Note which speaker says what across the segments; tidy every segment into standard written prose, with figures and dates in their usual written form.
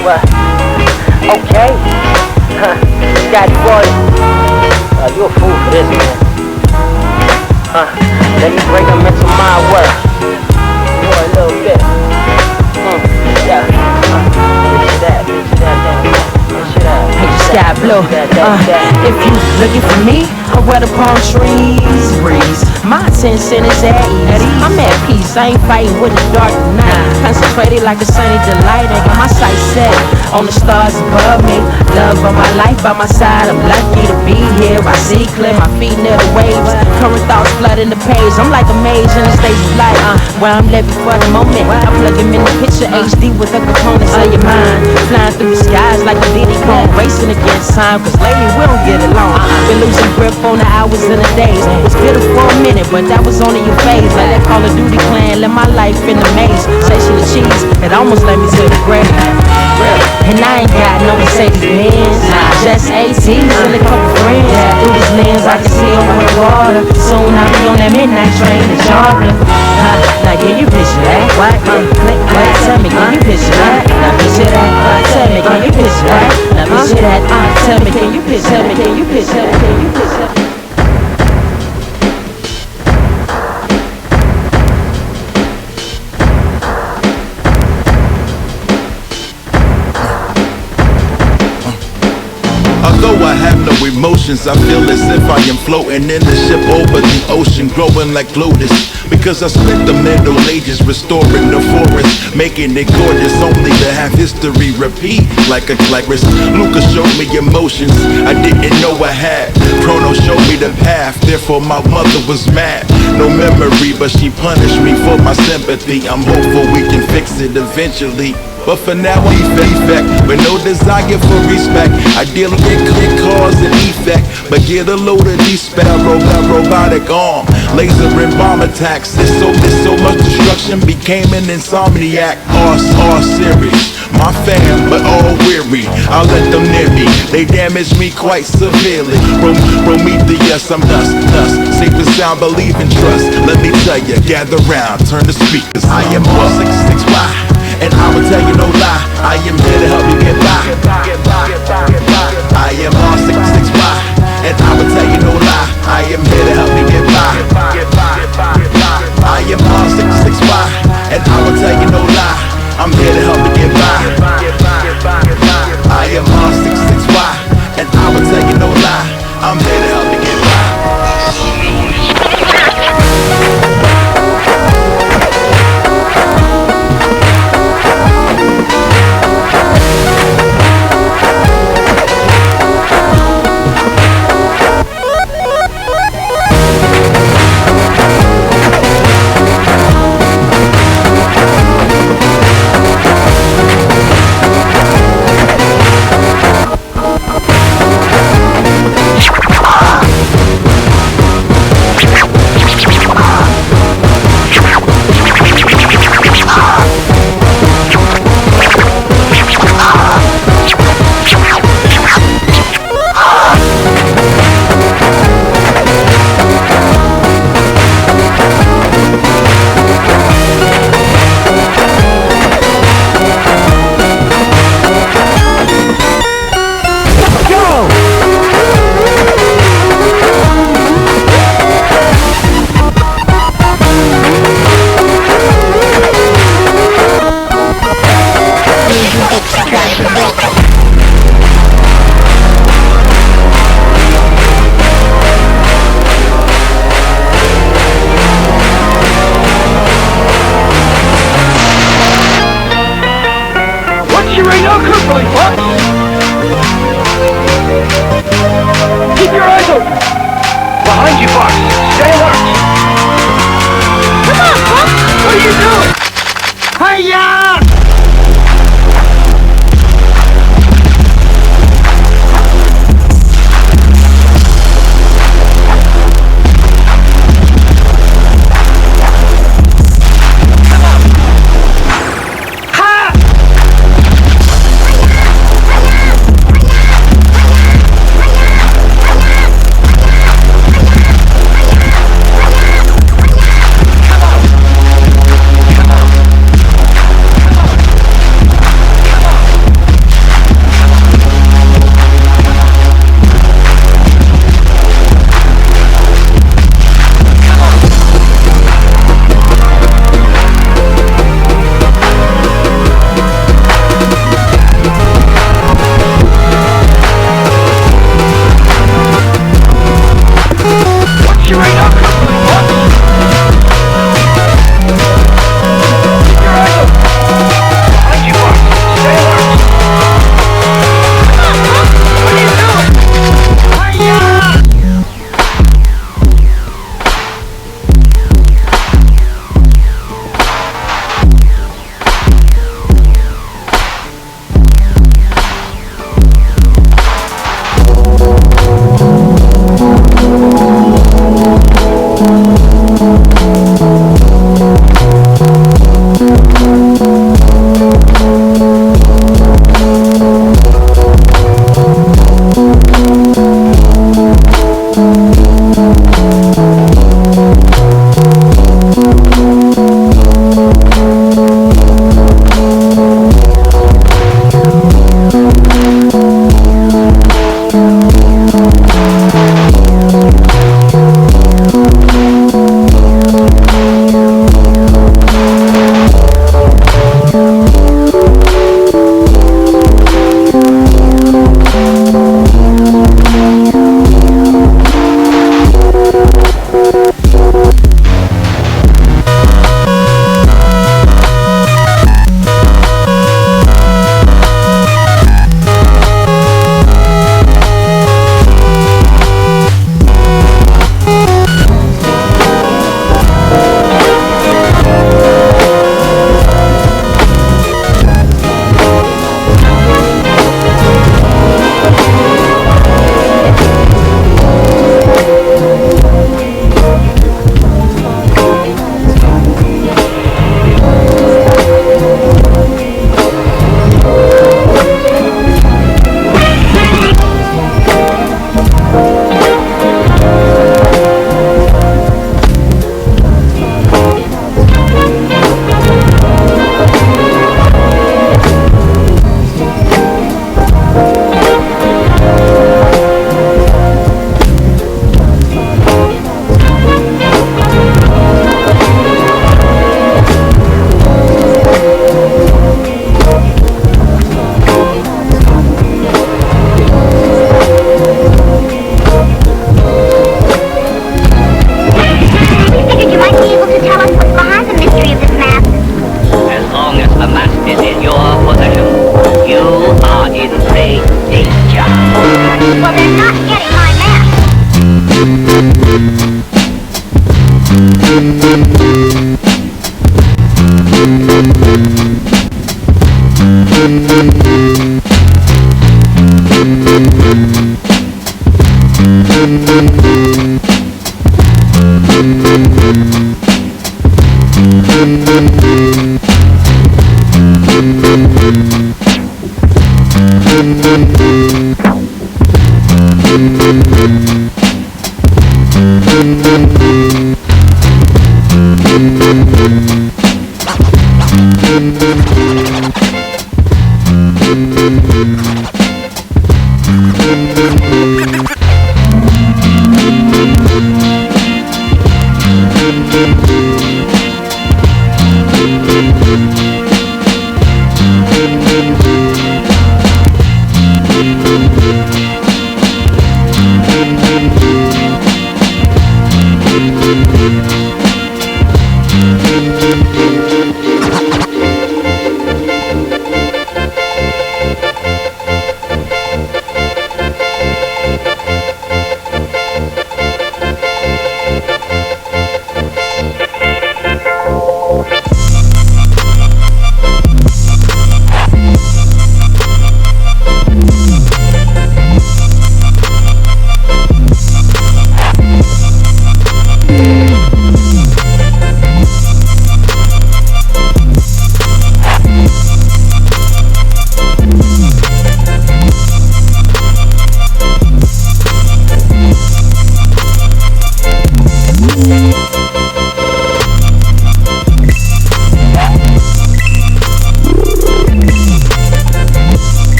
Speaker 1: What? Okay. Daddy boy. You a fool for this, man. Let me bring him into my world. For a little bit. Yeah. Picture that.
Speaker 2: Sky blue. If you looking for me, I wear the palm trees breeze. My attention is at ease. I'm at peace. I ain't fighting with the dark night. Concentrated like a sunny delight. I got my sights set on the stars above me. Love of my life by my side. I'm lucky to be here. I see clear, my feet near the waves. Current thoughts flooding the page. I'm like a mage in a stage of light. Where I'm living for the moment. I plug him in the picture HD with the components of your mind. Flying through the skies like a Diddy Kong, racing against time. Cause lately we don't get along. Been losing grip on the hours and the days. Was bitter for a minute, but that was only your phase. Like that Call of Duty clan, let my life in the maze. Chasing the cheese, it almost led me to the grave. And I ain't got no Mercedes-Benz, just ATs and a couple friends. Through this lens I can see over the water. Soon I'll be on that midnight train to Jordan. Now can you picture that? What? Tell me, can you picture that? Now picture that. Tell me, can you picture that? Now picture that. Tell me, can you picture that? Can you picture that? Can you picture that?
Speaker 3: Although I have no emotions, I feel as if I am floating in a ship over the ocean, growing like lotus. Because I spent the Middle Ages restoring the forest, making it gorgeous, only to have history repeat like a virus. Lucas showed me emotions I didn't know I had. Chrono showed me the path, therefore my mother was mad. No memory, but she punished me for my sympathy. I'm hopeful we can fix it eventually. But for now, defect, with no desire for respect. Ideally, it could cause an effect, but get a load of despair. Robotic arm, laser and bomb attacks. There's so much destruction, became an insomniac. R series, my fam, but all weary. I let them near me, they damage me quite severely. Prometheus, I'm dust. Safe and sound, believe and trust. Let me tell ya, gather round, turn the speakers. I am 166Y. And I will tell you no lie, I am here to help you get by. I am R66Y, and I will tell you no lie, I am here to help you get by. I am R66Y, and I will tell you no lie, I'm here to help you get by. I am R66Y, and I will tell you no lie, I'm here to help you get by.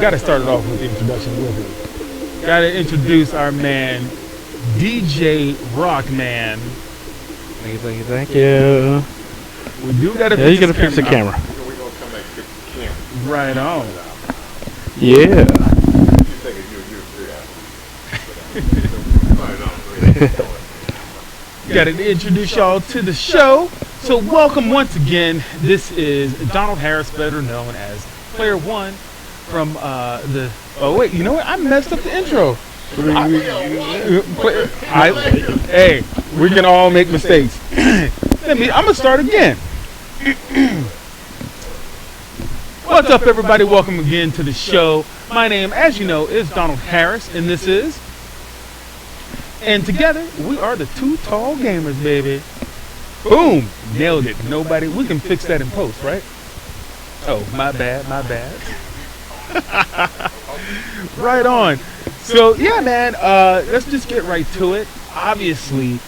Speaker 4: Gotta start it off with the introduction with it. Gotta introduce our man, DJ Rockman.
Speaker 5: Thank you.
Speaker 4: We do gotta
Speaker 5: you gotta fix the camera.
Speaker 4: Right on.
Speaker 5: Yeah.
Speaker 4: Gotta introduce y'all to the show. So welcome once again. This is Donald Harris, better known as Player One. From the oh wait, you know what? I messed up the intro. Hey, we can all make mistakes. I'm gonna start again. What's up, everybody? Welcome again to the show. My name, as you know, is Donald Harris, and this is. And together we are the Two Tall Gamers, baby. Boom, nailed it. Nobody. We can fix that in post, right? Oh, my bad. Right on. So yeah, man, let's just get right to it. Obviously,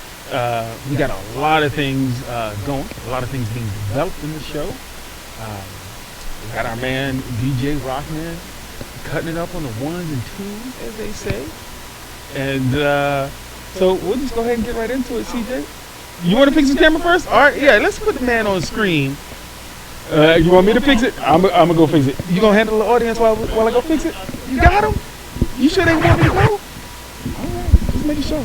Speaker 4: we got a lot of things going, a lot of things being developed in the show. We got our man DJ Rockman cutting it up on the ones and twos, as they say. And so we'll just go ahead and get right into it, CJ. You want to fix the camera first? All right, yeah, let's put the man on screen. You want me to fix it? I'm gonna go fix it. You gonna handle the audience while I go fix it? You got him? You sure they want me to go? All right, just making sure.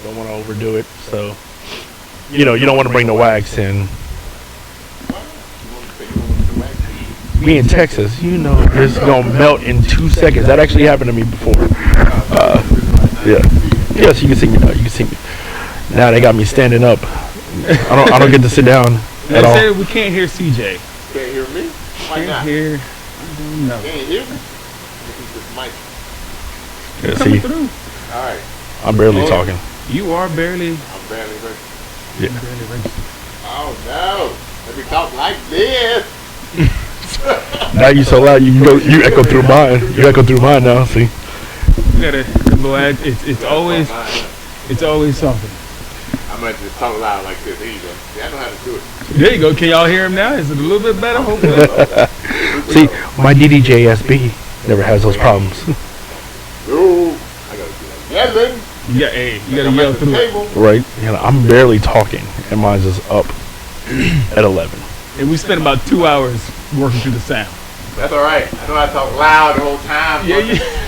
Speaker 5: Don't want to overdo it, so you don't want to bring the wax in. We in Texas, it's gonna melt in 2 seconds. That actually happened to me before. Yeah. Yes, you can see me now. You can see me. Now they got me standing up. I don't get to sit down at all.
Speaker 4: They said we can't hear CJ.
Speaker 6: Can't hear me? Why not?
Speaker 4: Can't hear. No.
Speaker 6: Can't hear me? This mic.
Speaker 5: Yeah,
Speaker 4: Coming
Speaker 5: see,
Speaker 4: through.
Speaker 6: All right.
Speaker 5: I'm barely talking.
Speaker 4: You are barely.
Speaker 6: I'm barely ready.
Speaker 5: Yeah.
Speaker 4: Barely ready.
Speaker 6: Oh no! Let we talk like this.
Speaker 5: Now you so loud, you echo through mine. You echo through mine now. See.
Speaker 4: You gotta go ahead. It's always something.
Speaker 6: I'm gonna just talk loud like this. There you go. See, I know how to do it.
Speaker 4: There you go. Can y'all hear him now? Is it a little bit better? Hopefully.
Speaker 5: See, my DDJSB never has those problems.
Speaker 6: No, I gotta do that. Yelling.
Speaker 4: Yeah, hey, you gotta yell through it.
Speaker 5: Right? You know, I'm barely talking, and mine's just up at 11.
Speaker 4: And we spent about 2 hours working through the sound.
Speaker 6: That's all right. I know I talk loud the whole time.
Speaker 4: Yeah,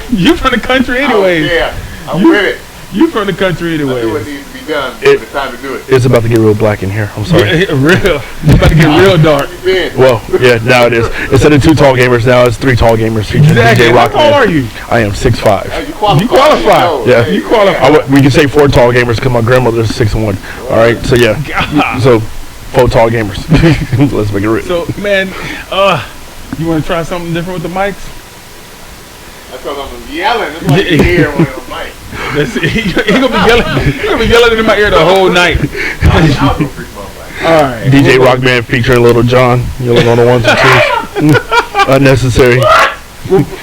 Speaker 4: you from the country anyway.
Speaker 6: Yeah, I'm with it.
Speaker 4: You from the country
Speaker 6: I do what
Speaker 4: anyway.
Speaker 6: needs to be done when it's time to do it.
Speaker 5: It's about to get real black in here. I'm sorry.
Speaker 4: Yeah, real. It's about to get real dark.
Speaker 6: You been?
Speaker 5: Well, yeah, now it is. Instead of 2 tall gamers, now it's 3 tall gamers featuring
Speaker 4: Exactly.
Speaker 5: DJ
Speaker 4: How
Speaker 5: Rockman.
Speaker 4: tall are you?
Speaker 5: I am 6'5".
Speaker 6: You qualify.
Speaker 4: You qualify.
Speaker 5: Yeah.
Speaker 4: You qualify.
Speaker 5: We can say 4 tall gamers because my grandmother's 6'1". All right, so yeah,
Speaker 4: God.
Speaker 5: so 4 tall gamers. Let's make it real.
Speaker 4: So, man, you want to try something different with the mics?
Speaker 6: That's because I'm yelling. That's why you hear when I'm like.
Speaker 4: That's it. He gonna be yelling. He gonna be yelling in my ear the whole night.
Speaker 6: I'll go freak motherfucker.
Speaker 4: All right.
Speaker 5: DJ Rockman featuring Little John, yelling on the ones and twos. Unnecessary.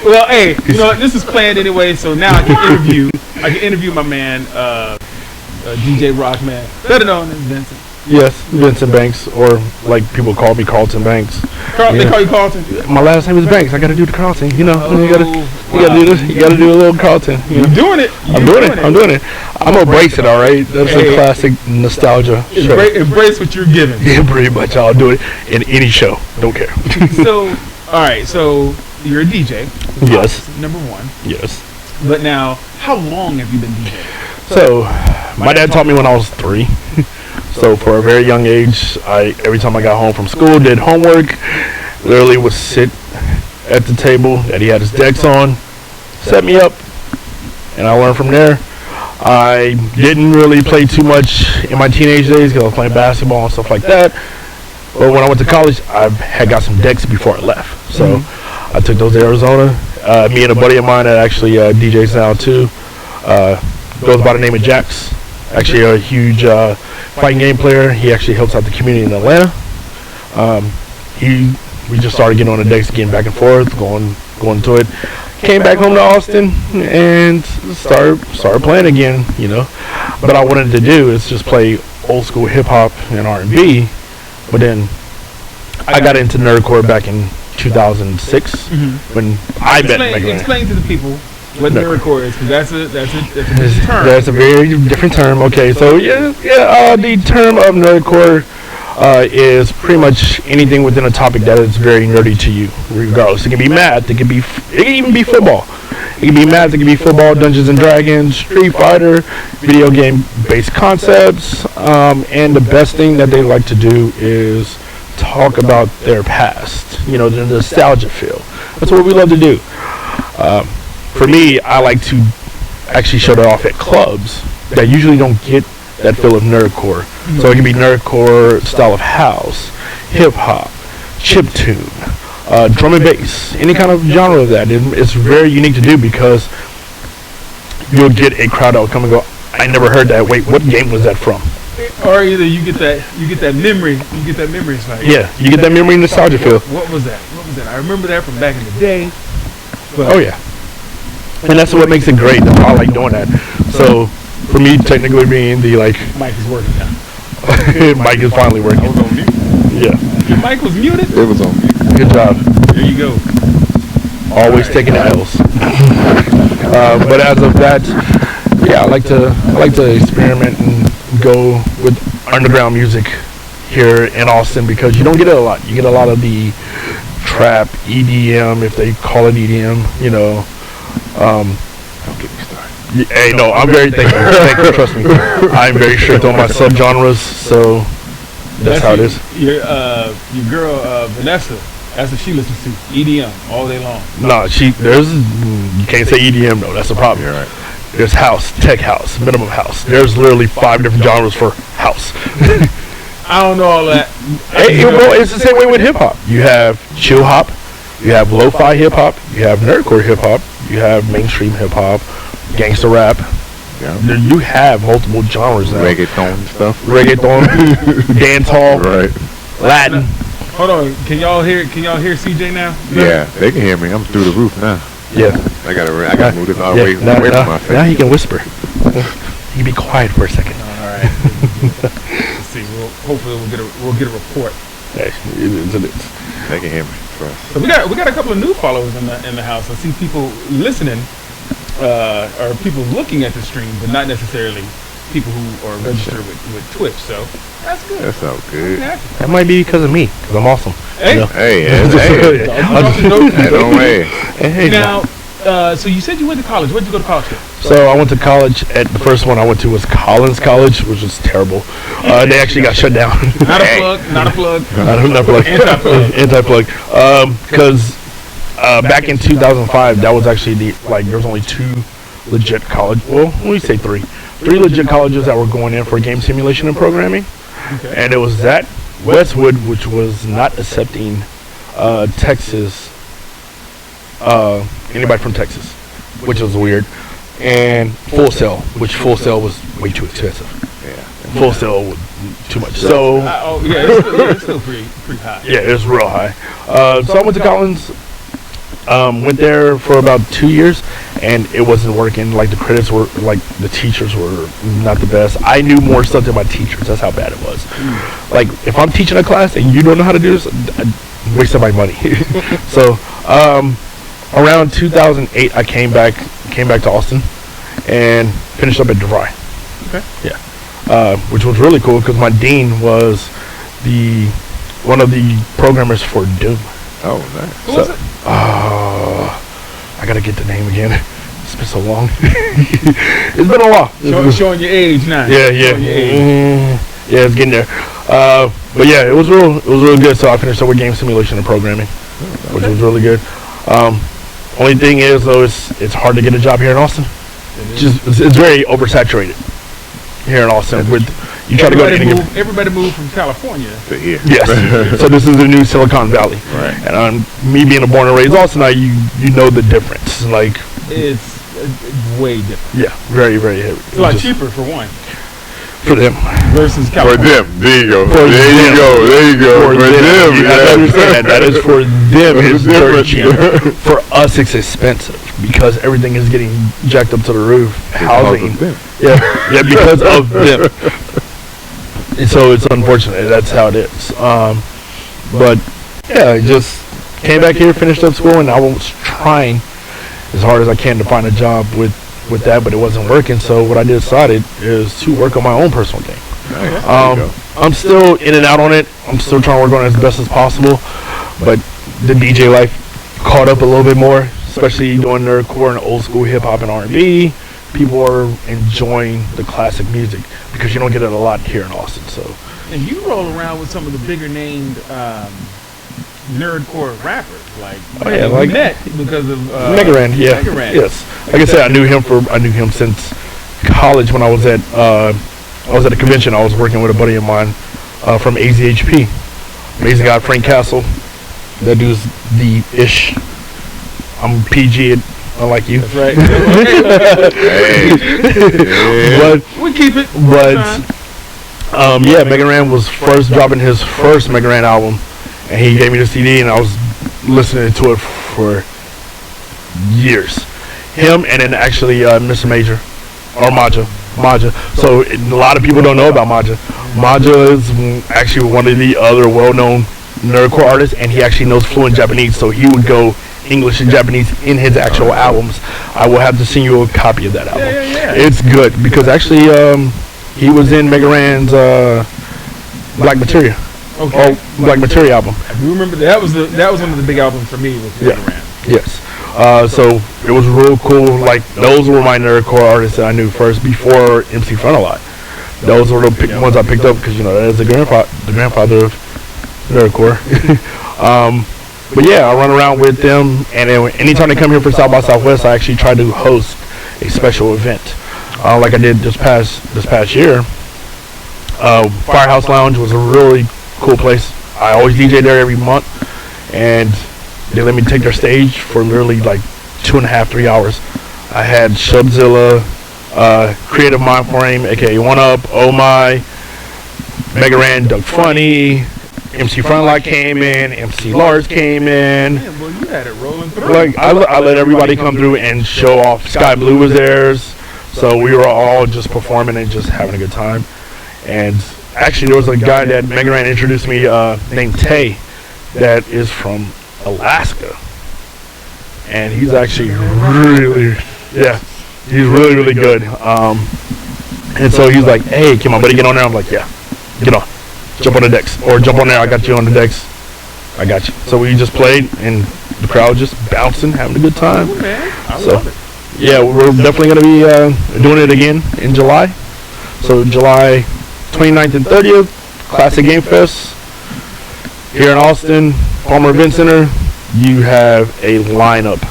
Speaker 4: Well, hey, you know what? This is planned anyway, so now I can interview my man, DJ Rockman, better known as Vincent.
Speaker 5: Yes, Vincent Banks, or like people call me Carlton Banks.
Speaker 4: They call you Carlton.
Speaker 5: My last name is Banks. I gotta do the Carlton. You know, you gotta do this. You gotta do a little Carlton. You know?
Speaker 4: You're doing it.
Speaker 5: I'm doing it. I'm gonna embrace it. All right, that's a classic nostalgia show.
Speaker 4: Embrace what you're giving.
Speaker 5: Yeah, pretty much. I'll do it in any show. Don't care.
Speaker 4: So, all right. So you're a DJ.
Speaker 5: Yes.
Speaker 4: Number one.
Speaker 5: Yes.
Speaker 4: But now, how long have you been DJing?
Speaker 5: So, my dad taught me when I was 3. So for a very young age, every time I got home from school, did homework, literally would sit at the table that he had his decks on, set me up, and I learned from there. I didn't really play too much in my teenage days because I was playing basketball and stuff like that. But when I went to college, I had got some decks before I left. So I took those to Arizona. Me and a buddy of mine that actually DJs now too, goes by the name of Jax. Actually a huge fighting game player. He actually helps out the community in Atlanta. We just started getting on the decks, getting back and forth, going to it. Came back home to Austin and started playing again, you know. But I wanted to do is just play old school hip hop and R&B. But then I got into nerdcore back in 2006 when I met Megan.
Speaker 4: Explain to the people what nerdcore is, because that's a different term.
Speaker 5: That's a very different term. Okay, so the term of nerdcore is pretty much anything within a topic that is very nerdy to you, regardless. It can be math, it can even be football. It can be math, it can be football, Dungeons and Dragons, Street Fighter, video game based concepts, and the best thing that they like to do is talk about their past, you know, the nostalgia feel. That's what we love to do. For me, I like to actually show that off at clubs that usually don't get that feel of nerdcore. So it can be nerdcore style of house, hip hop, chiptune, drum and bass, any kind of genre of that. It's very unique to do because you'll get a crowd that will come and go, I never heard that. Wait, what game was that from?
Speaker 4: Or either you get that memory. It's like,
Speaker 5: yeah, you get that memory nostalgia feel.
Speaker 4: What was that? I remember that from back in the day. But
Speaker 5: oh yeah. And that's what makes it great. That's why I like doing that. So, for me, technically being the
Speaker 4: mic is working now.
Speaker 5: mic is finally working.
Speaker 6: I was on mute.
Speaker 5: Yeah.
Speaker 4: Your mic was muted?
Speaker 6: It was on mute.
Speaker 5: Good job.
Speaker 4: There you go.
Speaker 5: Always taking the L's. But as of that, yeah, I like to experiment and go with underground music here in Austin because you don't get it a lot. You get a lot of the trap, EDM, if they call it EDM, you know.
Speaker 6: Don't get me started.
Speaker 5: Hey, no, I'm very thankful. Trust me, I'm very strict on my subgenres, so that's how it is.
Speaker 4: Your girl Vanessa, that's what she listens to, EDM all day long.
Speaker 5: No, you can't say EDM though. That's the problem.
Speaker 6: You're right.
Speaker 5: There's house, tech house, minimum house. There's literally 5 different genres for house.
Speaker 4: I don't know all that.
Speaker 5: Hey, well, it's the same way with hip hop. You have chill hop, you have lo-fi hip hop, you have nerdcore hip hop, you have mainstream hip hop, gangster rap.
Speaker 6: Yeah.
Speaker 5: You have multiple genres now.
Speaker 6: Reggaeton stuff.
Speaker 5: Reggaeton, dance hall,
Speaker 6: Right.
Speaker 5: Latin.
Speaker 4: Hold on. Can y'all hear CJ now?
Speaker 6: Yeah, they can hear me. I'm through the roof now.
Speaker 5: Yeah.
Speaker 6: I gotta move this all the way
Speaker 5: Now,
Speaker 6: away from my face.
Speaker 5: now he can whisper. He be quiet for a second.
Speaker 4: All right. Let's see. Hopefully we'll get a report.
Speaker 5: Hey,
Speaker 6: They can hear me. Trust.
Speaker 4: So we got a couple of new followers in the house. I see people listening, or people looking at the stream, but not necessarily people who are registered with Twitch. So that's good.
Speaker 6: That's so good.
Speaker 5: That might be because of me, because I'm awesome.
Speaker 4: Hey.
Speaker 5: You know?
Speaker 6: Hey, no way.
Speaker 5: Hey,
Speaker 4: Now, so you said you went to college. Where did you go to college to?
Speaker 5: So I went to college. The first one I went to was Collins College, which was terrible. They actually got shut down.
Speaker 4: Not a plug. Not a plug.
Speaker 5: Not plug.
Speaker 4: Anti-plug.
Speaker 5: Anti-plug. Because back in 2005, that was actually there was only 2 legit college. Well, let me say 3. 3 legit colleges that were going in for game simulation and programming.
Speaker 4: Okay.
Speaker 5: And it was that, Westwood, which was not accepting Texas, anybody from Texas, which was weird, and Full Sail, which Full Sail was way too expensive.
Speaker 6: Yeah.
Speaker 5: Full Sail was too much. So
Speaker 4: It's still pretty high.
Speaker 5: yeah, it was real high. So I went to Collins, went there for about 2 years, and it wasn't working. Like the credits were, like the teachers were not the best. I knew more stuff than my teachers. That's how bad it was. Like if I'm teaching a class and you don't know how to do this, I'm wasting my money. So around 2008, I came back to Austin and finished up at DeVry.
Speaker 4: Okay.
Speaker 5: Yeah, which was really cool because my dean was one of the programmers for Doom.
Speaker 6: Oh, nice.
Speaker 4: Who was it?
Speaker 5: I gotta get the name again. It's been so long. It's been a while.
Speaker 4: Showing your age now.
Speaker 5: Yeah.
Speaker 4: Showing your age.
Speaker 5: Yeah, it's getting there. But yeah, it was real good. So I finished up with game simulation and programming, which was really good. Only thing is though, it's hard to get a job here in Austin. It's very oversaturated here in Austin. With you try to go to
Speaker 4: everybody moved from California
Speaker 6: To here.
Speaker 5: yes. So this is the new Silicon Valley.
Speaker 6: Right.
Speaker 5: And me being a born and raised Austin, you know the difference. Like
Speaker 4: it's way different.
Speaker 5: yeah, very very heavy.
Speaker 4: It's a lot cheaper for one
Speaker 5: for them.
Speaker 4: versus
Speaker 6: For
Speaker 4: California.
Speaker 6: them. There you go.
Speaker 5: For
Speaker 6: There
Speaker 5: them.
Speaker 6: you go. There you go. For them.
Speaker 5: You have to understand that. That is for them. It's very
Speaker 6: different.
Speaker 5: cheap. For us, it's expensive because everything is getting jacked up to the roof. Housing. Yeah, because of them. And so it's unfortunate. That's how it is. But yeah, I just came back here, finished up school, and I was trying as hard as I can to find a job with that, but it wasn't working. So what I decided is to work on my own personal game.
Speaker 6: Nice. There you go.
Speaker 5: I'm still in and out on it. I'm still trying to work on it as best as possible, but the DJ life caught up a little bit more, especially doing nerdcore and old school hip hop and R&B. People are enjoying the classic music because you don't get it a lot here in Austin. So,
Speaker 4: And you roll around with some of the bigger named nerdcore rappers, like
Speaker 5: like
Speaker 4: we met because of
Speaker 5: Megaran, yeah,
Speaker 4: Megaran.
Speaker 5: yes. Like I said, I knew him since college when I was at a convention. I was working with a buddy of mine from AZHP. Amazing guy, Frank Castle. That dude's the ish. I'm PG, unlike you.
Speaker 4: That's right.
Speaker 6: Hey.
Speaker 5: But
Speaker 4: We keep it.
Speaker 5: yeah, Megaran was first dropping his first Megaran album, and he gave me the CD, and I was listening to it for years. Him and then actually Mr. Major or Maja. So a lot of people don't know about Maja. Maja is actually one of the other well-known nerdcore artists, and he actually knows fluent Japanese, so he would go English and Japanese in his actual albums. I will have to send you a copy of that album.
Speaker 4: Yeah.
Speaker 5: It's good because actually he was in Megaran's Black Materia.
Speaker 4: Okay.
Speaker 5: Black Materia album.
Speaker 4: I do remember that was one of the big albums for me with
Speaker 5: Yeah.
Speaker 4: Megaran.
Speaker 5: Yes. So it was real cool. Like those were my nerdcore artists that I knew first before MC Frontalot. Those were the ones I picked up because that is the grandfather of nerdcore. But yeah, I run around with them, and then anytime they come here for South by Southwest, I actually try to host a special event, like I did this past year. Firehouse Lounge was a really cool place. I always DJ there every month, and they let me take their stage for literally like 2.5, 3 hours. I had Shubzilla, Creative Mind Frame, aka One Up, Oh My, Megaran, Doug Funny, MC Frontline came in, MC Lars came in.
Speaker 4: Man, well, you had it rolling through.
Speaker 5: Like I let everybody come through and show off. Sky Blue was theirs, so we were all just performing and just having a good time. And actually, there was a guy that Mega Ran introduced me named Tay, that is from Alaska, and he's actually really, he's really good. And so he's like, "Hey, can my buddy get on there?" I'm like, "Yeah, get on, jump on the decks, or jump on there. I got you on the decks. I got you." So we just played, and the crowd just bouncing, having a good time.
Speaker 4: Cool, man. I
Speaker 5: So
Speaker 4: love it.
Speaker 5: yeah, we're definitely gonna be doing it again in July. So July 29th and 30th, Classic Game Fest here in Austin, Palmer Event Center. You have a lineup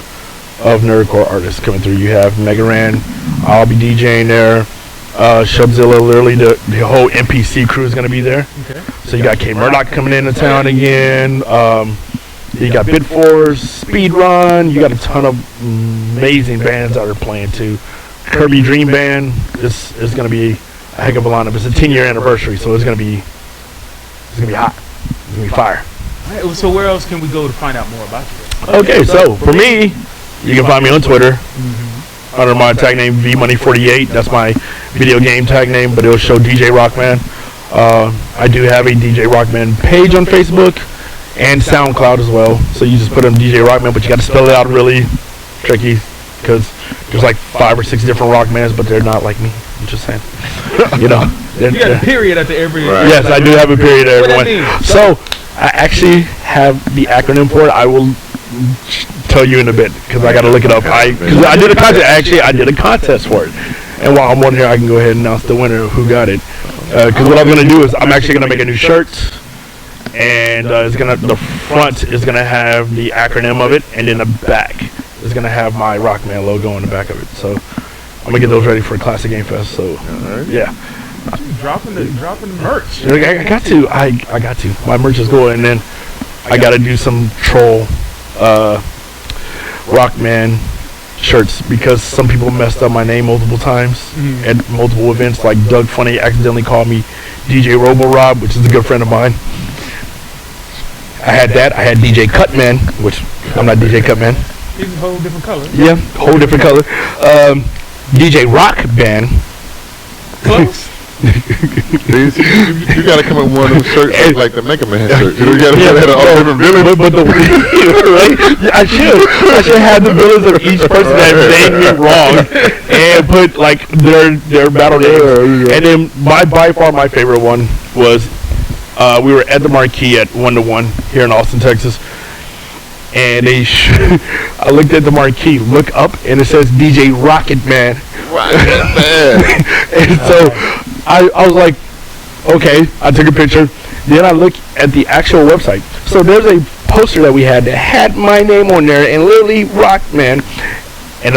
Speaker 5: of nerdcore artists coming through. You have Mega Ran, I'll be DJing there. Shubzilla, literally the whole NPC crew is gonna be there.
Speaker 4: Okay.
Speaker 5: So you got K Murdoch coming into town again. You got Bit Force, Speed Run. You got a ton of amazing bands that are playing too. Kirby Dream Band is gonna be a heck of a lineup. It's a 10-year anniversary, so it's gonna be hot. It's gonna be fire.
Speaker 4: All right, so where else can we go to find out more about you?
Speaker 5: Okay, so for me, you can find me on Twitter under my tag name VMoney48. That's my video game tag name, but it'll show DJ Rockman. I do have a DJ Rockman page on Facebook and SoundCloud as well. So you just put in DJ Rockman, but you got to spell it out really tricky because there's like 5 or 6 different Rockmans, but they're not like me. I'm just saying. You know.
Speaker 4: You got a period at the every.
Speaker 6: Right.
Speaker 5: Yes, I do have a period there,
Speaker 4: What that
Speaker 5: everyone.
Speaker 4: mean?
Speaker 5: So I actually have the acronym for it. I will tell you in a bit because I got to look it up. Because I did a contest. Actually, I did a contest for it. And while I'm on here, I can go ahead and announce the winner of who got it. Because what I'm gonna do is I'm actually gonna make a new shirt, and the front is gonna have the acronym of it, and then the back is gonna have my Rockman logo on the back of it. So I'm gonna get those ready for Classic Game Fest. So yeah.
Speaker 4: Dropping the merch.
Speaker 5: I got to. My merch is going, and then I got to do some troll Rockman shirts because some people messed up my name multiple times at multiple events. Like Doug Funny accidentally called me DJ Robo Rob, which is a good friend of mine. I had that. I had DJ Cutman, which I'm not DJ Cutman.
Speaker 4: It's a whole different color.
Speaker 5: Yeah, whole different color. DJ Rock Band.
Speaker 4: Close.
Speaker 6: You gotta come up with one of them shirts like the Mega Man shirt. You gotta have all different villains.
Speaker 5: But the right? I should have the villains of each person that made me wrong and put like their battle names. And then by far my favorite one was we were at the Marquee at 1-to-1 here in Austin, Texas. And I looked at the marquee, look up, and it says DJ Rocket Man.
Speaker 6: Rocket Man.
Speaker 5: And so I was like, okay, I took a picture. Then I look at the actual website. So there's a poster that we had that had my name on there and literally Rockman. And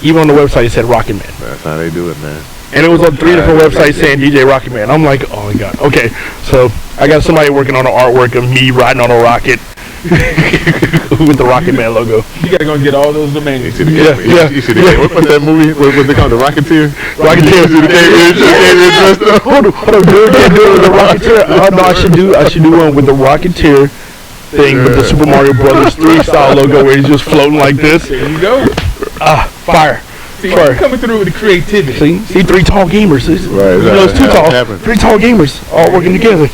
Speaker 5: even on the website it said Rocket Man.
Speaker 6: That's how they do it, man.
Speaker 5: And it was on 3 different websites saying DJ Rocket Man. I'm like, oh my god. Okay, so I got somebody working on the artwork of me riding on a rocket with the Rocket Man logo.
Speaker 4: You gotta go and get all those domains.
Speaker 6: You see what's that movie? What's it called? The Rocketeer?
Speaker 5: Rocketeer. Hold on, do it with the Rocketeer. Oh no, I should do one with the Rocketeer thing with the Super Mario Brothers 3 style logo where he's just floating like this.
Speaker 4: There you go.
Speaker 5: Fire.
Speaker 4: See, you're coming through with the creativity.
Speaker 5: See, 3 tall gamers.
Speaker 6: Right,
Speaker 5: You know, it's 2 tall.
Speaker 6: happens.
Speaker 5: 3 tall gamers all working together.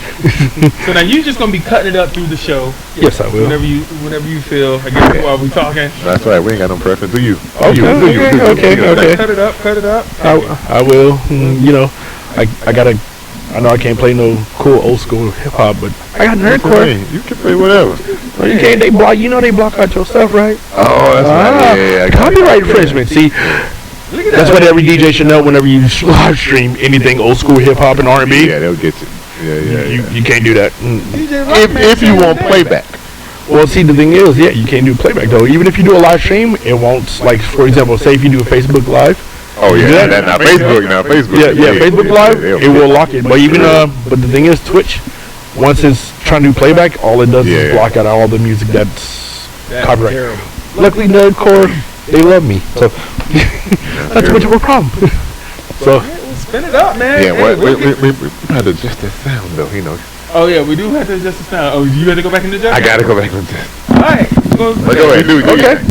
Speaker 4: So now you're just gonna be cutting it up through the show.
Speaker 5: Yes, I will.
Speaker 4: Whenever you feel. I guess while we talking.
Speaker 6: That's right. We ain't got no preference. Do you?
Speaker 5: Okay.
Speaker 4: Cut it up.
Speaker 5: I will. You know, I know I can't play no cool old school hip hop, but I got nerdcore.
Speaker 6: You can play whatever.
Speaker 5: Well, you can't. They block. You know they block out your stuff, right?
Speaker 6: Oh, that's right. Yeah,
Speaker 5: Copyright infringement. See,
Speaker 4: Look at
Speaker 5: that's
Speaker 4: that.
Speaker 5: what every DJ should know. Whenever you live stream anything old school hip hop and R&B,
Speaker 6: Yeah, they'll get you. Yeah.
Speaker 5: you can't do that.
Speaker 4: DJ Rockman
Speaker 6: If you
Speaker 4: said
Speaker 6: want
Speaker 4: that.
Speaker 6: playback.
Speaker 5: Well, see, the thing is, yeah, you can't do playback though. Even if you do a live stream, it won't. Like, for example, say if you do a Facebook Live.
Speaker 6: Oh
Speaker 5: You do
Speaker 6: yeah,
Speaker 5: that?
Speaker 6: now Facebook.
Speaker 5: Yeah, Facebook Live,
Speaker 6: they'll
Speaker 5: it will
Speaker 6: get
Speaker 5: lock it. But even but the thing is, Twitch, once it's trying to do playback, all it does is block out all the music that's copyright.
Speaker 4: Terrible.
Speaker 5: Luckily, Nerdcore, they love me, so that's much of a problem. So
Speaker 4: Well, spin it up, man.
Speaker 6: Yeah,
Speaker 4: Hey,
Speaker 6: we had to adjust that sound though. You know,
Speaker 4: Oh yeah, we do have to adjust the sound. Oh, you have to go back in the judge?
Speaker 6: I gotta go back with this.
Speaker 4: All right.
Speaker 6: But go ahead, do it.
Speaker 5: Okay.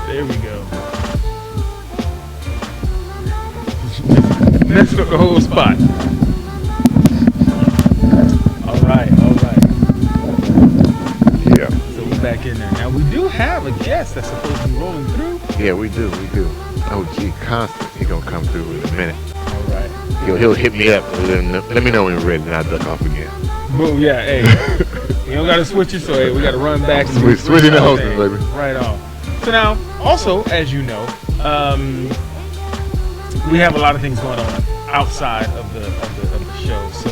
Speaker 4: There we go. Let's took the whole spot. All right.
Speaker 6: Yeah.
Speaker 4: So we're back in there. Now we do have a guest that's supposed to be rolling through.
Speaker 6: Yeah, we do. Oh, gee, Constant. He gonna come through in a minute.
Speaker 4: All right.
Speaker 6: He'll hit me up. Let me know when you're ready, and I'll duck off again.
Speaker 4: Boom, yeah, hey. You don't gotta switch it, so hey, we gotta run back. And
Speaker 6: Switching the hostess, baby.
Speaker 4: Right on. So now, also, as you know, we have a lot of things going on outside of the show. So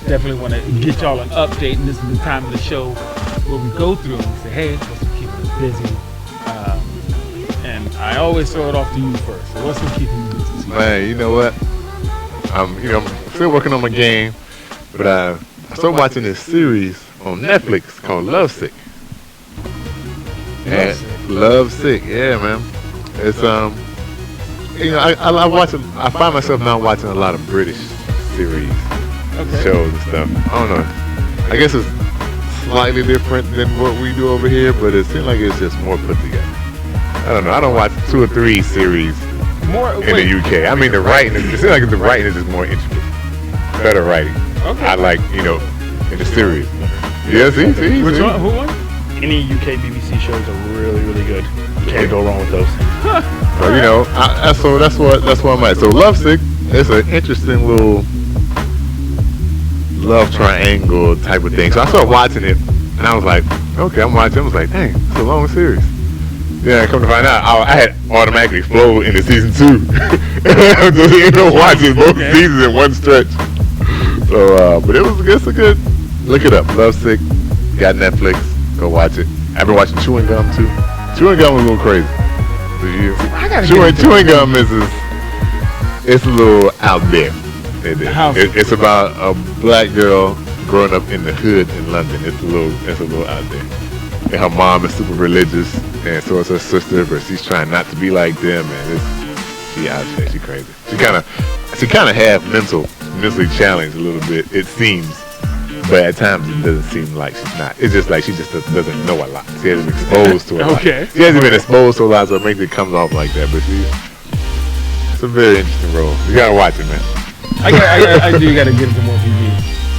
Speaker 4: definitely want to get y'all an update, and this is the time of the show where we go through and say, hey, what's been keeping us busy? And I always throw it off to you first. So what's been keeping you busy?
Speaker 6: Man, you know what? I'm still working on my game, but I started watching this series on Netflix called Lovesick. Lovesick, yeah, man. It's I find myself now watching a lot of British series, shows and stuff. I don't know. I guess it's slightly different than what we do over here, but it seems like it's just more put together. I don't know. I don't watch 2 or 3 series in the UK. I mean, the writing. It seems like the writing is just more intricate, better writing.
Speaker 4: Okay.
Speaker 6: I like, in the series. Yeah, see.
Speaker 4: Which one? Who won?
Speaker 5: Any UK BBC shows are really, really good. You can't go wrong with those.
Speaker 6: So, that's what I'm at. So Lovesick, it's an interesting little love triangle type of thing. So I started watching it, and I was like, okay, I'm watching. I was like, dang, it's a long series. Yeah, come to find out, I had automatically exploded into season 2. Just watching both seasons in one stretch. So, but it's a good. Look it up, Lovesick. Got Netflix. Go watch it. I've been watching Chewing Gum too. Chewing Gum was a little crazy. Chewing Gum is it's a little out there. It's about a black girl growing up in the hood in London. It's a little out there. And her mom is super religious, and so is her sister, but she's trying not to be like them. And she out there. She crazy. She kind of half mentally challenged a little bit. It seems. But at times it doesn't seem like she's not. It's just like she just doesn't know a lot. She hasn't been exposed to a lot.
Speaker 4: Okay.
Speaker 6: She hasn't been exposed to a lot, so it makes it comes off like that. But it's a very interesting role. You gotta watch it, man.
Speaker 4: I do gotta get into more TV.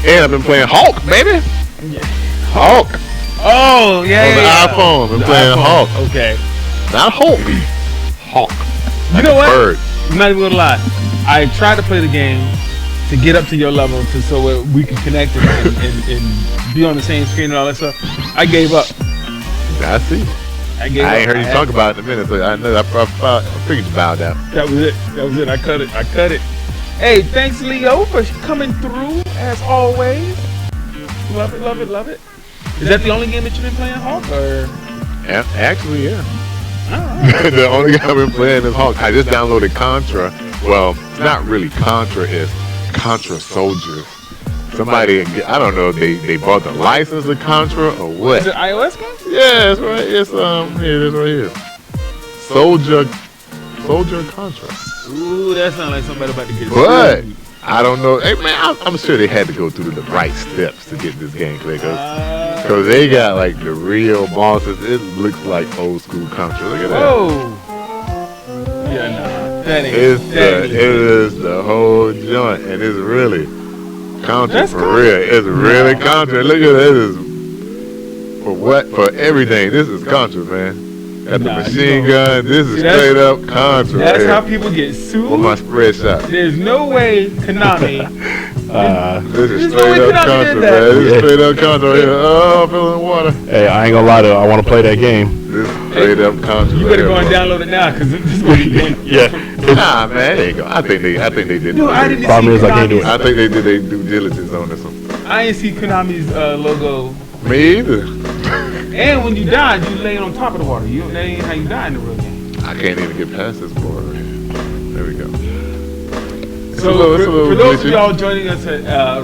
Speaker 6: And I've been playing Hulk, baby.
Speaker 4: Yeah.
Speaker 6: Hulk.
Speaker 4: Oh yeah.
Speaker 6: On the iPhone. I've been playing Hulk.
Speaker 4: Okay.
Speaker 6: Not Hulk. Hulk.
Speaker 4: You know what?
Speaker 6: Bird.
Speaker 4: I'm not even gonna lie. I tried to play the game to get up to your level, so we can connect and be on the same screen and all that stuff. I gave up.
Speaker 6: I see.
Speaker 4: I
Speaker 6: ain't heard you talk about it in a minute, so I know I figured you bowed out.
Speaker 4: That was it. I cut it. Hey, thanks Leo for coming through as always. Love it. Is that the only game that you've been playing, Hulk? Or?
Speaker 6: Yeah, actually, yeah. The only game I've been playing is Hulk. I just downloaded Contra. Well, it's not really Contra. It's Contra Soldiers. Somebody, I don't know if they bought the license of Contra or what.
Speaker 4: Is it iOS game?
Speaker 6: Yeah, it's right. It's here it is right here. Soldier Contra.
Speaker 4: Ooh, that sounds like somebody about to get
Speaker 6: But I don't know. Hey man, I'm sure they had to go through the right steps to get this game clear, because they got like the real bosses. It looks like old school Contra. Look at that.
Speaker 4: Whoa. Yeah, no. That ain't.
Speaker 6: It is the whole joint, and it's really country
Speaker 4: That's
Speaker 6: for
Speaker 4: country.
Speaker 6: real. It's really country. Look at it. It is for what? For everything. This is country, man. Got the machine gun. This is straight up country.
Speaker 4: That's how people get sued.
Speaker 6: With my spread shot.
Speaker 4: There's no way Konami.
Speaker 6: This is straight up country, man. This is straight up country. Oh, I'm feeling water.
Speaker 5: Hey, I ain't gonna lie to you. I want to play that game.
Speaker 6: This is straight up country.
Speaker 4: You better go and download it now, cause this is what you get.
Speaker 5: Yeah.
Speaker 6: Nah, man, there you go. I think they did.
Speaker 4: No, I didn't
Speaker 5: Problem
Speaker 4: see
Speaker 5: is I can't do it.
Speaker 6: I think they did their due diligence on this one.
Speaker 4: I didn't see Konami's logo.
Speaker 6: Me either.
Speaker 4: And when you died, you laid on top of the water. That ain't how you die in the real game.
Speaker 6: I can't even get past this board right here. There we go.
Speaker 4: So for those of y'all joining us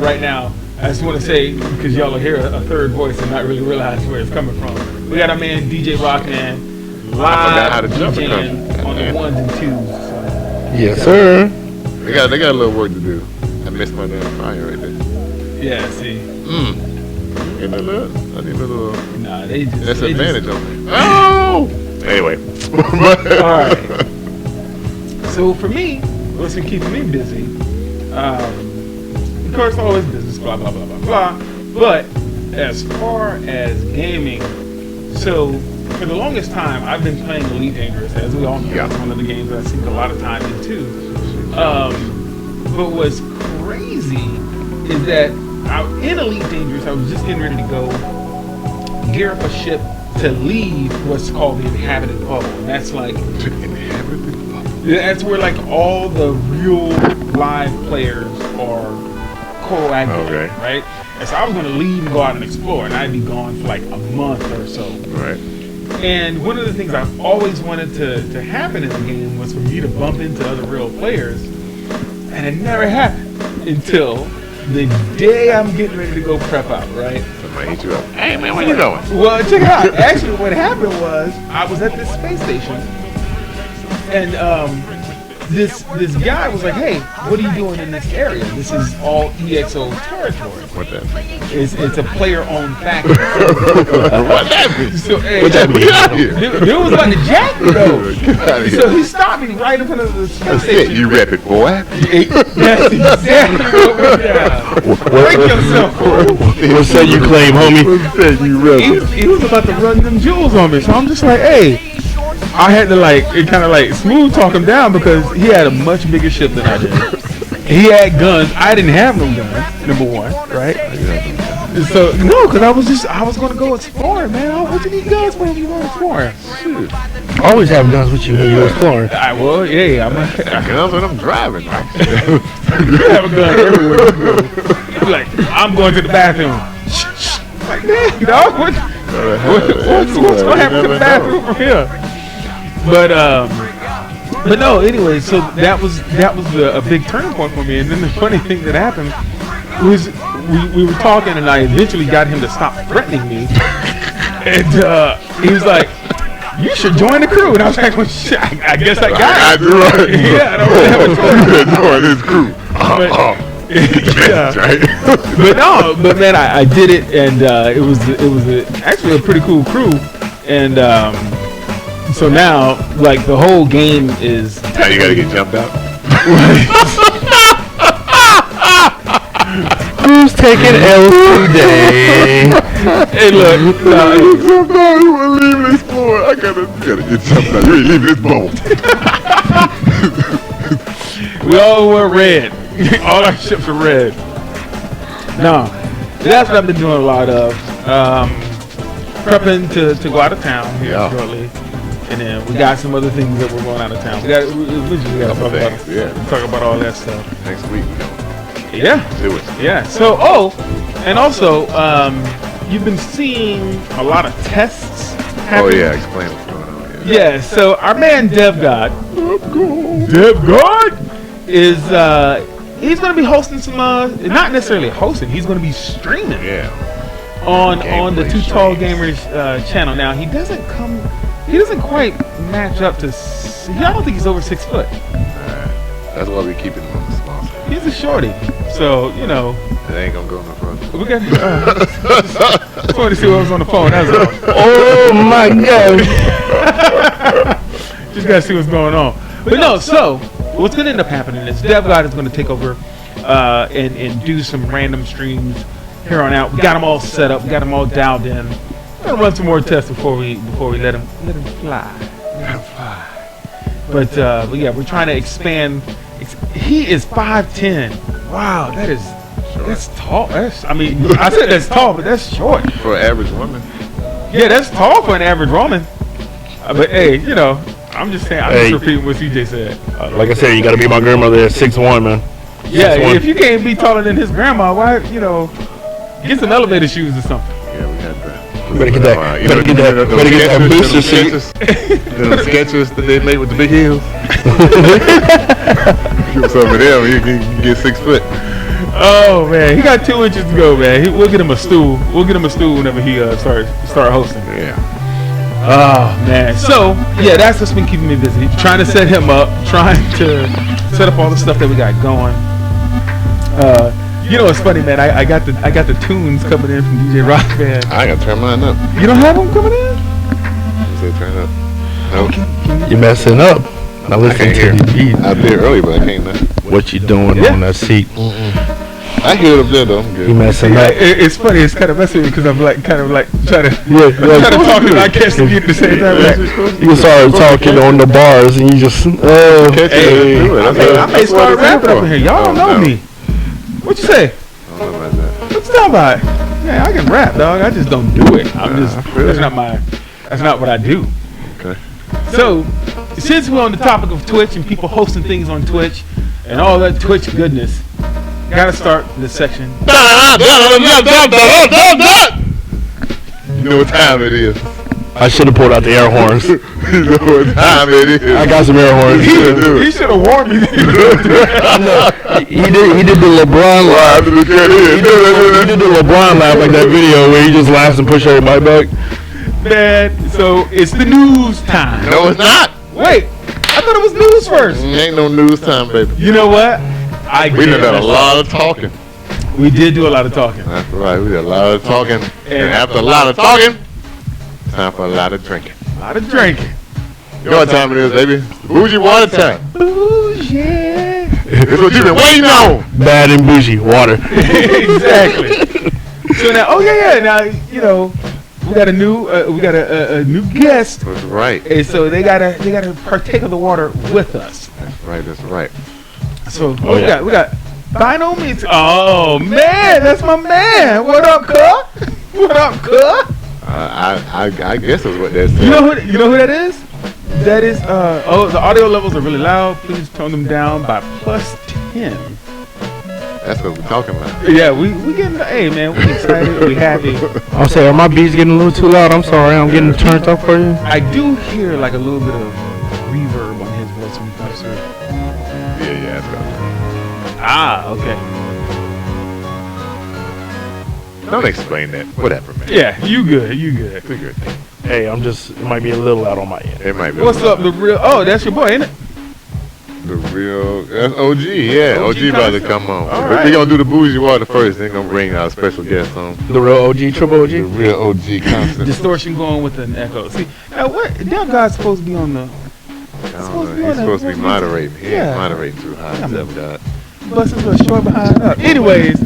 Speaker 4: right now, I just want to say, because y'all will hear a third voice and not really realize where it's coming from. We got our man DJ Rockman live DJing on the ones and twos.
Speaker 5: Yes, sir.
Speaker 6: They got a little work to do. I missed my damn fire right there.
Speaker 4: Yeah, see.
Speaker 6: I need a little.
Speaker 4: Nah, they just.
Speaker 6: That's advantage on me. Oh! Anyway.
Speaker 4: Alright. So for me, what's been keeping me busy, of course, always business, blah, blah, blah, blah, blah. But as far as gaming, so for the longest time, I've been playing Elite Dangerous, as we all know.
Speaker 6: Yeah.
Speaker 4: It's one of the games I sink a lot of time into. But what's crazy is that in Elite Dangerous, I was just getting ready to go gear up a ship to leave what's called the Inhabited Bubble. And that's like...
Speaker 6: Inhabited Bubble?
Speaker 4: That's where like all the real live players are coagulated, right? And so I was going to leave and go out and explore, and I'd be gone for like a month or so.
Speaker 6: Right.
Speaker 4: And one of the things I've always wanted to happen in the game was for me to bump into other real players, and it never happened until the day I'm getting ready to go prep out, right?
Speaker 6: Somebody hit you up. Hey man, where you going?
Speaker 4: Well, check it out. Actually, what happened was I was at this space station, and this guy was like, "Hey, what are you doing in this area? This is all EXO territory."
Speaker 6: What that?
Speaker 4: It's a player-owned factory.
Speaker 6: What that mean?
Speaker 4: So, hey,
Speaker 6: What that mean? Get out of here.
Speaker 4: Dude was about to jack me though.
Speaker 6: Get out of here.
Speaker 4: So he stopped me right in front of the space
Speaker 6: That's
Speaker 4: station.
Speaker 6: it. You rep it, boy.
Speaker 4: That's exactly what we're doing. Break yourself, fool.
Speaker 5: What say you claim, homie?
Speaker 6: You rep it.
Speaker 4: He was about to run them jewels on me, so I'm just like, hey. I had to kind of smooth talk him down because he had a much bigger ship than I did. He had guns. I didn't have no guns. Number one, right? So no, because I was going to go exploring, man. What you need guns when you going exploring? Shoot.
Speaker 5: Always have guns with you when you're exploring.
Speaker 4: Yeah,
Speaker 6: Guns when I'm driving.
Speaker 4: you have a gun everywhere you go. You're like, I'm going to the bathroom. Like, man, dog, what's going to happen to the bathroom from here? But no. Anyway, so that was a big turning point for me. And then the funny thing that happened was we were talking, and I eventually got him to stop threatening me. And he was like, "You should join the crew." And I was like, "Well, shit, I guess I got it."
Speaker 6: Right.
Speaker 4: Yeah, I don't really have a choice.
Speaker 6: Join this crew.
Speaker 4: Yeah. But man, I did it, and it was actually a pretty cool crew, and so now the whole game is.
Speaker 6: Now you gotta get jumped out.
Speaker 5: Who's taking L today?
Speaker 4: Hey, look,
Speaker 6: You wanna leave this floor? I gotta get jumped out. You ain't leaving this boat.
Speaker 4: we all were red. All our ships are red. No, that's what I've been doing a lot of. Prepping to go out of town here shortly. And then we got some other things that we're going out of town. We got to talk about all that stuff
Speaker 6: Next week.
Speaker 4: Yeah.
Speaker 6: Do it.
Speaker 4: Yeah. So and also you've been seeing a lot of tests happen.
Speaker 6: Oh yeah, explain what's going on.
Speaker 4: Yeah. So our man DevGod is he's going to be hosting some not necessarily hosting. He's going to be streaming.
Speaker 6: Yeah.
Speaker 4: On the Too Tall Gamers channel. Now he doesn't quite match up to. I don't think he's over 6 foot.
Speaker 6: That's why we keeping him on the small side.
Speaker 4: He's a shorty, so
Speaker 6: It ain't gonna go no further.
Speaker 4: we got. Just wanted to see what was on the phone. That's all.
Speaker 5: Oh my God!
Speaker 4: Just gotta see what's going on. But no, so what's going to end up happening is Dev God is going to take over and do some random streams here on out. We got them all set up. We got them all dialed in. We're going to run some more tests before we let him fly. But yeah, we're trying to expand. He is 5'10". Wow, that's tall. I said that's tall, but that's short
Speaker 6: for an average woman.
Speaker 4: Yeah, that's tall for an average woman. But hey, I'm just saying. I'm just repeating what CJ said.
Speaker 5: Like I said, you got to be my grandmother at 6'1", man.
Speaker 4: Yeah, if you can't be taller than his grandma, why get some elevator shoes or something.
Speaker 6: Yeah, we got that.
Speaker 5: Better get that. Better get that booster seat.
Speaker 6: The sketches that they made with the big heels. Give some of them, you can get 6 foot.
Speaker 4: Oh man, he got 2 inches to go, man. We'll get him a stool. We'll get him a stool whenever he start hosting.
Speaker 6: Yeah.
Speaker 4: Oh man. So yeah, that's what's been keeping me busy. Trying to set him up. Trying to set up all the stuff that we got going. It's funny, man. I got the tunes coming in from DJ Rockman.
Speaker 6: I gotta turn mine up.
Speaker 4: You don't have them coming in?
Speaker 6: You said turn up. No.
Speaker 5: You're messing up. Now listen to the beat.
Speaker 6: I did earlier, but I can't now.
Speaker 5: What you doing on that seat?
Speaker 6: I hear it up there though. I'm good.
Speaker 5: You messing up.
Speaker 4: It's funny. It's kind of messy because I'm trying to talk and I catch the beat at the same time.
Speaker 5: You start talking on the bars and you just
Speaker 4: I may start rapping up in here. Y'all don't know me. What you say?
Speaker 6: I don't know about that.
Speaker 4: What you talking about? Yeah, I can rap, dog. I just don't do it. That's not what I do.
Speaker 6: Okay.
Speaker 4: So, since we're on the topic of Twitch and people hosting things on Twitch and all that Twitch goodness, gotta start this section.
Speaker 6: You know what time it is.
Speaker 5: I should have pulled out the air horns.
Speaker 6: You know what time it is.
Speaker 5: I got some air horns.
Speaker 4: He should have warned me.
Speaker 5: He did the LeBron laugh. He did the LeBron laugh like that video where he just laughs and pushes everybody back.
Speaker 4: Man, so it's the news time.
Speaker 6: No, it's not.
Speaker 4: Wait, I thought it was news first.
Speaker 6: Ain't no news time, baby.
Speaker 4: You know what?
Speaker 6: We done a lot of talking.
Speaker 4: We did do a lot of talking.
Speaker 6: That's right. We did a lot of talking. And after a lot of talking, time for a lot of drinking.
Speaker 4: A lot of drinking.
Speaker 6: You know what time it is, baby? Bougie water time.
Speaker 4: Bougie.
Speaker 6: It's what you've been waiting on.
Speaker 5: Bad and bougie water.
Speaker 4: Exactly. So now, now we got a new new guest.
Speaker 6: That's right.
Speaker 4: And so they gotta partake of the water with us.
Speaker 6: That's right.
Speaker 4: So we got Bino Meats. Oh man, that's my man. What up, cuh? What up, cuh?
Speaker 6: I guess that's what that says.
Speaker 4: You know who that is? That is the audio levels are really loud. Please tone them down by +10.
Speaker 6: That's what we're talking about.
Speaker 4: Yeah, we getting hey man, we excited, we happy.
Speaker 5: I'll say, are my beats getting a little too loud? I'm sorry, I'm getting turned up for you.
Speaker 4: I do hear like a little bit of reverb on his voice when he comes through.
Speaker 6: Yeah, that's right.
Speaker 4: Ah, okay.
Speaker 6: Don't explain that. Whatever, man.
Speaker 4: Yeah, you good.
Speaker 6: It's a good thing.
Speaker 5: Hey, it might be a little loud on my end.
Speaker 6: It might be.
Speaker 4: What's up, the real? Oh, that's your boy, ain't it?
Speaker 6: The real, that's OG, yeah. OG about to come on.
Speaker 4: Right.
Speaker 6: We're going to do the bougie water first, then going to bring our special guest on.
Speaker 5: The real OG, triple OG?
Speaker 6: The real OG constant.
Speaker 4: Distortion going with an echo. See, now what? That guy's supposed to be on the.
Speaker 6: He's supposed to be moderating. He ain't moderating too high.
Speaker 4: Bust his little short behind up. Anyways,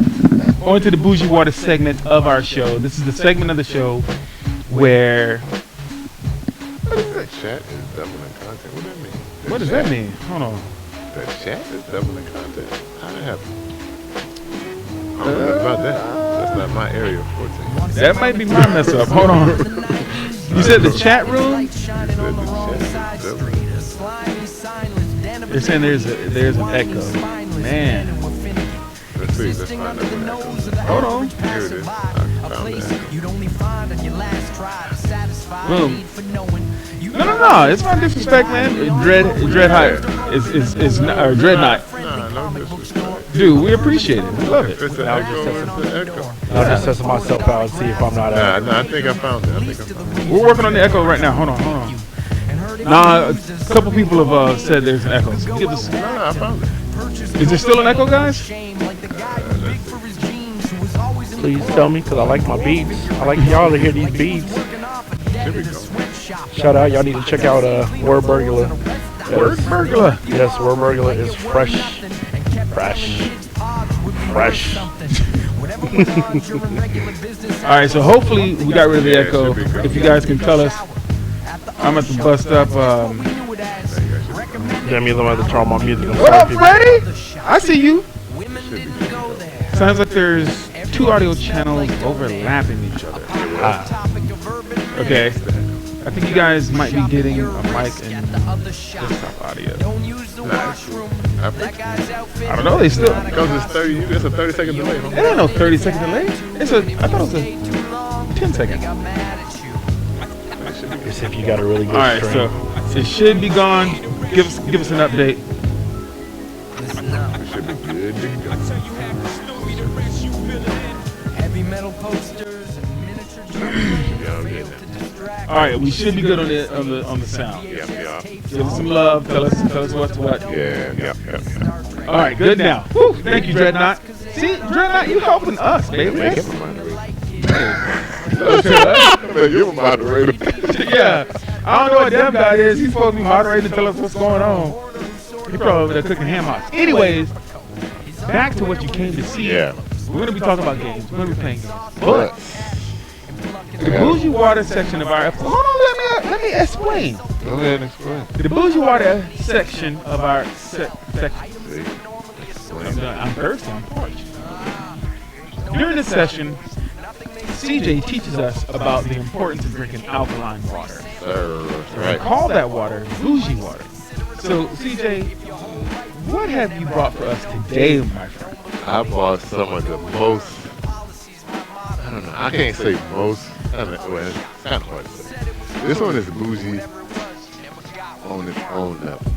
Speaker 4: on to the bougie water segment of our show. This is the segment of the show where.
Speaker 6: What is that? Chat is doubling content. What does that mean?
Speaker 4: What does that mean? Hold on.
Speaker 6: The chat is doubling content. How did that happen? I don't know about that. That's not my area of 14.
Speaker 4: That might be my mess up. Hold on. You said the chat room? They're saying there's an echo. Man.
Speaker 6: Let's see. Let's find out what echo.
Speaker 4: Hold on.
Speaker 6: Here it is. I found that.
Speaker 4: Boom. No. It's not disrespect, man. Dread Hype. It's not, or Dread Night.
Speaker 6: No disrespect.
Speaker 4: Dude, we appreciate it. We love it.
Speaker 6: It's an echo.
Speaker 5: I'll just test myself out and see if I'm not out.
Speaker 6: I think I found it.
Speaker 4: We're working on the echo right now. Hold on. Nah, a couple people have said there's an echo. Give us.
Speaker 6: No, I found it.
Speaker 4: Is there still an echo, guys?
Speaker 5: Please tell me, because I like my beats. I like y'all to hear these beats.
Speaker 6: Here we go.
Speaker 5: Shout out, y'all need to check out Word Burglar.
Speaker 4: Word burglar.
Speaker 5: Yes, word burglar is fresh.
Speaker 4: All right, so hopefully we got rid of the echo. If you guys can tell us, I'm at the bus stop.
Speaker 5: That means I'm going to turn on my music.
Speaker 4: What up, Freddie? I see you. Sounds like there's two audio channels overlapping each other. Okay. I think you guys might be getting a mic and desktop audio.
Speaker 6: I
Speaker 4: don't know. They still.
Speaker 6: Because it's 30. It's a 30-second delay.
Speaker 4: It ain't no 30-second delay. I thought it was a 10-second.
Speaker 5: It's if you got a really good
Speaker 4: All right,
Speaker 5: stream.
Speaker 4: so it should be gone. Give us an update.
Speaker 6: It should be good to go.
Speaker 2: Heavy metal posters and miniature
Speaker 4: All right, we should be good on the sound.
Speaker 6: Yeah.
Speaker 4: Give us some love. Tell us what's what.
Speaker 6: Yeah.
Speaker 4: All right, good now. Whew, thank you, Dreadnought. See, Dreadnought, you helping us, baby.
Speaker 6: Make him a moderator. You're a moderator.
Speaker 4: Yeah. I don't know what Dev guy is. He's supposed to be moderating to tell us what's going on. He probably over there cooking ham hocks. Anyways, back to what you came to see.
Speaker 6: Yeah.
Speaker 4: We're going to be talking about games. We're going to be playing games. But the Bougie Water section of our episode. Hold on, let me explain.
Speaker 6: Go ahead and explain.
Speaker 4: The Bougie Water section of our section. I'm thirsty. I'm parched. During this session, CJ teaches us about the importance of drinking alkaline water.
Speaker 6: Right.
Speaker 4: Call that water bougie water. So, CJ, what have you brought for us today, my friend?
Speaker 6: I bought some of the most, I don't know, I can't say most, well, it's kind of hard to say. This one is bougie on its own level.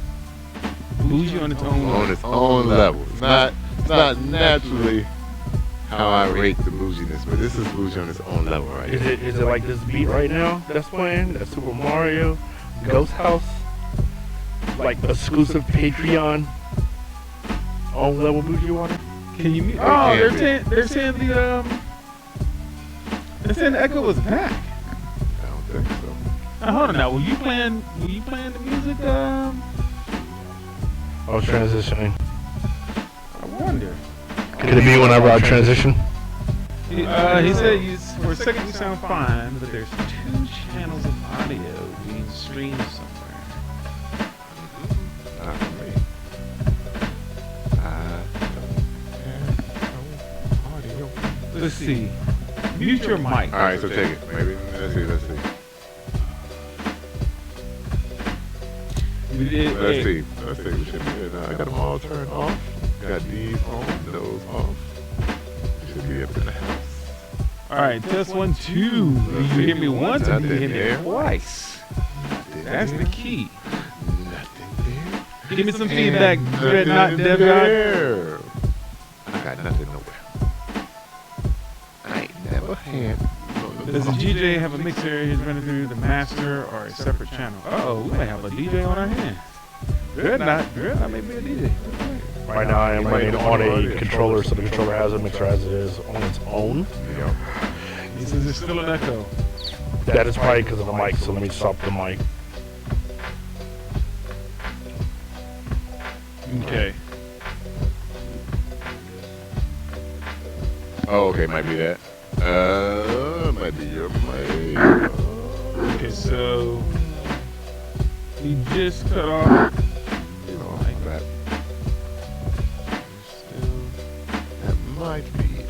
Speaker 4: Bougie on its own level?
Speaker 6: On its own level. It's not naturally how I rate the bouginess, but this is bougie on its own level right
Speaker 5: Is
Speaker 6: here.
Speaker 5: it like this beat right now that's playing? That Super Mario Ghost House? Like exclusive Patreon on level bougie water?
Speaker 4: Can you mute? Oh, they're saying the echo was back.
Speaker 6: I don't think so.
Speaker 4: Hold on now. Were you playing the music?
Speaker 5: I was transitioning.
Speaker 4: I wonder.
Speaker 5: Could it be whenever I transition?
Speaker 4: He said for a second you sound fine, but there's 2 channels of audio being streamed somewhere.
Speaker 6: Not for me. Audio.
Speaker 4: Let's see. Mute your mic.
Speaker 6: All right, so take it. Maybe let's see.
Speaker 4: Let's see.
Speaker 6: We should be good. I got them all turned off. Got these on, those off. We should be up in the house.
Speaker 4: All right, test 1, 2. Did you hear me once or did you hear me twice? That's the key.
Speaker 6: Nothing there.
Speaker 4: Give me some feedback, Dreadnought Dev guy.
Speaker 6: there. I got nothing nowhere. I ain't never had.
Speaker 4: Does the DJ have a mixer he's running through the master or a separate channel? Uh-oh, we may have a DJ on our hands. Dreadnought may be a DJ.
Speaker 5: Right now I am running on a controller, so the controller has a mixer as it is on its own.
Speaker 6: Yeah.
Speaker 4: He says there's still an echo.
Speaker 5: That is probably because of the mic, so let me stop the mic.
Speaker 4: Okay.
Speaker 6: Oh, okay, might be that. Might be your mic.
Speaker 4: Okay, so he just cut off.
Speaker 6: That might be it.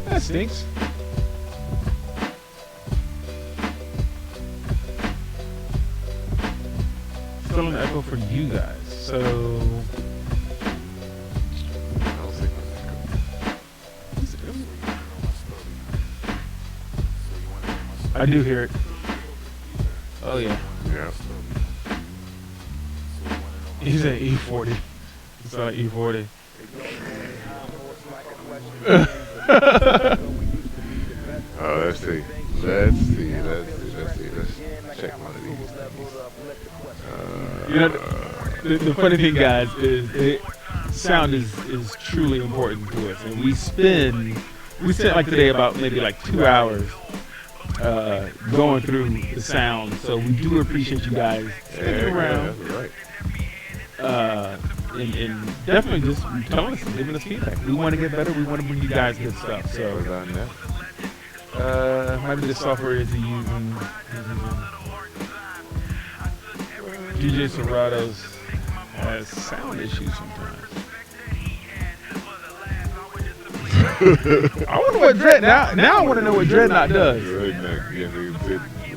Speaker 4: That stinks. Still an echo for you guys. So I do hear it. Oh yeah.
Speaker 6: Yeah.
Speaker 4: He's at E40. It's at E40.
Speaker 6: Let's see. Let's check one of these things.
Speaker 4: You know, the funny thing, guys, is sound is truly important to us, and we spent like today about maybe like 2 hours going through the sound. So we do appreciate you guys sticking around.
Speaker 6: That's right.
Speaker 4: And definitely just telling us, giving us feedback. We want to get better. We want to bring you guys good stuff. So maybe the software is using. DJ Serrato's has sound issues sometimes. I wonder what Dreadnought. Now I want to know what Dreadnought does.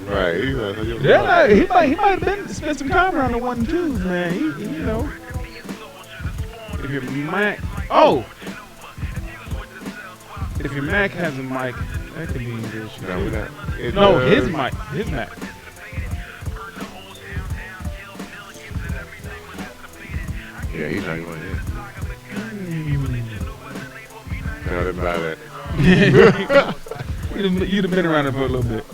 Speaker 6: Right.
Speaker 4: Yeah, he might have been spent some time around the 1 and 2s, man. He, you know. If your Mac, if your Mac has a mic, that could be an issue. No, his Mac.
Speaker 6: Yeah, he's not even here. No, I didn't buy that.
Speaker 4: You'd have been around it for a little bit.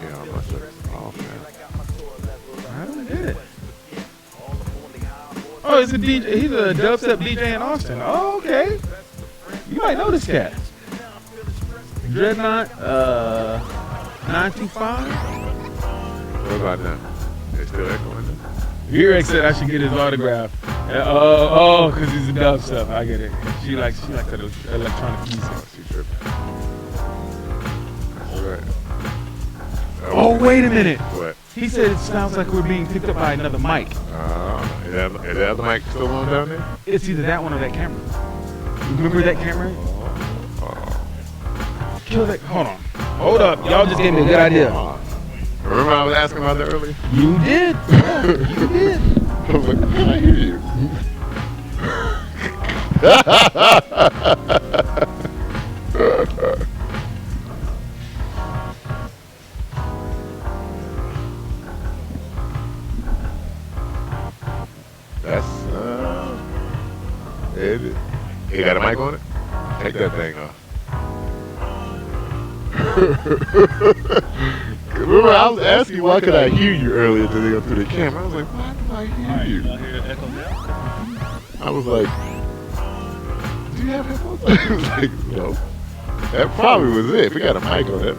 Speaker 6: Yeah, I'm not sure. Oh, man.
Speaker 4: I don't get it. Oh, he's a DJ. He's a dubstep DJ in Austin. Oh, okay. You might know this cat. Dreadnought 925.
Speaker 6: What about that? It's still echoing.
Speaker 4: Earache said I should get his autograph. Because he's a dubstep. I get it. She likes that electronic music.
Speaker 6: She's tripping. That's right.
Speaker 4: Oh, wait a minute.
Speaker 6: What?
Speaker 4: He said it sounds like we're being picked up by another mic.
Speaker 6: Is that other mic still on down there?
Speaker 4: It's either that one or that camera. Remember that camera? Kill that. Hold on. Hold up. Y'all just gave me a good idea.
Speaker 6: Remember I was asking about that earlier?
Speaker 4: You did. Yeah, you did.
Speaker 6: I was like, can I hear you? That's it got a mic on it? Take that thing off. Remember, I was asking why could I hear you earlier today through the camera. I was like, why do I hear you? I was like, do you have headphones? I was like, no. That probably was it. If we got a mic on it.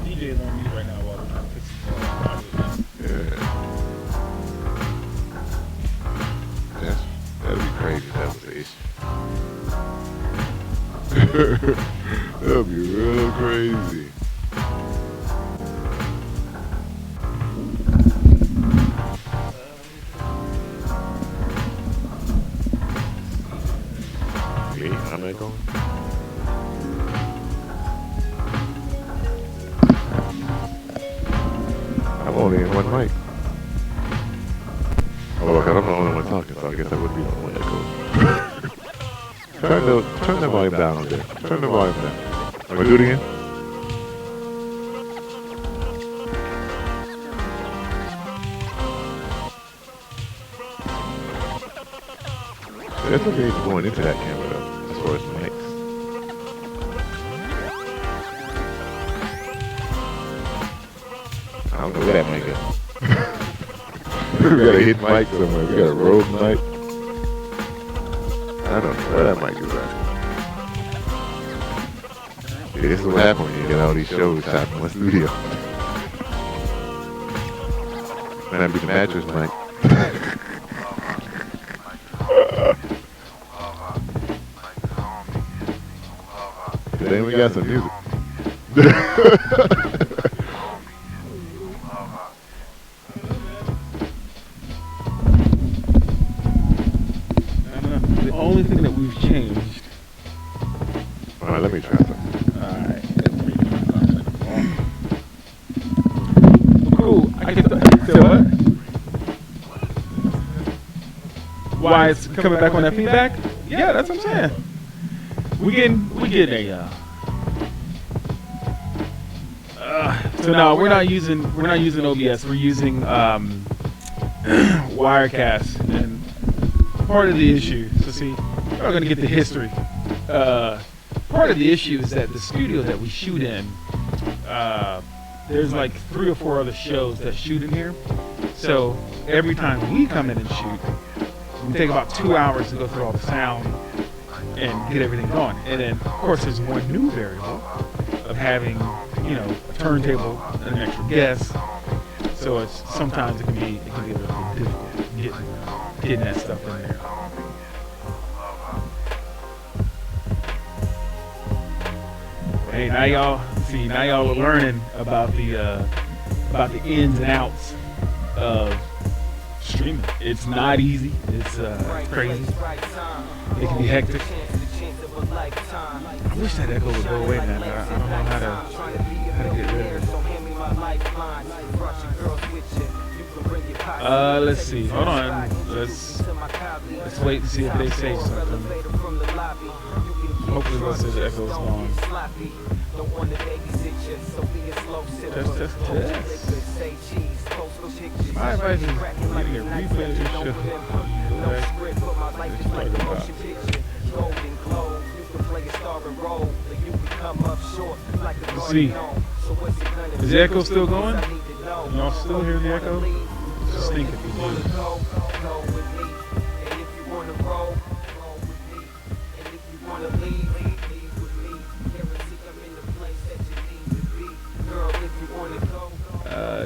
Speaker 4: DJ is on mute right now while we're fixing
Speaker 6: Yeah. That'd be crazy if that was the issue. That'd be real crazy. I'm not going. I'm only in one mic. Oh, look, I'm the only one talking, so I guess I would be the only echo. Turn the volume down on there. Turn the volume down. I'm gonna do it again. There's no need going into that camera though, as far as mics. I don't know where that mic is. We got a hidden mic somewhere. We got a rogue mic. I don't know where that mic is at. Yeah, this is what happens when you get all these shows shot in one studio. Might not be the mattress mic. Then we got some music.
Speaker 4: The only thing that we've changed.
Speaker 6: Alright, let me try something.
Speaker 4: Alright. Cool. I get the. Say what? Why it's coming back on that feedback? Yeah, that's what I'm saying. We get a. So no, we're not using OBS. We're using Wirecast, and part of the issue. So see, we're gonna get the history. Part of the issue is that the studio that we shoot in, there's like 3 or 4 other shows that shoot in here. So every time we come in and shoot, we take about 2 hours to go through all the sound, and get everything going. And then, of course, there's one new variable of having, you know, a turntable and an extra guest. So it's sometimes it can be a little bit difficult getting that stuff in there. Hey, now y'all are learning about the ins and outs of streaming. It's not easy. It's crazy. It can be hectic. I wish that echo would go away, man. I don't know how to get rid of it. Let's see. Hold on. Let's wait and see if they say something. Hopefully this is echo's gone. Test. My advice is getting a replay of this show. Let's see. Is the echo still going? Y'all still hear the echo? Just think if you do.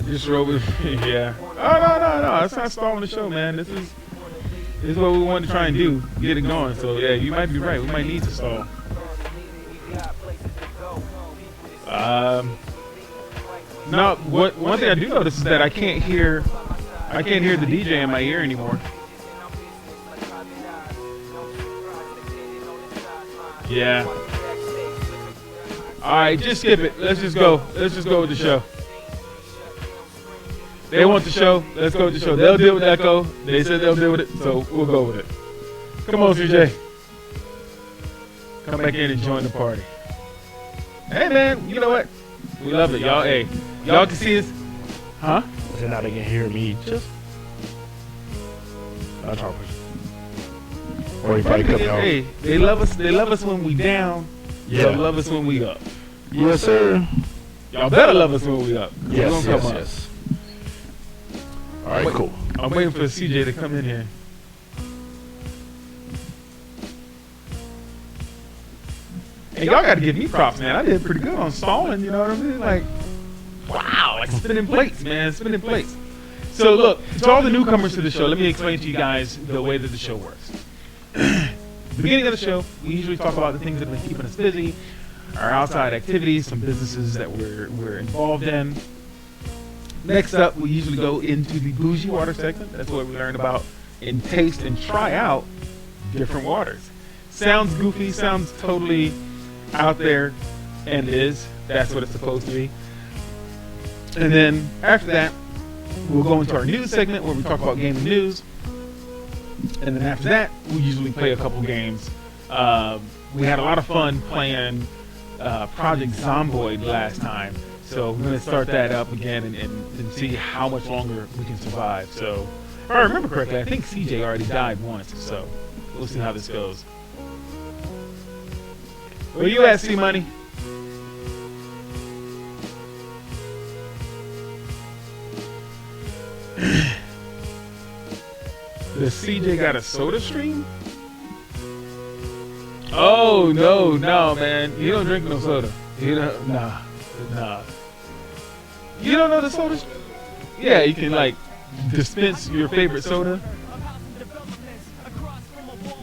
Speaker 4: Just roll with me, yeah. Oh no, that's not stalling the show, man. This is what we want to try and do, get it going. So yeah, you might be right. We might need to stall. No, one thing I do notice is that I can't hear the DJ in my ear anymore. Yeah. All right, just skip it. Let's just go with the show. They want the show. Let's go with the show. They'll deal with echo. They said they'll deal with it, so we'll go with it. Come on, CJ. Come back in and join the party. Hey, man, you know what? We love it, y'all. Hey, y'all can see us. Huh?
Speaker 5: So now they can hear me. Just not talking. Or you probably cut me off.
Speaker 4: Hey, they love us. They love us when we down.
Speaker 5: Yeah.
Speaker 4: They love us when we up.
Speaker 5: Yes, sir.
Speaker 4: Y'all better love us when we up.
Speaker 5: Yes. All right, cool.
Speaker 4: I'm waiting for CJ to come in here. And y'all got to give me props, man. I did pretty good on stalling, you know what I mean? Like, wow, like spinning plates, man, spinning plates. So look, to all the newcomers to the show, let me explain to you guys the way that the show works. The beginning of the show, we usually talk about the things that have been keeping us busy, our outside activities, some businesses that we're involved in. Next up, we usually go into the bougie water segment. That's where we learn about and taste and try out different waters. Sounds goofy, sounds totally out there, and it is. That's what it's supposed to be. And then after that, we'll go into our news segment where we talk about gaming news. And then after that, we usually play a couple games. We had a lot of fun playing Project Zomboid last time. So we're going to start that up again and see how much longer we can survive. So if I remember correctly, I think CJ already died once. So we'll see how this goes. Where you at, C-Money? Does CJ got a soda stream? Oh, no, man. You don't drink no soda. You don't, nah. You don't know the soda stream? Yeah, you can, like, dispense your favorite soda.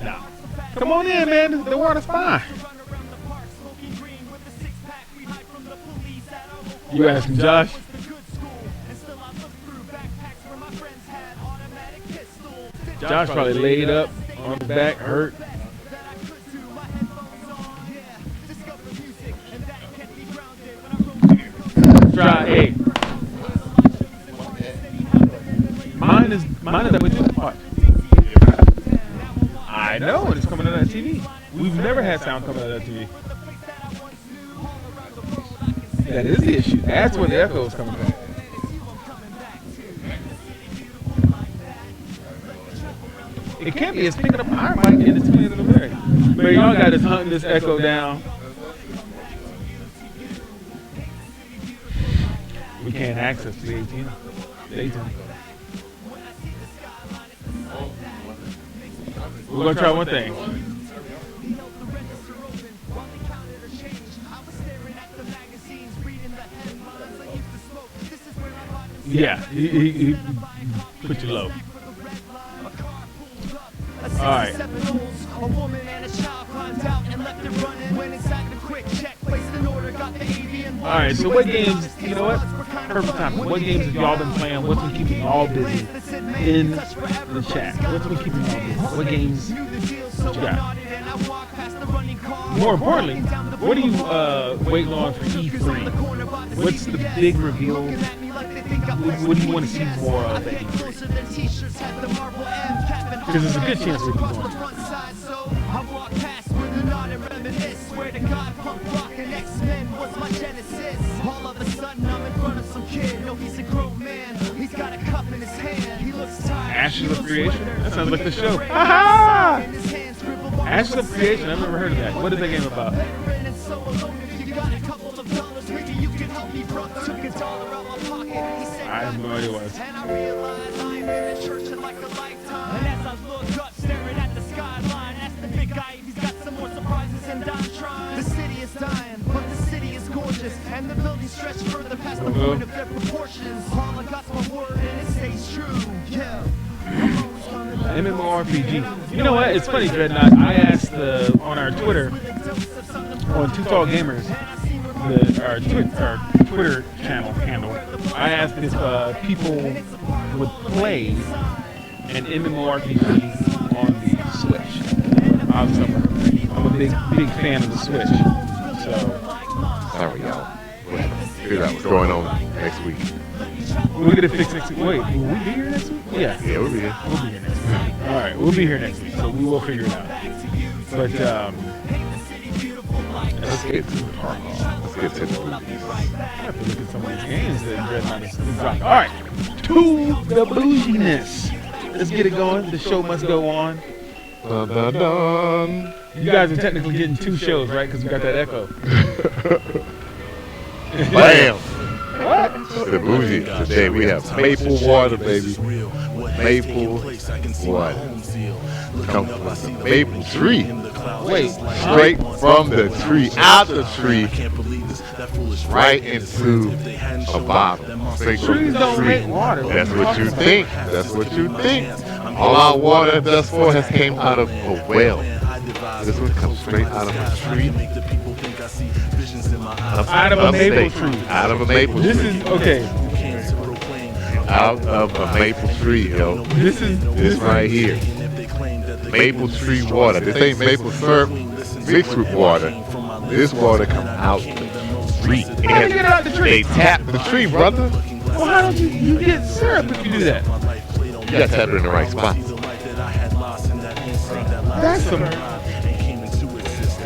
Speaker 4: Nah. Come on in, man. The water's fine. You asking Josh? Josh probably laid up on the back, hurt. Try, hey. Mine is up with you. Watch. I know, and it's coming out of that TV. We've never had sound coming out of that TV. That is the issue. That's where the echo is coming from. It can't be. It's picking up our mic and it's playing in the back. But y'all got us hunting this echo down. We can't access the ATM. We're gonna try one thing. Yeah, he put you low. All right.
Speaker 7: A woman and a child climbed out and left it running. Went inside the quick check, placed an order, got the avian.
Speaker 4: All right, so what games, you know what? Perfect time. What games have y'all been playing? What's been keeping y'all busy in the chat? What's been keeping y'all busy? What games what you got? More importantly, what are you waiting on for E3? What's the big reveal? What do you want to see more of at E3? Because there's a good chance we'll be going.
Speaker 7: I walk past where they're not and reminisce. Swear to God, punk rock and X-Men was my genesis. All of a sudden, I'm in front of some kid. No, he's a grown man. He's got a cup in his hand. He looks tired.
Speaker 4: Ashes of Creation? That sounds like the show. Aha! Ashes of Creation? I've never heard of that. What is that game about? I have no idea what it is.
Speaker 7: And I realize I'm in a church in like a lifetime. And as I look up, staring at the skyline, ask the big guy if he's got some more surprises, and I'm trying. The city is dying, but the city is gorgeous, and the buildings stretch further past the point of their proportions. All I got's my word, and it stays true. Yeah.
Speaker 4: MMORPG. You know what? It's funny, Dreadnought. I asked on our Twitter, on Two Tall Gamers, our Twitter channel handle, I asked if people would play an MMORPG on the Switch. I'm a big fan of the Switch. So,
Speaker 6: sorry, y'all. We'll have to figure out what's going on next week.
Speaker 4: We'll get it fixed next week. Wait, will we be here next week? Yeah.
Speaker 6: Yeah, we'll be here.
Speaker 4: We'll be here next week. All right, we'll be here next week, so we will figure it out. But
Speaker 6: let's get to the movies.
Speaker 4: I have to look at some of these games that Dreadnought has dropped. All right, to the bouginess. Let's get it going. The show must go on.
Speaker 6: Dun, dun, dun.
Speaker 4: You guys are technically getting two shows, right? Because we got that echo.
Speaker 6: Bam!
Speaker 4: What?
Speaker 6: The bougie. Today we have maple water, baby. Maple water. Come from the maple tree.
Speaker 4: Wait.
Speaker 6: Straight from the tree, out the tree, right into a bottle. Straight from
Speaker 4: Trees
Speaker 6: the
Speaker 4: don't
Speaker 6: tree.
Speaker 4: make water.
Speaker 6: That's what you think. That's what you think. All our water thus far has came out of a well. This one comes straight out of a tree.
Speaker 4: Out of a maple tree.
Speaker 6: Out of a maple tree.
Speaker 4: This is okay.
Speaker 6: Out of a maple tree, yo. This right here. Maple tree water. This ain't maple syrup mixed with water. This water comes out the tree.
Speaker 4: How do you get it out the tree?
Speaker 6: They tap the tree, brother.
Speaker 4: Well, how don't you get syrup if you do that?
Speaker 6: You gotta tap it in the right spot.
Speaker 4: That's some.
Speaker 6: You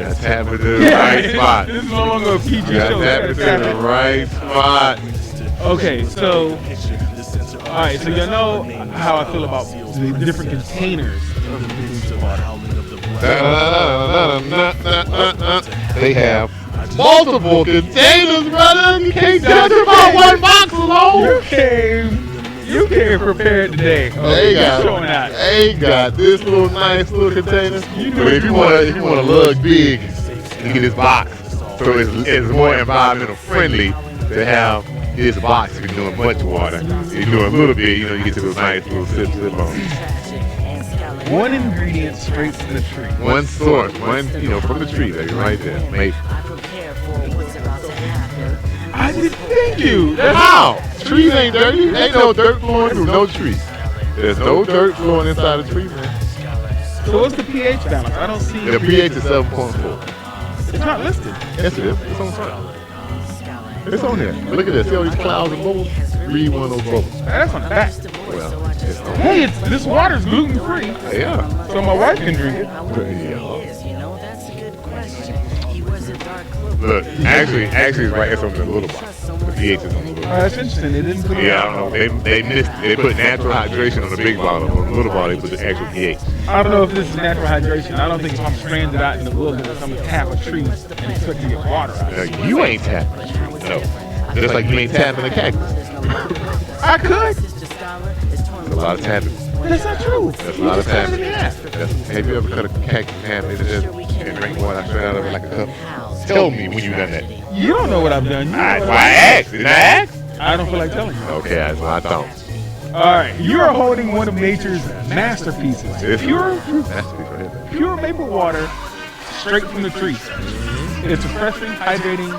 Speaker 6: gotta tap it in the right spot.
Speaker 4: This is no longer a PG
Speaker 6: You gotta
Speaker 4: show.
Speaker 6: tap it in the right spot.
Speaker 4: Okay, so all right, so you know how I feel about the different containers of the bougie water.
Speaker 6: They have multiple containers, brother. You can't judge about one box alone.
Speaker 4: You came prepared today.
Speaker 6: They got this little nice little container. But if you wanna look big, you get this box. So it's more environmental friendly to have this box if you're doing much water. If you're doing a little bit, you get to those nice little sip on.
Speaker 4: One ingredient straight from the tree.
Speaker 6: One source, from the tree, baby, right there. Maple.
Speaker 4: I didn't think you.
Speaker 6: How? Trees ain't dirty. Ain't no dirt flowing through no tree. There's no dirt flowing inside a tree, man.
Speaker 4: So what's the pH balance? I don't see.
Speaker 6: The pH is 7.4.
Speaker 4: It's not listed.
Speaker 6: Yes, it is. It's on top. It's on there. Look at this. See all these clouds and bubbles? Read one of those bubbles.
Speaker 4: That's on the back.
Speaker 6: Well, it's on there.
Speaker 4: Hey, this water's gluten free,
Speaker 6: Yeah.
Speaker 4: so my wife can drink it.
Speaker 6: Look, actually, it's right. It's on the little box. The pH is on the little box.
Speaker 4: That's interesting. They didn't put it.
Speaker 6: Yeah, I don't know. They missed. They put natural hydration on the big bottle. On the little bottle, they put the actual pH.
Speaker 4: I don't know if this is natural hydration. I don't think if I'm stranded out in the wilderness, I'm gonna tap a tree and expect to get water out.
Speaker 6: You ain't tapping a tree. No. Just like you ain't tapping a cactus.
Speaker 4: I could.
Speaker 6: That's a lot of tapping.
Speaker 4: That's not true.
Speaker 6: That's a lot of tapping. Have you ever cut a cactus in half and drink water straight out of it like a cup? Tell me when you done that.
Speaker 4: You don't know what I've done.
Speaker 6: I asked. Didn't I ask?
Speaker 4: I don't feel like telling you.
Speaker 6: Okay, that's what I thought.
Speaker 4: All right, you are holding one of nature's masterpieces.
Speaker 6: It's
Speaker 4: Pure
Speaker 6: masterpiece right here.
Speaker 4: pure maple water, straight from the tree. It's refreshing, hydrating,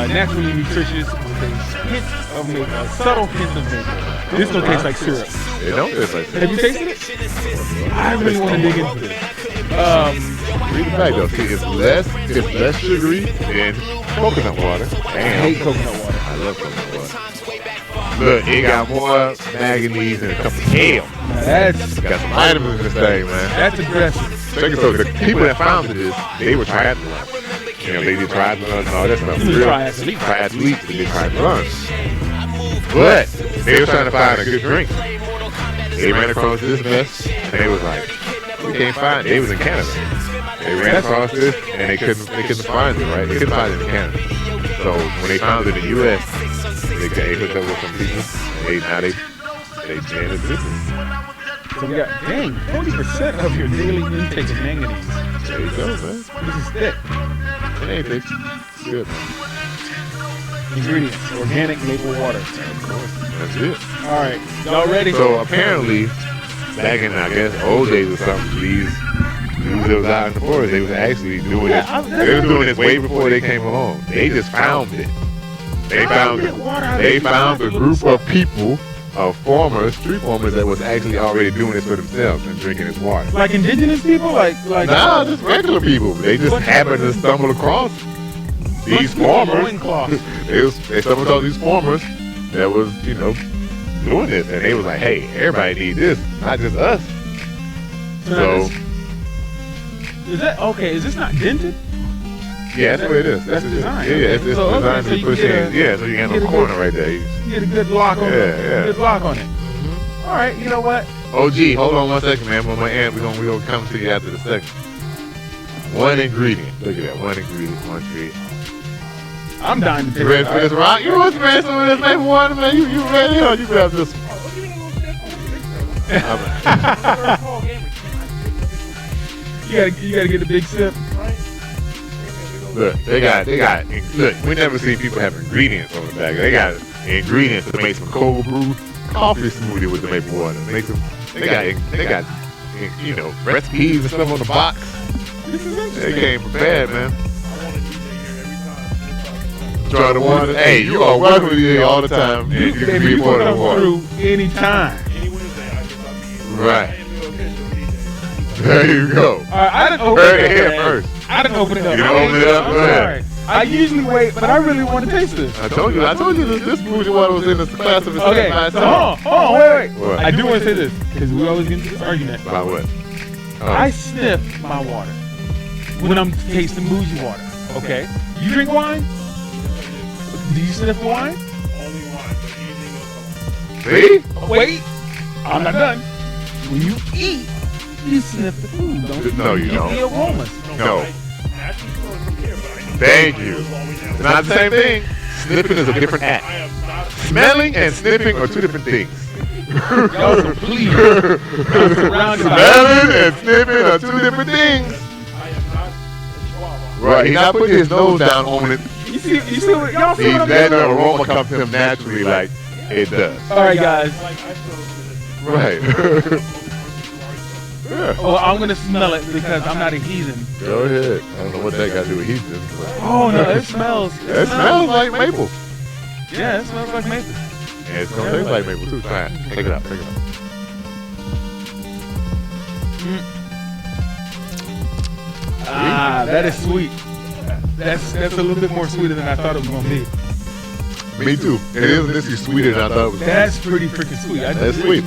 Speaker 4: naturally nutritious with a hint of maple, a subtle hint of maple. This don't taste like syrup.
Speaker 6: It don't taste like
Speaker 4: Have you tasted it? I really want to dig into this.
Speaker 6: Read it back though. See, it's less sugary than coconut water.
Speaker 4: I hate coconut water.
Speaker 6: I love coconut water. Look, it got more manganese than a cup of kale.
Speaker 4: That's
Speaker 6: Got some vitamins in this thing, man.
Speaker 4: that's aggressive.
Speaker 6: Check it out. The people that founded this, they were triathletes. You know, they did triathlons and all that stuff.
Speaker 4: He was
Speaker 6: Real
Speaker 4: triathlete.
Speaker 6: triathletes, they did triathlons. But they were trying to find a good drink. They ran across this mess, and they was like, we can't find it. They was in Canada. They ran across this, and they couldn't find it, right? They couldn't find it in Canada. So when they found it in the U.S., they hooked up with some people, and they jammed it business.
Speaker 4: So we got, dang, 40% of your daily intake of manganese.
Speaker 6: There you go, man.
Speaker 4: This is thick.
Speaker 6: It ain't thick. It's good, man.
Speaker 4: Ingredients: organic maple water.
Speaker 6: That's it.
Speaker 4: All right, y'all ready?
Speaker 6: So apparently, back in I guess old days or something, these dudes that was out in the forest, they was actually doing this. They were doing this way before they came along. They just found it. They found a group of people, of farmers, street farmers that was actually already doing this for themselves and drinking this water.
Speaker 4: Like indigenous people, like
Speaker 6: Nah, just regular people. They just happened to stumble across these farmers. They stumbled across these farmers that was, you know, doing this, and they was like, "Hey, everybody need this, not just us." So,
Speaker 4: is that okay? Is this not dented?
Speaker 6: yeah, that's what it is.
Speaker 4: That's the design.
Speaker 6: Yeah, it's
Speaker 4: So, okay,
Speaker 6: designed
Speaker 4: so
Speaker 6: to
Speaker 4: you
Speaker 6: push
Speaker 4: get
Speaker 6: in.
Speaker 4: a-
Speaker 6: Yeah, so you got
Speaker 4: get
Speaker 6: a
Speaker 4: a
Speaker 6: corner
Speaker 4: good-
Speaker 6: right there.
Speaker 4: You get a good lock on it.
Speaker 6: Yeah.
Speaker 4: Good lock on it. All right, you know what?
Speaker 6: OG, hold on 1 second, man. When my aunt, we gonna come to you after the second. One ingredient. Look at that. One ingredient.
Speaker 4: I'm dying to
Speaker 6: You
Speaker 4: take
Speaker 6: ready
Speaker 4: it.
Speaker 6: for this rock? You want to smash some of this maple water, man? You ready? Or you grab this one?
Speaker 4: You gotta get a big sip.
Speaker 6: Look, they got. Look, we never see people have ingredients on the back. They got ingredients to make some cold brew coffee smoothie with the maple water. They got, you know, recipes and stuff on the box. They came prepared, man. Try the water. Hey, you are welcome to be here all the time. And you can be a part of the water.
Speaker 4: Through anytime.
Speaker 6: Right. There you go.
Speaker 4: All right, I didn't open
Speaker 6: Heard
Speaker 4: it
Speaker 6: it
Speaker 4: up.
Speaker 6: here first.
Speaker 4: I didn't open it up.
Speaker 6: You didn't open it up?
Speaker 4: I'm
Speaker 6: Go ahead.
Speaker 4: sorry. I usually wait, but I really want to taste this.
Speaker 6: I told you this smoothie water was in this class of itself.
Speaker 4: Okay,
Speaker 6: by
Speaker 4: so
Speaker 6: itself.
Speaker 4: hold on, wait.
Speaker 6: What?
Speaker 4: I do want to say this, because we always get into this argument.
Speaker 6: About what? Oh.
Speaker 4: I sniff my water when I'm tasting bougie water, okay? You drink wine? Do you sniff wine?
Speaker 6: See?
Speaker 4: Wait, I'm not done. When you eat, you sniff the food, don't you?
Speaker 6: No, you
Speaker 4: get
Speaker 6: don't.
Speaker 4: the aromas.
Speaker 6: No. Thank you. It's not the same thing. Sniffing is a different act. Smelling and sniffing are two different things.
Speaker 4: Y'all, please.
Speaker 6: Smelling and sniffing are two different things. Right, he's not putting his nose down on it.
Speaker 4: You see what y'all see
Speaker 6: He's
Speaker 4: what I'm
Speaker 6: letting the
Speaker 4: doing?
Speaker 6: aroma come to him naturally like it does.
Speaker 4: All right, guys.
Speaker 6: Right. Yeah.
Speaker 4: Well, I'm gonna smell it because I'm not a heathen.
Speaker 6: Go ahead. I don't know what that got to do with heathen.
Speaker 4: Oh no, it smells.
Speaker 6: It smells like maple.
Speaker 4: Yeah, it smells like maple.
Speaker 6: And it's going to taste like maple too. Try it. Take it out. Take it out.
Speaker 4: Ah, that is sweet. That's a little bit more sweeter than I thought it was gonna be.
Speaker 6: Me too. It is initially sweeter than I thought it was.
Speaker 4: That's pretty freaking sweet.
Speaker 6: That's sweet.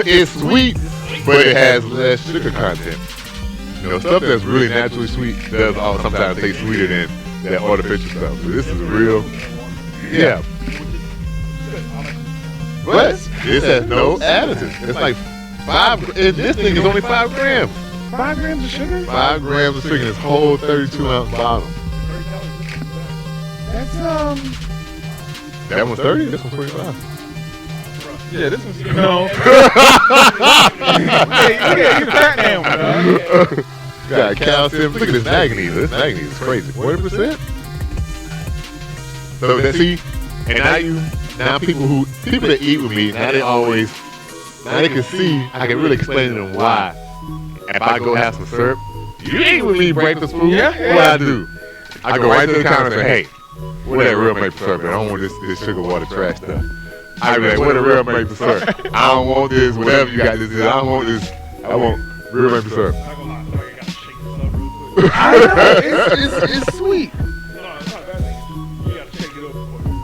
Speaker 6: It's sweet, but it has less sugar content. You know, stuff that's really naturally sweet does sometimes taste sweeter than that artificial stuff. So this is real. Yeah. But this has no additives. It's like 5. And this thing is only 5 grams.
Speaker 4: 5 grams of sugar?
Speaker 6: 5 grams of sugar in this whole 32-ounce bottle.
Speaker 4: That's
Speaker 6: That one's 30. This one's 25.
Speaker 4: yeah, this one's no. Hey, you fat now, man.
Speaker 6: Got calcium. Look at this manganese. This manganese is crazy. 40%? So that see, and now people that eat with me, now they can see, I can really explain to them why. If I go have some syrup, you eat with me breakfast food.
Speaker 4: Yeah.
Speaker 6: What I do? I go right to the counter and say, hey, where that real maple syrup? I don't want this sugar water trash stuff. I be like, where the real maple syrup? I don't want this, whatever you got this. I don't want this. I want real maple syrup.
Speaker 4: I know, it's sweet.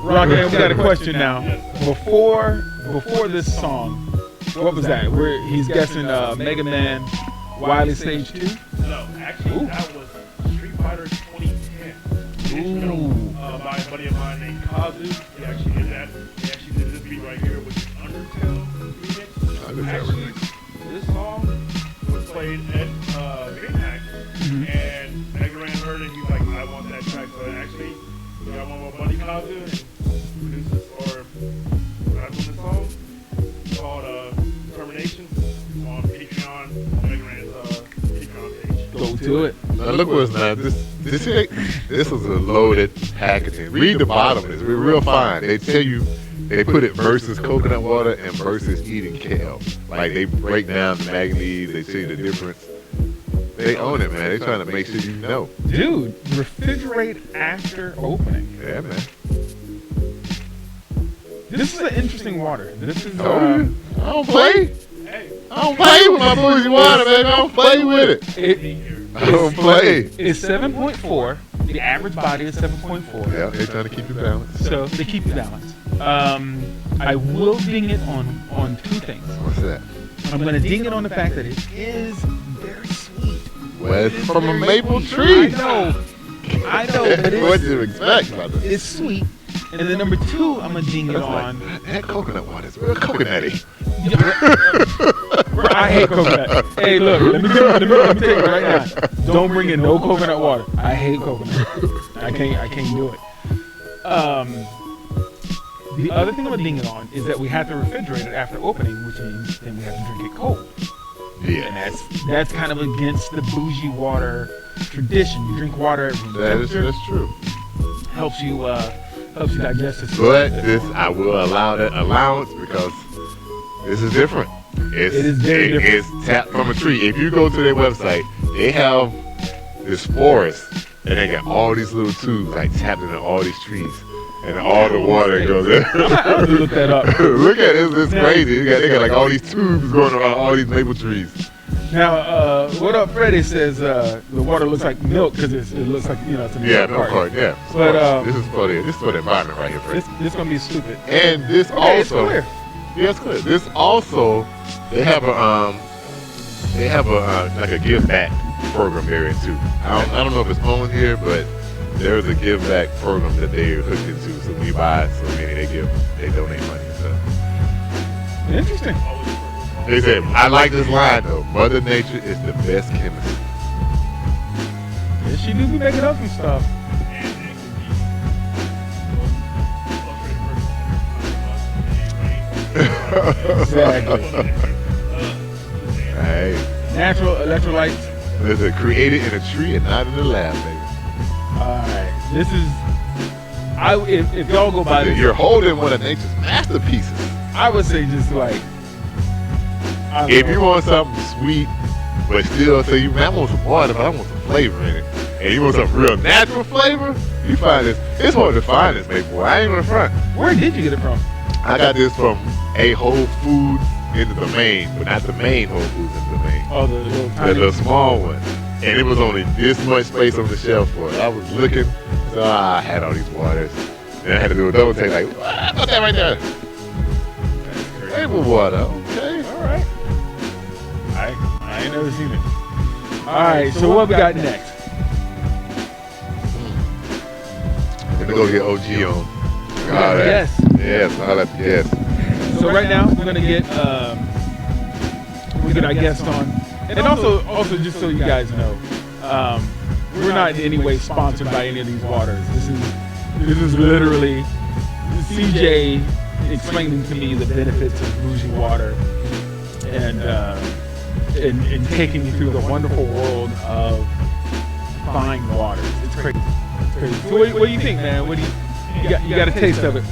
Speaker 4: Rockman, we got a question now. Before this song, what was that? Where he's guessing Mega Man Wily Stage 2?
Speaker 8: No, actually that was Street Fighter 2010.
Speaker 4: Ooh.
Speaker 8: By a buddy of mine named Kazu. He actually did that. He actually did this beat right here, which is Undertale remix. Actually, this song was played at Baymax, and Mega Man heard it. He's like, I want that track. So actually, we got one more buddy Kazu and produces or raps on the song called Termination on Patreon. Mega Man's Patreon page.
Speaker 4: Go to it.
Speaker 6: Now look what's now. This is a loaded packaging. Read the bottom of this. We're real fine. They tell you they put it versus coconut water and versus eating kale. Like they break down the manganese. They tell you the difference. They own it, man. They trying to make sure you know.
Speaker 4: Dude, refrigerate after opening.
Speaker 6: Yeah, man.
Speaker 4: This is an interesting water. This is.
Speaker 6: I don't play. I don't play with my bougie water, baby. I don't play with it. I don't play.
Speaker 4: It's 7.4. The average body is 7.4.
Speaker 6: Yeah, they're trying to keep you balanced.
Speaker 4: So they keep you balanced. I will ding it on two things.
Speaker 6: What's that?
Speaker 4: I'm going to ding it on the fact that it is very sweet.
Speaker 6: Well, it's from a maple tree.
Speaker 4: I know, but
Speaker 6: What do you expect, brother?
Speaker 4: it's sweet. And then number two, I'm going to ding it on.
Speaker 6: That coconut water is real coconutty.
Speaker 4: I hate coconut. Hey, look, let me tell you right now. Don't bring in no coconut water. I hate coconut. I can't do it. The other thing I'm gonna ding it on is that we have to refrigerate it after opening, which means then we have to drink it cold.
Speaker 6: Yeah.
Speaker 4: And that's kind of against the bougie water tradition. You drink water at room temperature.
Speaker 6: That's true.
Speaker 4: Helps you digest it.
Speaker 6: But this, I will allow that allowance because this is different.
Speaker 4: It is very different.
Speaker 6: It's tapped from a tree. If you go to their website, they have this forest, and they got all these little tubes like tapped into all these trees, and all the water goes in.
Speaker 4: I'm gonna look that up.
Speaker 6: Look at it. It's crazy. They got like all these tubes going around all these maple trees.
Speaker 4: Now, what up, Freddie says the water looks like milk because it looks like it's a milk
Speaker 6: Milk
Speaker 4: part.
Speaker 6: Yeah.
Speaker 4: But
Speaker 6: this is for the environment right here, Freddie.
Speaker 4: This gonna be stupid.
Speaker 6: And this
Speaker 4: Okay, it's
Speaker 6: also,
Speaker 4: clear.
Speaker 6: yeah, it's clear. This also, they have a like a give back program there too. I don't know if it's on here, but there's a give back program that they hooked into. So when you buy it, so meaning they donate money. So
Speaker 4: Interesting.
Speaker 6: they said, I like this line though. Mother Nature is the best chemist.
Speaker 4: Yeah, she do be making up some stuff. Exactly.
Speaker 6: Hey,
Speaker 4: Natural electrolytes.
Speaker 6: listen, created in a tree and not in the lab, baby.
Speaker 4: Alright. This is if y'all go by this,
Speaker 6: You're holding one of nature's masterpieces.
Speaker 4: I would say just like
Speaker 6: If you want something sweet, but still say, I want some water, but I want some flavor in it, and you want some real natural flavor, you find this. It's hard to find this, baby boy. I ain't gonna front.
Speaker 4: where did you get it from?
Speaker 6: I got this from a Whole Foods into the main, but not the main Whole Foods into the main.
Speaker 4: Oh, the little
Speaker 6: The
Speaker 4: tiny.
Speaker 6: little small one. And it was only this much space on the shelf for it. I was looking, so I had all these waters. And I had to do a double take, like, what's that right there? Flavor water, okay.
Speaker 4: Alright. I ain't never seen it. Alright, so what we got next?
Speaker 6: Let me go get OG on.
Speaker 4: Yes.
Speaker 6: Yes, I like yes.
Speaker 4: So right now we're gonna get our guest on, and also just so you guys know, we're not in any way sponsored by any of these waters. This is literally CJ explaining to me the benefits of bougie water, and taking me through the wonderful world of fine waters. It's crazy. It's crazy. So what do you think, man? You got a taste of it.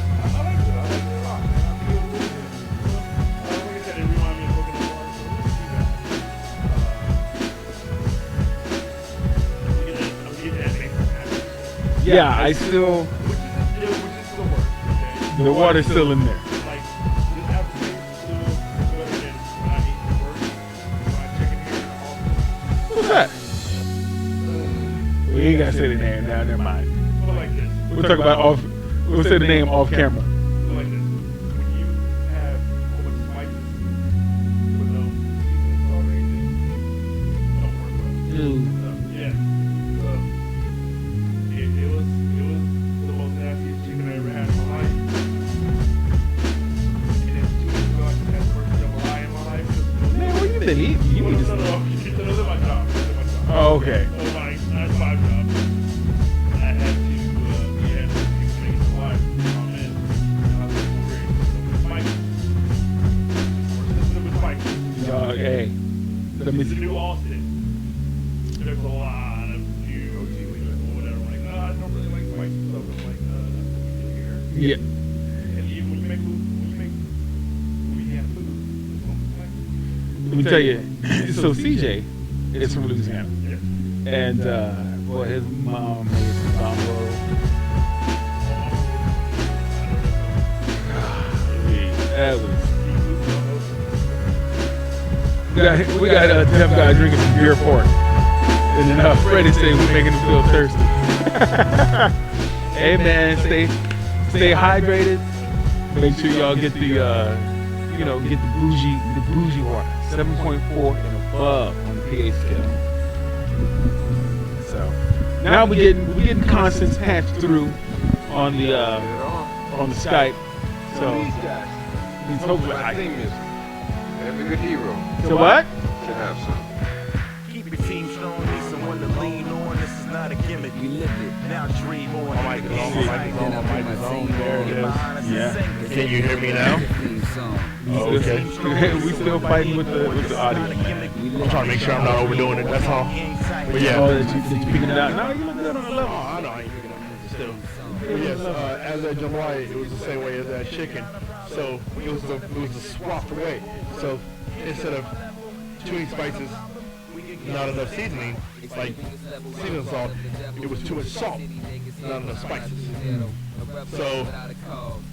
Speaker 4: Yeah, I still. The water's still in there. What's that? We ain't gotta say the name now. Never mind. We'll talk about off. We'll say the name off camera. You need to. Oh, okay. Hey, let me see. New Austin. There's a lot of new OT leaders or whatever. Like, I don't really like spicy stuff. I'm like, that's what we get here. Yeah. And even when you make food, let me tell you, so CJ is from Louisiana. Yeah. And, boy, his mom made some Zomboid. That was. We got a deaf guy drinking some beer pork. And then Freddie said we're making him feel thirsty. Hey, man, stay hydrated. Make sure y'all get the, get the bougie water. 7.4 and above on the pH scale. So now we're getting Constance patched through on the Skype. So he's hopefully
Speaker 9: Every good hero.
Speaker 4: So what?
Speaker 9: Should have some.
Speaker 7: Keep your team strong, need someone to lean on. This is not a gimmick. We live it. Now dream on.
Speaker 4: Yeah.
Speaker 5: Can you hear me now? Oh, okay.
Speaker 4: We still fighting with the audio.
Speaker 5: I'm trying to make sure I'm not overdoing it. That's all. But yeah.
Speaker 4: Oh, that you picking it out? No, you look good on the level.
Speaker 5: Oh, I know I ain't picking up still. But yes, as that July, it was the same way as that chicken. So it was swapped away. So instead of 2 spices, not enough seasoning, like seasoning salt, it was too much salt, not enough spices. So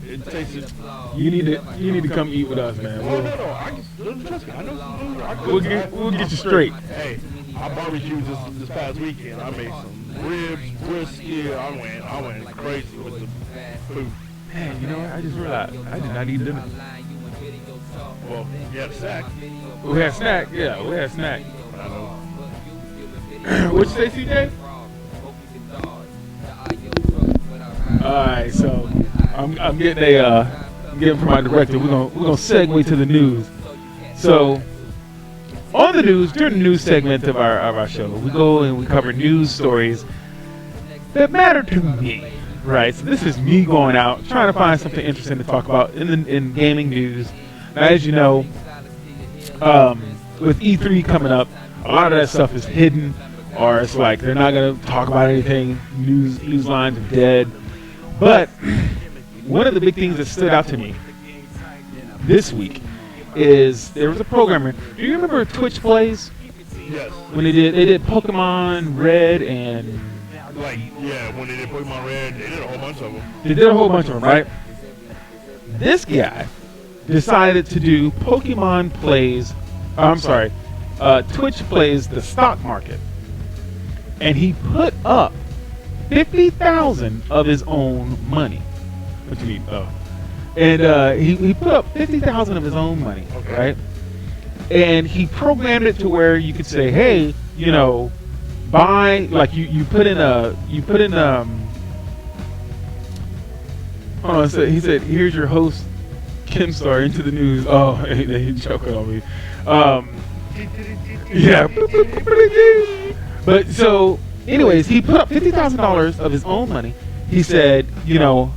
Speaker 5: it tasted.
Speaker 4: You need to come eat with us, man.
Speaker 5: No. Trust me. I know.
Speaker 4: We'll get you straight.
Speaker 5: Hey, I barbecued this past weekend. I made some ribs, brisket. I went crazy with the food.
Speaker 4: Man, you know what? I just realized I did not eat dinner.
Speaker 5: Well, you had a snack.
Speaker 4: We had snack. Yeah, we had snack. What'd you say, CJ? All right, so I'm getting from my director. We're gonna segue to the news. So on the news, during the news segment of our show, we go and we cover news stories that matter to me. Right, so this is me going out trying to find something interesting to talk about in gaming news. Now, as you know, with E3 coming up, a lot of that stuff is hidden, or it's like they're not going to talk about anything. News lines are dead. But one of the big things that stood out to me this week is there was a programmer. Do you remember Twitch Plays?
Speaker 5: Yes.
Speaker 4: When they did Pokemon Red and.
Speaker 5: When they did Pokemon Red, they did a whole bunch of them.
Speaker 4: They did a whole bunch of them, right? This guy decided to do Pokemon Plays, Twitch Plays the stock market. And he put up 50,000 of his own money. What you mean? Oh. And he put up 50,000 of his own money, right? And he programmed it to where you could say, hey, buy, like you put in so he said, here's your host Kim Star into the news. Oh, he choking on me. Yeah. But so anyways, he put up $50,000 of his own money. He said,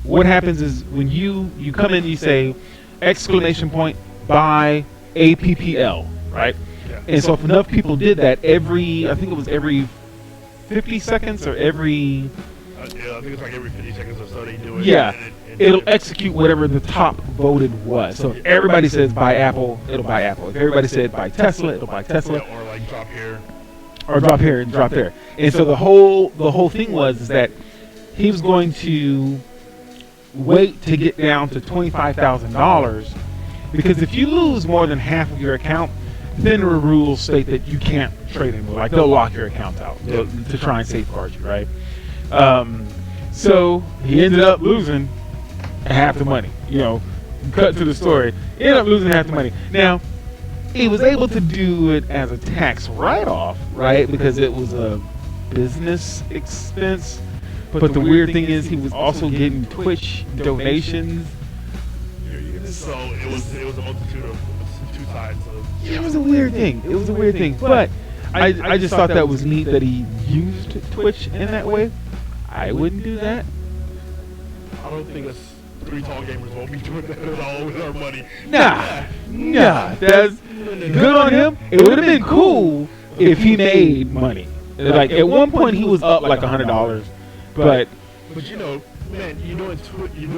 Speaker 4: what happens is when you come in, you say !buy APPL, right? Yeah. And so if enough people did that, I think it was every 50 seconds or every
Speaker 8: Yeah, I think it's like every 50 seconds or so they do it.
Speaker 4: Yeah,
Speaker 8: and
Speaker 4: it'll execute whatever the top voted was. So if everybody says buy Apple, it'll buy Apple. If everybody said buy Tesla, it'll buy Tesla.
Speaker 8: Yeah, or like drop here.
Speaker 4: Or drop here and drop there. And so the whole thing was is that he was going to wait to get down to $25,000, because if you lose more than half of your account, then the rules state that you can't trade anymore. Like they'll lock your account out to try and safeguard you, right? So he ended up losing half the money. You know, cut to the story. He ended up losing half the money. Now, he was able to do it as a tax write-off, right? Because it was a business expense. But the weird thing is, he was also getting Twitch donations.
Speaker 8: So it was a multitude of two sides.
Speaker 4: It was a weird thing. It was a weird thing. But I just thought that was neat that he used Twitch in that way. I wouldn't do that.
Speaker 8: I don't think us three tall gamers won't be doing that at all with our money.
Speaker 4: Nah. That's good on him. It would have been cool if he made money. Like at one point he was up like $100, but
Speaker 8: you know, man, you're doing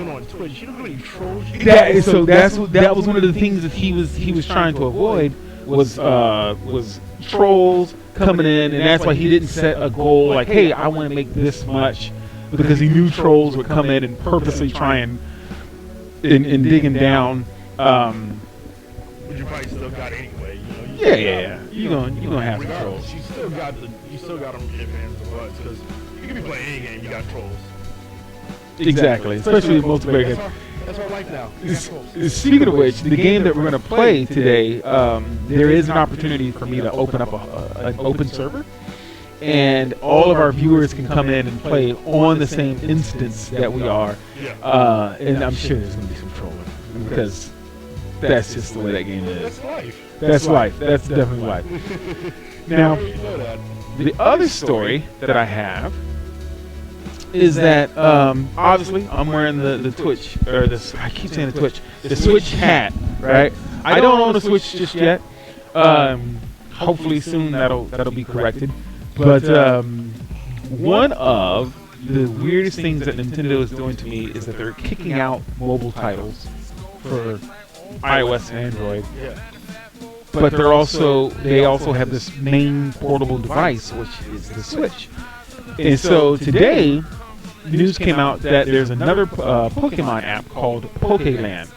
Speaker 8: on Twitch. You know how many trolls you
Speaker 4: that was one of the things that he was trying to avoid was trolls coming in, and that's why he didn't set a goal like, hey, I want to make this much, because he knew trolls would come in and purposely try and dig him down.
Speaker 8: But you probably still got it anyway.
Speaker 4: Yeah. You're gonna have some
Speaker 8: regardless,
Speaker 4: trolls.
Speaker 8: you still got them in fans of us, because you can be playing any game, you got trolls.
Speaker 4: Exactly, especially in multiplayer games.
Speaker 8: That's our life now. We got trolls.
Speaker 4: Speaking of which, the game that we're going to play today, there is an opportunity for me to open up an open server, and all of our viewers can come in and play on the same instance that we are. And I'm sure there's going to be some trolling, because that's just the way that game is.
Speaker 8: That's life.
Speaker 4: That's life. That's definitely life. Now, the other story that I have is that obviously I'm wearing the Twitch, or I keep saying the Twitch, the Switch hat, right? I don't own a Switch just yet. Hopefully soon that'll be corrected. But one of the weirdest things that Nintendo is doing to me is that they're kicking out mobile titles for iOS and Android. But they also have this main portable device, which is the Switch. And so today, news came out that there's another Pokemon app called Pokeland.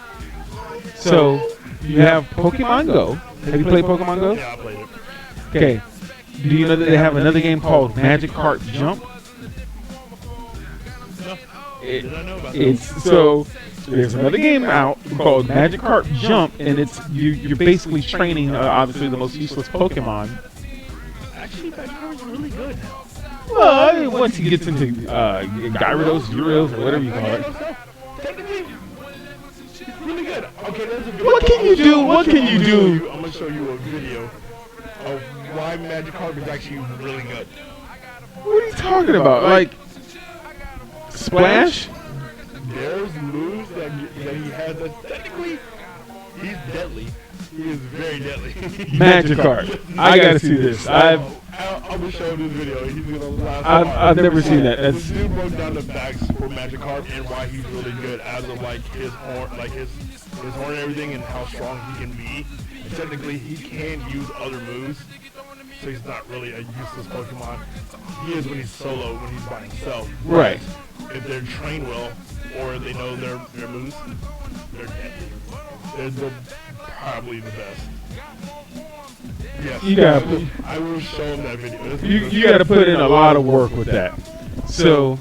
Speaker 4: So you have Pokemon Go. Have you played Pokemon Go?
Speaker 8: Yeah, I played it.
Speaker 4: Okay. Do you know that they have another game called Magic Kart Jump?
Speaker 8: Did I know about that?
Speaker 4: So there's another game out called Magic Kart Jump, and you're basically training obviously the most useless Pokemon.
Speaker 8: Actually, Magic Kart's really good now.
Speaker 4: Well, once he gets into Gyarados, Euros, or whatever you call it.
Speaker 8: Technically, it's really good. Okay, that's a good.
Speaker 4: What can you do? What can you do?
Speaker 8: I'm gonna show you a video of why Magic Kart is actually really good.
Speaker 4: What are you talking about? Like Splash?
Speaker 8: There's moves that he has that technically he's deadly. He is very deadly.
Speaker 4: Magic Kart. I gotta see this.
Speaker 8: I'm gonna show him this video. He's gonna laugh.
Speaker 4: I've never seen that.
Speaker 8: This dude broke down the facts for Magic Kart and why he's really good as of like his horn, his horn and everything, and how strong he can be. And technically, he can use other moves, so he's not really a useless Pokemon. He is when he's solo, when he's by himself.
Speaker 4: Right.
Speaker 8: If they're trained well, or they know their moves, they're deadly. They're probably the best. Yes, I will show him that video.
Speaker 4: You got to put in a lot of work with that. So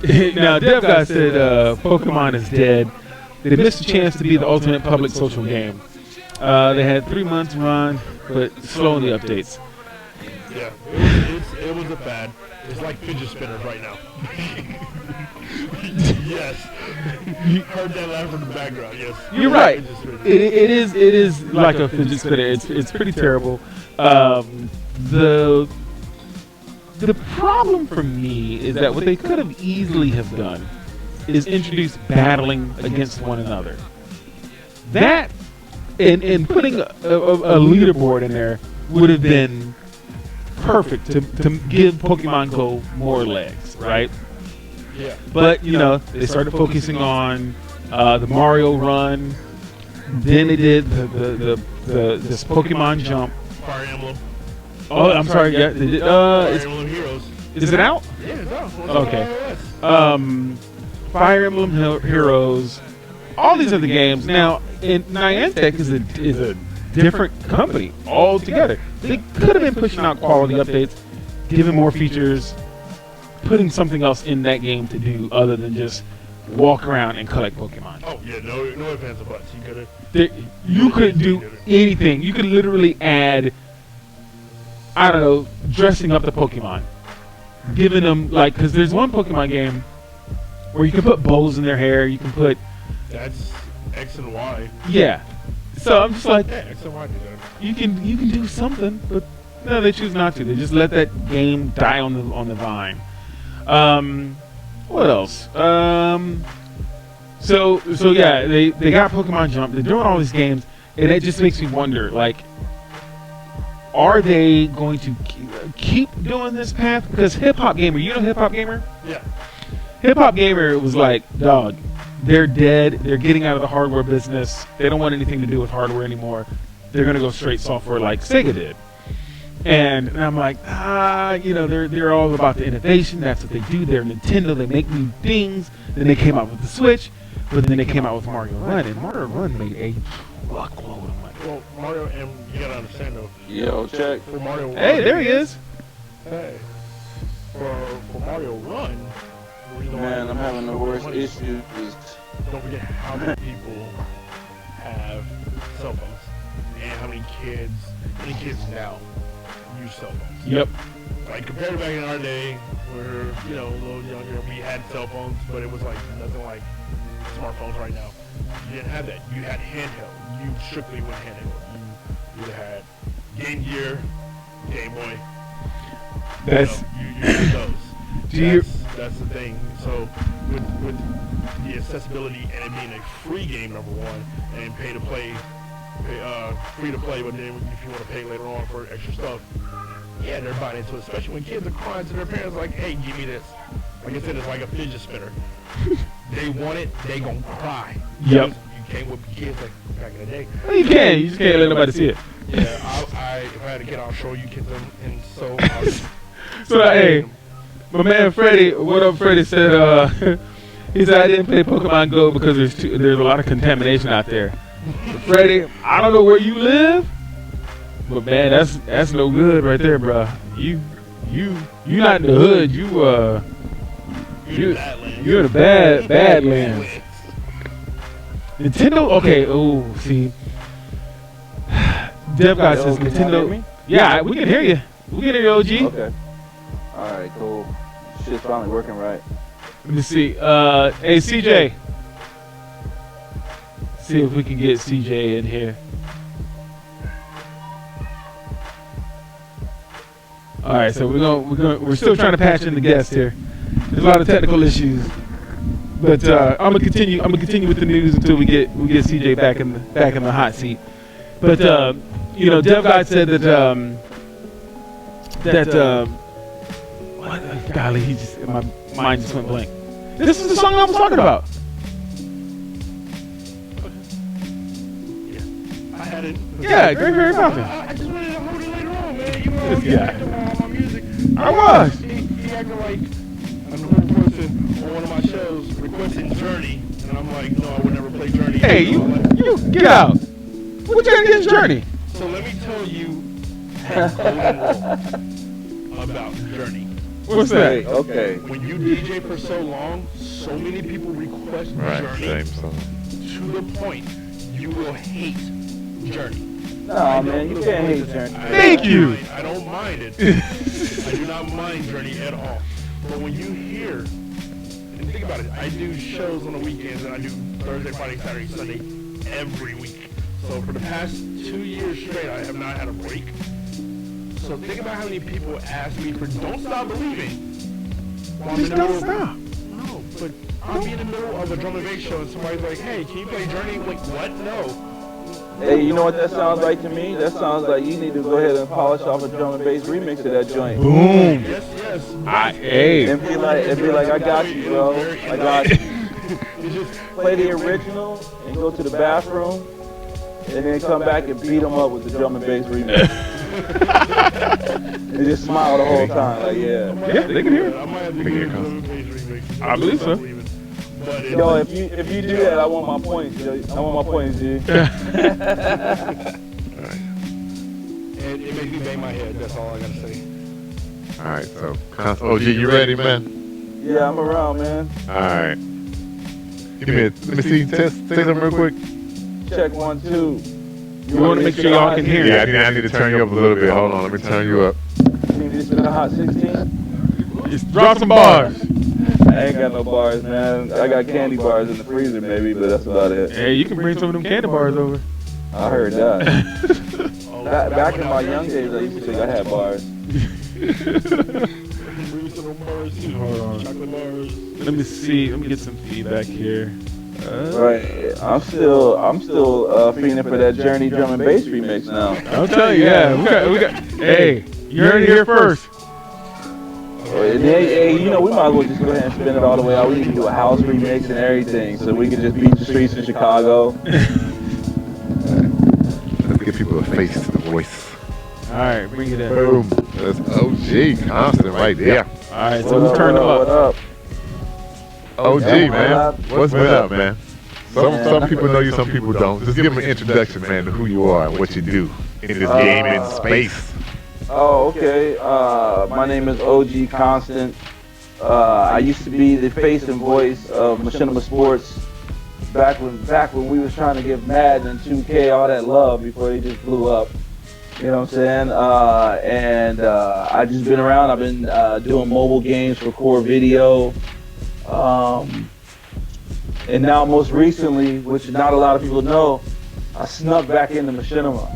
Speaker 4: now Dev Guy said Pokemon is dead. They missed a chance to be the ultimate public social game. They had 3 months run, but slow in the updates.
Speaker 8: Yeah, it was a fad. It's like fidget spinners right now. Yes. You heard that laugh in the background, yes.
Speaker 4: You're right. It is like a fidget spinner. It's pretty terrible. The problem for me is that what they could have easily have done is introduce battling against one another. That and putting a leaderboard in there would have been perfect to give Pokemon Go more legs, right?
Speaker 5: Yeah.
Speaker 4: But you know, they started focusing on the Mario Run. Then they did this Pokemon Jump.
Speaker 5: Fire Emblem.
Speaker 4: Oh, I'm sorry. Yeah, they did.
Speaker 5: Fire Emblem Heroes.
Speaker 4: Is it out?
Speaker 5: Yeah, it's out.
Speaker 4: Okay. Fire Emblem Heroes. All these other games. Now, Niantic is a different company altogether. They could have been pushing out quality updates, giving more features, putting something else in that game to do other than just walk around and collect Pokemon.
Speaker 5: Oh yeah, no ifs or buts.
Speaker 4: You could do anything. You could literally add, I don't know, dressing up the Pokemon, giving them because there's one Pokemon game where you can put bows in their hair. You can put
Speaker 5: that's X and Y.
Speaker 4: Yeah. So I'm just like,
Speaker 5: yeah, X and Y do that.
Speaker 4: You can do something, but no, they choose not to. They just let that game die on the vine. What else? So yeah, they got Pokemon Jump. They're doing all these games, and it just makes me wonder, are they going to keep doing this path? Because Hip Hop Gamer, you know Hip Hop Gamer?
Speaker 5: Yeah.
Speaker 4: Hip Hop Gamer was like, dog, they're dead. They're getting out of the hardware business. They don't want anything to do with hardware anymore. They're gonna go straight software like Sega did. And I'm like, they're all about the innovation. That's what they do. They're Nintendo. They make new things. Then they came out with the Switch, but then they came out with Mario Run, and Mario Run made a truckload of money.
Speaker 5: Well, Mario, and you gotta understand though.
Speaker 9: Yo, check.
Speaker 5: For Mario Run,
Speaker 4: hey, there he is.
Speaker 5: Hey, for Mario Run.
Speaker 9: Man, I'm having the worst issues.
Speaker 5: Don't forget how many people have cell phones, and how many kids now use cell phones.
Speaker 4: Yep.
Speaker 5: Like compared to back in our day, where a little younger, we had cell phones, but it was like nothing like smartphones right now. You didn't have that. You had handheld. You strictly went handheld. You had Game Gear, Game Boy.
Speaker 4: That's
Speaker 5: you used those. That's the thing. So with the accessibility and it being a free game, number one, and free to play, but then if you want to pay later on for extra stuff, yeah, they're buying into it. Especially when kids are crying to their parents like, "Hey, give me this." Like I said, it's like a fidget spinner. They want it, they gonna cry.
Speaker 4: Yep.
Speaker 5: You can't whip kids like back in the day.
Speaker 4: Well, you can. You just can't let nobody see it.
Speaker 5: Yeah, if I had a kid, I'll show you kids them, and so.
Speaker 4: So hey. My man Freddie, what up? Freddie said, he said I didn't play Pokemon Go because there's a lot of contamination out there. Freddie, I don't know where you live, but man, that's no good right there, bro. You not in the hood. You're in the bad lands. Nintendo, okay. Oh, see, Dev guy says Nintendo. Yeah, we can hear you. We can hear you, OG.
Speaker 9: Okay. Alright, cool. Shit's finally working right.
Speaker 4: Let me see. Hey, CJ. See if we can get CJ in here. All right, so we're still trying to patch in the guest here. There's a lot of technical issues, but I'm gonna continue with the news until we get CJ back in the hot seat. But Dev guy said that golly, my mind just went blank. This is the song I was talking about.
Speaker 5: I had it.
Speaker 4: Yeah, Gregory Fountain.
Speaker 5: I just wanted to hold it later on, man. You know,
Speaker 4: This guy.
Speaker 5: all my music.
Speaker 4: I was.
Speaker 5: He acted like another person on one of my shows requesting Journey, and I'm like, no, I would never play Journey.
Speaker 4: Hey, you get out. What you got against Journey?
Speaker 5: So let me tell you a golden rule about Journey.
Speaker 4: What's that?
Speaker 9: Okay.
Speaker 5: When you DJ for so long, so many people request Journey to the point you will hate Journey.
Speaker 9: No, man, you can't hate Journey.
Speaker 4: Thank you.
Speaker 5: I don't mind it. I do not mind Journey at all. But when you hear, and think about it, I do shows on the weekends, and I do Thursday, Friday, Saturday, Sunday every week. So for the past 2 years straight, I have not had a break. So think about how many people ask me for Don't Stop Believing.
Speaker 4: Just don't stop.
Speaker 5: No, but I'll be in the middle of a drum and bass show and somebody's like, hey, can you play Journey? Like, what? No.
Speaker 9: Hey, you know what that sounds like to me? That sounds like you need to go ahead and polish off a drum and bass remix of that joint.
Speaker 4: Boom.
Speaker 8: Yes, yes.
Speaker 4: Hey.
Speaker 9: And be like, I got you, bro. I got you. Play the original and go to the bathroom, and then come back and beat them up with the drum and bass remix. And just smile the whole time, like
Speaker 4: Yeah, they can hear it.
Speaker 8: I might have to get a drum and bass remix.
Speaker 4: I believe so.
Speaker 8: But
Speaker 9: Yo, if you do that, I want my points, yo. I want my points, dude.
Speaker 5: All right.
Speaker 8: it makes me bang my head. That's all I gotta say.
Speaker 6: All right, so OG, you ready, man?
Speaker 9: Yeah, I'm around, man.
Speaker 6: All right. Give me let me see. Say something real quick.
Speaker 9: Check 1, 2.
Speaker 4: We want to make sure y'all can hear
Speaker 6: Yeah,
Speaker 4: it.
Speaker 6: I need to turn you up a little bit. Hold on, let me turn you up.
Speaker 9: You need to spin a hot 16?
Speaker 4: Just drop some bars.
Speaker 9: I ain't got no bars, man. I got candy bars in the freezer, maybe, but that's about it.
Speaker 4: Hey, you can bring some of them candy bars over.
Speaker 9: I heard that. Back in my young days, I used to think I had bars.
Speaker 8: Bring some bars too.
Speaker 4: Hold on.
Speaker 8: Chocolate bars.
Speaker 4: Let me see. Let me get some feedback here.
Speaker 9: Right. I'm still feeling for that Journey drum and bass remix now.
Speaker 4: I'll tell you, yeah. We got. Hey, you heard it here first.
Speaker 9: Hey, you know, we might as well just go ahead and spin it all the way out. We need to do a house remix and everything, so we can just beat the streets in Chicago.
Speaker 6: Let's give people a face to the voice.
Speaker 4: All right, bring it in.
Speaker 6: Boom. That's OG Constant right there.
Speaker 4: All right, so we turned them
Speaker 9: What
Speaker 4: up.
Speaker 9: up?
Speaker 6: OG, man. What's been up, man?
Speaker 9: Man.
Speaker 6: Some people know you, some people don't. Just give them an introduction, man, to who you are and what you do in this gaming space.
Speaker 9: Oh, okay. My name is OG Constant. I used to be the face and voice of Machinima Sports back when we was trying to give Madden and 2K all that love before they just blew up. You know what I'm saying? I just been around. I've been doing mobile games for Core Video. And now most recently, which not a lot of people know, I snuck back into Machinima.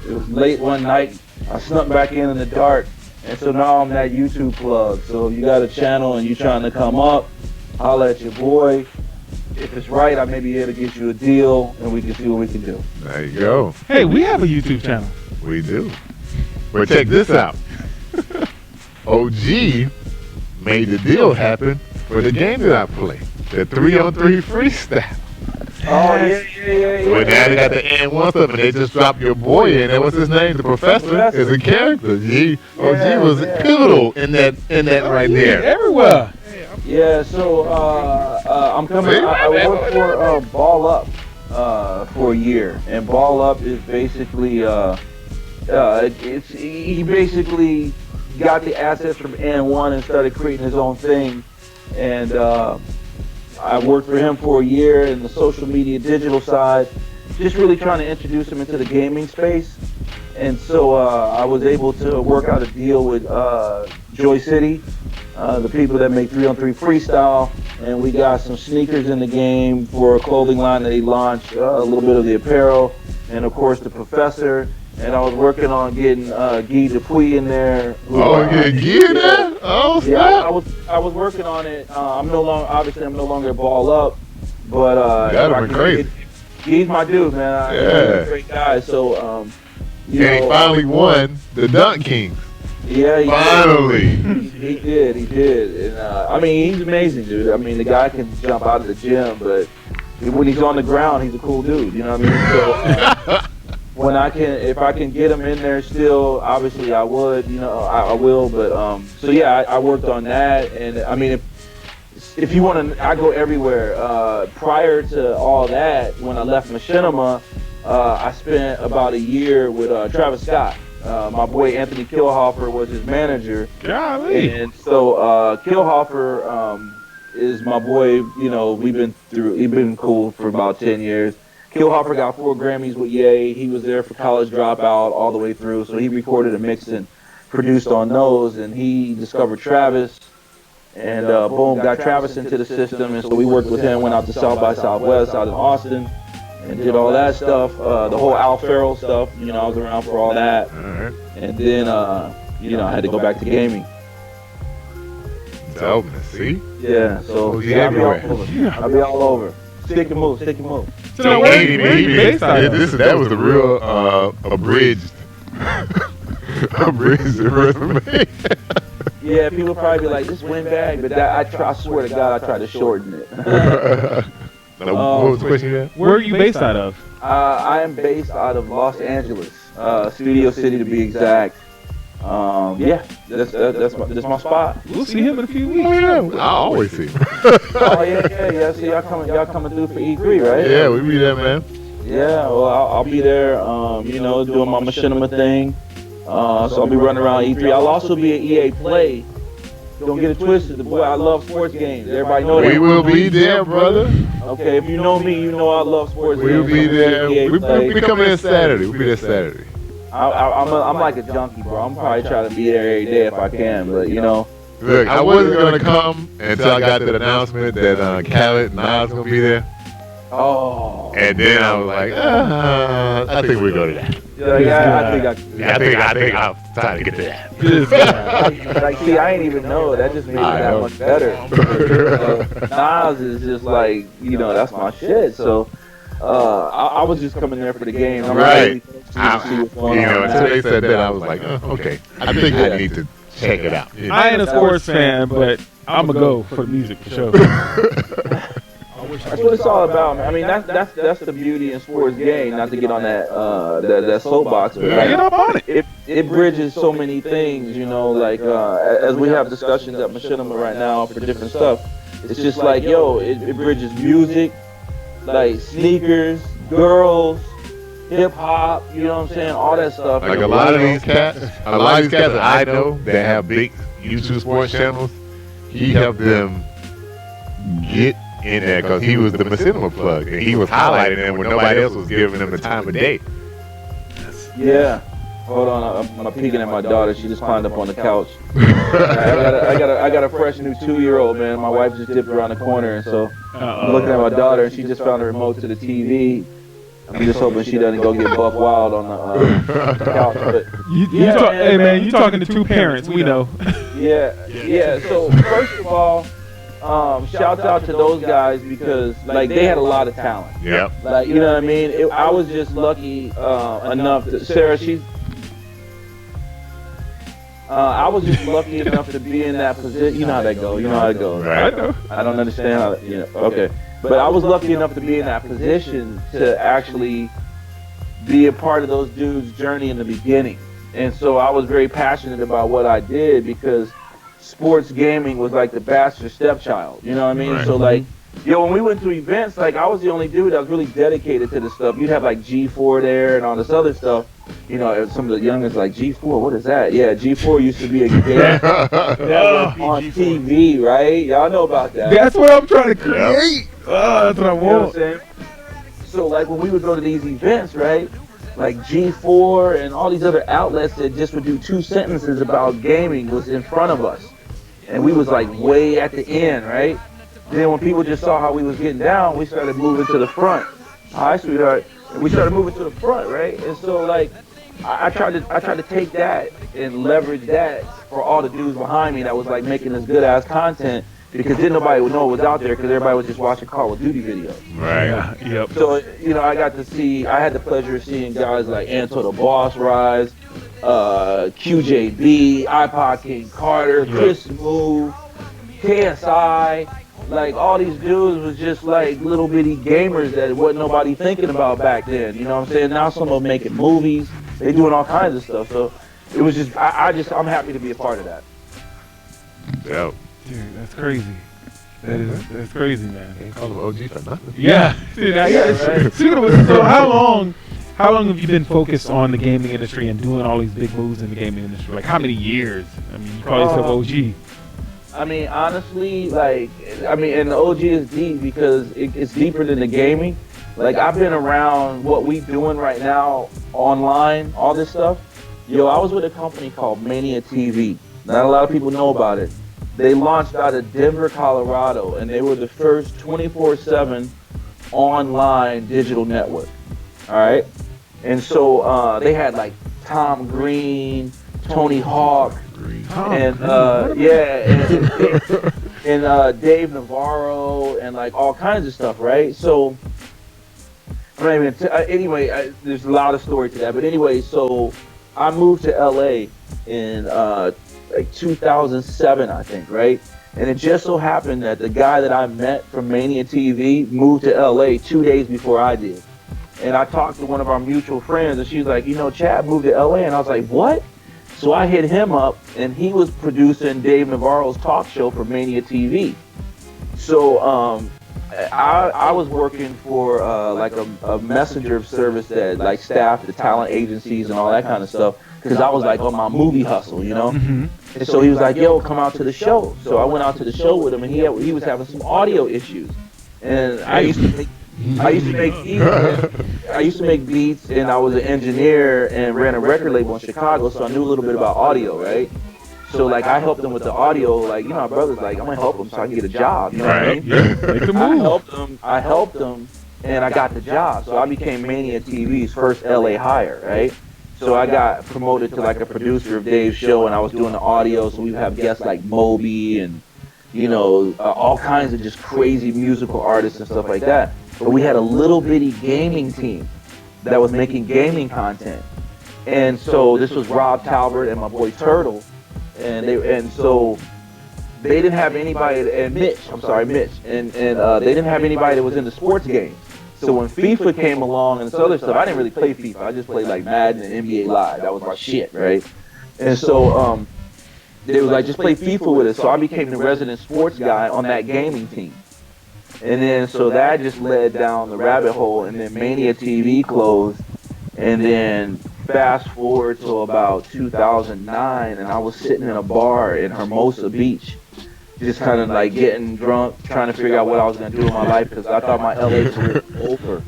Speaker 9: It was late one night. I snuck back in the dark, and so now I'm that YouTube plug. So if you got a channel and you're trying to come up, holla at your boy. If it's right, I may be able to get you a deal, and we can see what we can do.
Speaker 6: There you go.
Speaker 4: Hey, we have a YouTube channel.
Speaker 6: We do. But check this out. OG made the deal happen for the game that I play. The 3-on-3 freestyle.
Speaker 9: Oh, yeah.
Speaker 6: Well, now they got the N1 stuff, and they just dropped your boy in there. What's his name? The professor is a character. OG was pivotal in that right there.
Speaker 4: Everywhere.
Speaker 9: Yeah, so I'm coming. I worked for Ball Up for a year, and Ball Up is basically he basically got the assets from N1 and started creating his own thing, and I worked for him for a year in the social media digital side, just really trying to introduce him into the gaming space. And so I was able to work out a deal with Joy City, the people that make 3-on-3 freestyle, and we got some sneakers in the game for a clothing line that they launched, a little bit of the apparel, and of course the professor. And I was working on getting Guy Dupuis in there.
Speaker 6: Oh, yeah, Guy in there? Oh, snap.
Speaker 9: Yeah, I was working on it. I'm no longer at Ball Up, but
Speaker 6: that'd have been crazy.
Speaker 9: He's my dude, man. He's a great guy. So,
Speaker 6: he finally won the Dunk Kings.
Speaker 9: Yeah, he
Speaker 6: finally.
Speaker 9: He did. And I mean, he's amazing, dude. I mean, the guy can jump out of the gym, but when he's on the ground, he's a cool dude. You know what I mean? So. If I can get him in there still, obviously I would, I will. But so yeah, I worked on that, and I mean, if you want to, I go everywhere. Prior to all that, when I left Machinima, I spent about a year with Travis Scott. My boy Anthony Kilhofer was his manager.
Speaker 4: Golly.
Speaker 9: And so Kilhofer is my boy. We've been cool for about 10 years. Kilhofer got 4 Grammys with Ye. He was there for College Dropout all the way through, so he recorded and mixed and produced on those, and he discovered Travis, and boom, got Travis into the system, and so we worked with him, went out to South by Southwest out in Austin, and did all that stuff, the whole Al Farrell stuff, I was around for all that, and then, I had to go back to gaming.
Speaker 6: Dopeness, see?
Speaker 9: Yeah, so I'll be all over. Stick and move, stick and move.
Speaker 4: So now, where you based out of?
Speaker 6: That was the real abridged resume.
Speaker 9: Yeah, people probably be like, this windbag, but that I swear to God, I tried to shorten it.
Speaker 6: What was the question again?
Speaker 4: Where are you based out of?
Speaker 9: I am based out of Los Angeles, Studio City to be exact. Yeah, that's my spot.
Speaker 4: We'll see him in a few weeks.
Speaker 6: Oh, yeah, I always see him.
Speaker 9: Oh yeah. So y'all coming through for E3, right?
Speaker 6: Yeah, we be there, man.
Speaker 9: Yeah, well, I'll be there. Doing my machinima thing. So I'll be running around E3. I'll also be at EA Play. Don't get it twisted. The boy, I love sports games. Everybody know that.
Speaker 6: We will be there, brother.
Speaker 9: Okay, if you know me, you know I love sports games.
Speaker 6: We'll be there.
Speaker 9: EA Play.
Speaker 6: We'll be coming in Saturday. We'll be there Saturday.
Speaker 9: I'm like a junkie, bro. I'm probably trying to be there every day if I can, but
Speaker 6: Look, I wasn't gonna come until I got the announcement that Khaled and Nas gonna be there.
Speaker 9: Oh.
Speaker 6: And then I was like, I think we'll go to that.
Speaker 9: I
Speaker 6: think I'm trying to get to that.
Speaker 9: See, I ain't even know. That just made it that much better. Nas is just like, that's my shit. So I was just coming there for the game.
Speaker 6: Right. Until they said that, I was like, okay. I think I need to check it out.
Speaker 4: I ain't a sports fan, but I'm going to go for the music for sure.
Speaker 9: That's what it's all about, man. I mean, that's the beauty in sports game. Not to get on that soapbox, but
Speaker 4: get up on it.
Speaker 9: It bridges so many things, as we have discussions at Machinima right now for different stuff. It's just like, it bridges music, like sneakers, girls, hip hop. You know what I'm saying? All that stuff.
Speaker 6: Like a lot of these cats that I know that have big YouTube sports channels, he helped them get in there because he was the Machinima plug and he was highlighting them when nobody else was giving them the time of day.
Speaker 9: Yeah. Hold on, I'm peeking at my daughter. She just climbed up on the couch. I got a fresh new 2-year-old, man. My wife just dipped around the corner, and so I'm looking at my daughter, and she just found a remote to the TV. I'm just hoping she doesn't go get buck wild on the couch. But
Speaker 4: hey man, you talking to two parents? We know.
Speaker 9: Yeah. So first of all, shouts out to those guys because they had a lot of talent.
Speaker 6: Yep.
Speaker 9: You know what I mean? I was just lucky enough to Sarah. I was just lucky enough to be in that position. You know how that goes.
Speaker 6: Right.
Speaker 9: I don't understand how. Okay. But I was lucky enough to be in that position to actually be a part of those dudes' journey in the beginning. And so I was very passionate about what I did because sports gaming was like the bastard stepchild. You know what I mean?
Speaker 6: Right.
Speaker 9: So when we went to events, I was the only dude that was really dedicated to this stuff. You'd have G4 there and all this other stuff. Some of the youngest G4, what is that? Yeah, G4 used to be a game on TV, right? Y'all know about that.
Speaker 4: That's what I'm trying to create. That's what I want.
Speaker 9: You know what I'm saying? So when we would go to these events, right? G4 and all these other outlets that just would do 2 sentences about gaming was in front of us. And we was way at the end, right? Then when people just saw how we was getting down, we started moving to the front. Hi, sweetheart. And we started moving to the front, right? And so I tried to take that and leverage that for all the dudes behind me that was making this good ass content because didn't nobody would know it was out there because everybody was just watching Call of Duty videos.
Speaker 6: Right.
Speaker 4: Yeah. Yep.
Speaker 9: So I had the pleasure of seeing guys like Anto the Boss Rise, QJB, iPod King Carter, Chris Move, KSI. All these dudes was just little bitty gamers that wasn't nobody thinking about back then. You know what I'm saying? Now some of them making movies, they doing all kinds of stuff. So it was just, I'm happy to be a part of that.
Speaker 6: Yeah.
Speaker 4: Dude, that's crazy. That's crazy, man.
Speaker 6: Can't call them OG for nothing.
Speaker 4: Yeah. So how long have you been focused on the gaming industry and doing all these big moves in the gaming industry? How many years? I mean, you call yourself OG.
Speaker 9: I mean, honestly, and the OG is deep because it's deeper than the gaming. I've been around what we doing right now online, all this stuff. I was with a company called Mania TV. Not a lot of people know about it. They launched out of Denver, Colorado, and they were the first 24/7 online digital network. All right? And so they had Tom Green, Tony Hawk, and and Dave Navarro and like all kinds of stuff, right? So, I'm not even anyway, there's a lot of story to that, but anyway, so I moved to LA in like 2007, I think, right? And it just so happened that the guy that I met from Mania TV moved to LA 2 days before I did. And I talked to one of our mutual friends, and she's like, Chad moved to LA, and I was like, what? So I hit him up, and he was producing Dave Navarro's talk show for Mania TV. So I was working for like a messenger service that like staffed the talent agencies and all that kind of stuff, because I was like on my movie hustle, you know.
Speaker 4: Mm-hmm.
Speaker 9: And so he was like, "Yo, come out to the show." So I went out to the show with him, and he was having some audio issues. And I used to make beats, and I was an engineer and ran a record label in Chicago, so I knew a little bit about audio, right? So like I helped him with the audio, like my brother's like, I'm gonna help him so I can get a job, you know what I mean? I helped him, and I got the job, so I became Mania TV's first LA hire, right? So I got promoted to like a producer of Dave's show, and I was doing the audio, so we would have guests like Moby and all kinds of just crazy musical artists and stuff like that. But we had a little bitty gaming team that was making gaming content, and so this was Rob Talbert and my boy Turtle. And so they didn't have anybody, and Mitch, and they didn't have anybody that was into sports games. So when FIFA came along and this other stuff, I didn't really play FIFA. I just played like Madden and NBA Live. That was my shit, right? And so they was like, just play FIFA with us. So I became the resident sports guy on that gaming team. And then so that just led down the rabbit hole, and then Mania TV closed, and then fast forward to about 2009, and I was sitting in a bar in Hermosa Beach, just kind of like getting drunk, trying to figure out what I was going to do with my life, because I thought my LA career was over.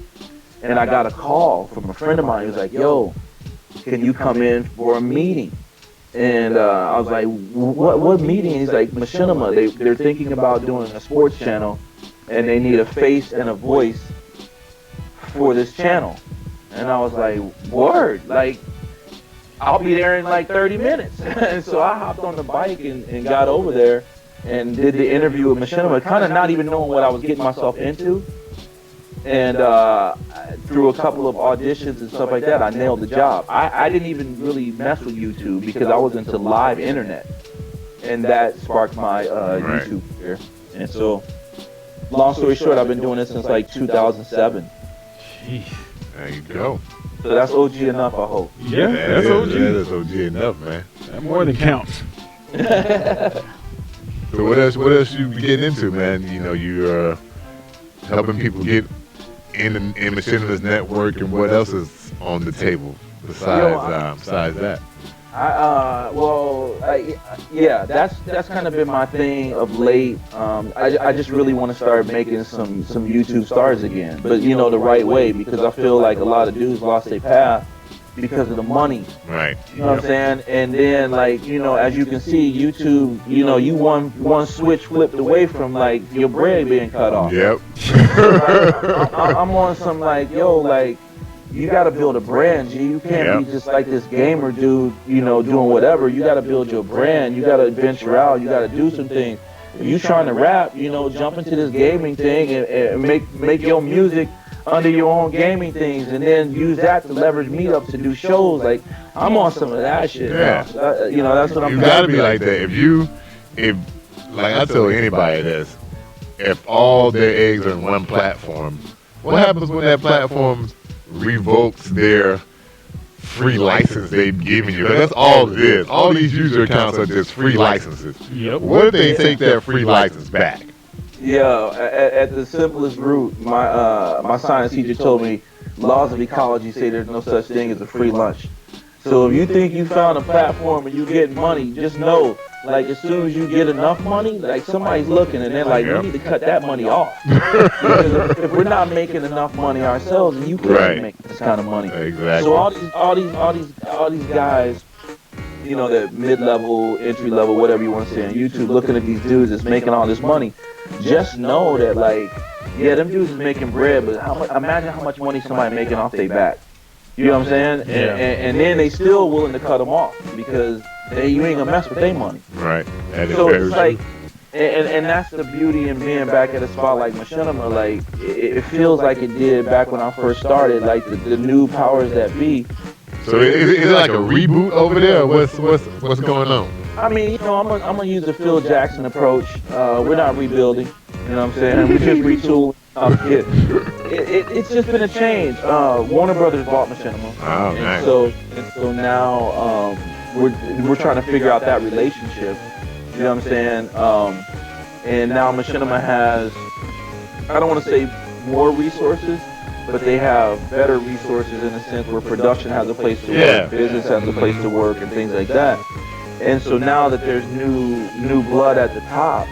Speaker 9: And I got a call from a friend of mine. He was like, "Yo, can you come in for a meeting?" And I was like, what meeting? He's like, Machinima, they're thinking about doing a sports channel, and they need a face and a voice for this channel. And I was like, word, like, I'll be there in like 30 minutes. And so I hopped on the bike and got over there and did the interview with Machinima, kind of not even knowing what I was getting myself into. And through a couple of auditions and stuff like that, I nailed the job. I didn't even really mess with YouTube because I was into live internet. And that sparked my YouTube career. And so, long story short, I've been doing this since like 2007.
Speaker 6: Jeez. There you go.
Speaker 9: So that's OG enough, I hope.
Speaker 4: Yeah, that's OG.
Speaker 6: That is OG enough, man.
Speaker 4: That more than counts.
Speaker 6: So what else you getting into, man? You're helping people get in Machinima's network, and what else is on the table besides that?
Speaker 9: Yeah, that's kind of been my thing of late. I just really want to start making some YouTube stars again, but the right way, because I feel like a lot of dudes lost their path because of the money.
Speaker 6: Right.
Speaker 9: You know what I'm saying? And then as you can see, YouTube, you one switch flipped away from like your bread being cut off.
Speaker 6: Yep.
Speaker 9: I'm on some you got to build a brand, G. You can't be just like this gamer dude, doing whatever. You got to build your brand. You got to venture out. You got to do some things. If you trying to rap, jump into this gaming thing and make your music under your own gaming things, and then use that to leverage meetups to do shows. Like, I'm on some of that shit.
Speaker 6: Yeah.
Speaker 9: That's what I'm.
Speaker 6: You got to be like that. If like I tell anybody this, if all their eggs are in one platform, what happens when that platform revokes their free license they've given you? Because that's all it is. All these user accounts are just free licenses.
Speaker 4: Yep.
Speaker 6: What if they take that free license back?
Speaker 9: Yeah, at the simplest root, my science teacher told me laws of ecology say there's no such thing as a free lunch. So if you think you found a platform and you getting money, just know, like, as soon as you get enough money, like, somebody's looking and they're like, we need to cut that money off. Because if we're not making enough mon't ourselves, then you can't make this kind of money.
Speaker 6: Exactly.
Speaker 9: So all these guys, that mid-level, entry-level, whatever you want to say on YouTube, looking at these dudes that's making all this money, just know that, like, yeah, them dudes is making bread, but imagine how much money somebody making off their back. You know what I'm saying? And then they still willing to cut them off because you ain't gonna mess with their money.
Speaker 6: Right. That is
Speaker 9: so
Speaker 6: very
Speaker 9: it's like, And that's the beauty in being back at a spot like Machinima. Like it feels like it did back when I first started. Like the new powers that be.
Speaker 6: So is it like a reboot over there? What's going on?
Speaker 9: I mean, you know, I'm gonna use the Phil Jackson approach. We're not rebuilding. You know what I'm saying? We're just retooling. It's just been a change. Warner Brothers bought Machinima.
Speaker 6: Oh, nice.
Speaker 9: So now we're trying to figure out that relationship. You know what I'm saying? And now Machinima has, I don't want to say more resources, but they have better resources in a sense where production has a place to work, business has a place to work, and things like that. And so now that there's new blood at the top,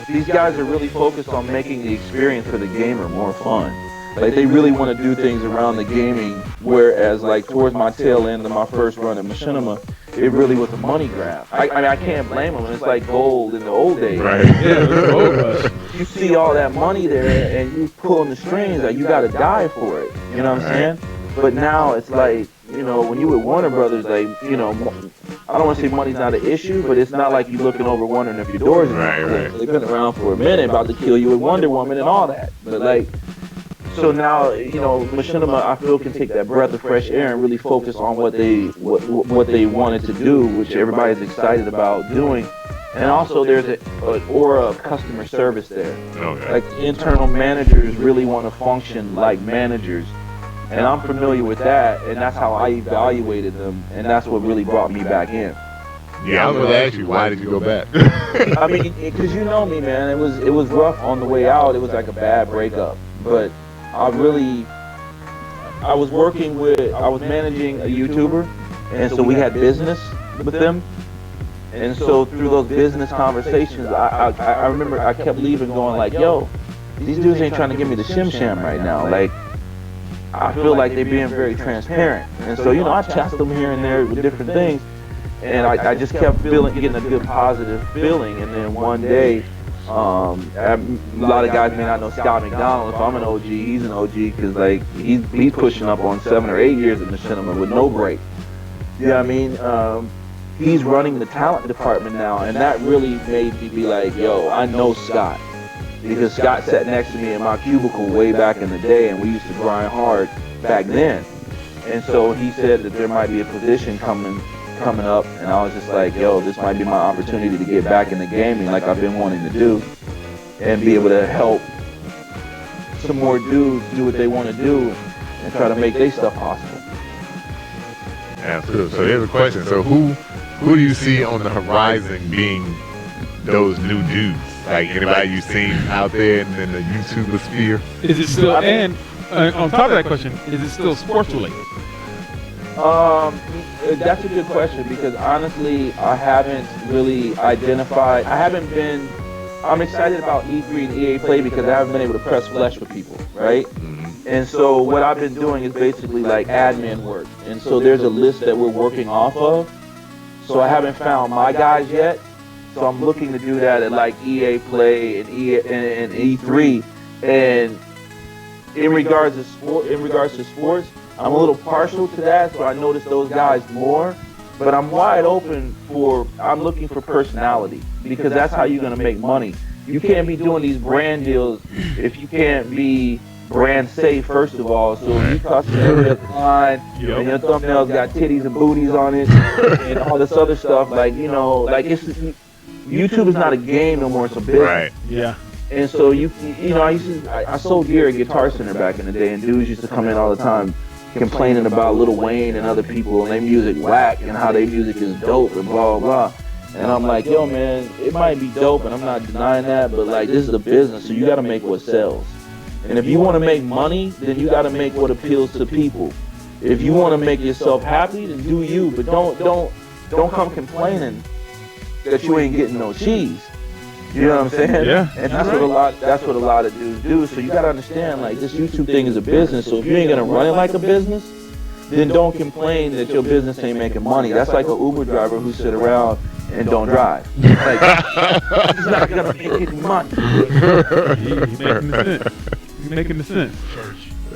Speaker 9: these guys are really focused on making the experience for the gamer more fun. Like they really want to do things around the gaming, whereas like towards my tail end of my first run at Machinima, it really was a money grab. I mean, I can't blame them. It's like gold in the old days.
Speaker 6: Right.
Speaker 9: You see all that money there, and you pulling the strings, like you got to die for it. You know what I'm saying? But now it's like, you know, when you with Warner Brothers, like, you know, I don't want to say money's not an issue, but it's not like you looking over wondering if your doors are closed. They've been around for a minute, about to kill you with Wonder Woman and all that. But like, so now, you know, Machinima, I feel, can take that breath of fresh air and really focus on what they wanted to do, which everybody's excited about doing. And also, there's an aura of customer service there.
Speaker 6: Okay.
Speaker 9: Like internal managers really want to function like managers. And I'm familiar with that, and that's how I evaluated them, and that's what really brought me back in.
Speaker 6: Yeah, I was going to ask you, why did you go back?
Speaker 9: I mean, because you know me, man. It was rough on the way out. It was like a bad breakup. But I was managing a YouTuber, and so we had business with them. And so through those business conversations, I remember I kept leaving going like, yo, these dudes ain't trying to give me the shim-sham right now. Like, I feel like they're being very transparent. And so, you know, I chastised them here and there with different things. And I just kept getting a good positive feeling. And then one day, a lot of guys may not know Scott McDonald. If I'm an OG, he's an OG because like he's pushing up on 7 or 8 years at Machinima with no break. You know what I mean? He's running the talent department now, and that really made me be like, yo, I know Scott. Because Scott sat next to me in my cubicle way back in the day, and we used to grind hard back then. And so he said that there might be a position coming up, and I was just like, yo, this might be my opportunity to get back into gaming like I've been wanting to do, and be able to help some more dudes do what they want to do and try to make their stuff possible.
Speaker 6: Absolutely. So here's a question. So who do you see on the horizon being those new dudes? Like anybody you've seen out there in the YouTuber sphere?
Speaker 4: Is it still, and on top of that question, is it still sports related?
Speaker 9: That's a good question because honestly, I haven't really identified. I'm excited about E3 and EA Play because I haven't been able to press flesh with people, right? Mm-hmm. And so what I've been doing is basically like admin work. And so there's a list that we're working off of. So I haven't found my guys yet. So I'm looking to do that at like EA Play and E3. And in regards to sports, I'm a little partial to that, so I notice those guys more. But I'm wide open I'm looking for personality because that's how you're gonna make money. You can't be doing these brand deals if you can't be brand safe, first of all. So if you custom your line and your thumbnails got titties and booties on it and all this other stuff, like, you know, like YouTube is not a game no more, it's a business.
Speaker 6: Right.
Speaker 4: Yeah.
Speaker 9: And so you know, I sold gear at Guitar Center back in the day, and dudes used to come in all the time complaining about Lil Wayne and other people and their music whack and how their music is dope and blah blah. And I'm like, yo man, it might be dope and I'm not denying that, but like this is a business, so you gotta make what sells. And if you wanna make money, then you gotta make what appeals to people. If you wanna make yourself happy, then do you, but don't come complaining that you ain't getting no cheese. You know what I'm saying?
Speaker 4: Yeah.
Speaker 9: And that's what a lot of dudes do. So you gotta understand, like, this YouTube thing is a business. So if you ain't gonna run it like a business, then don't complain that your business ain't making money. That's like an Uber driver who sit around and don't drive. Like, he's not gonna make any money.
Speaker 4: He's making the sense.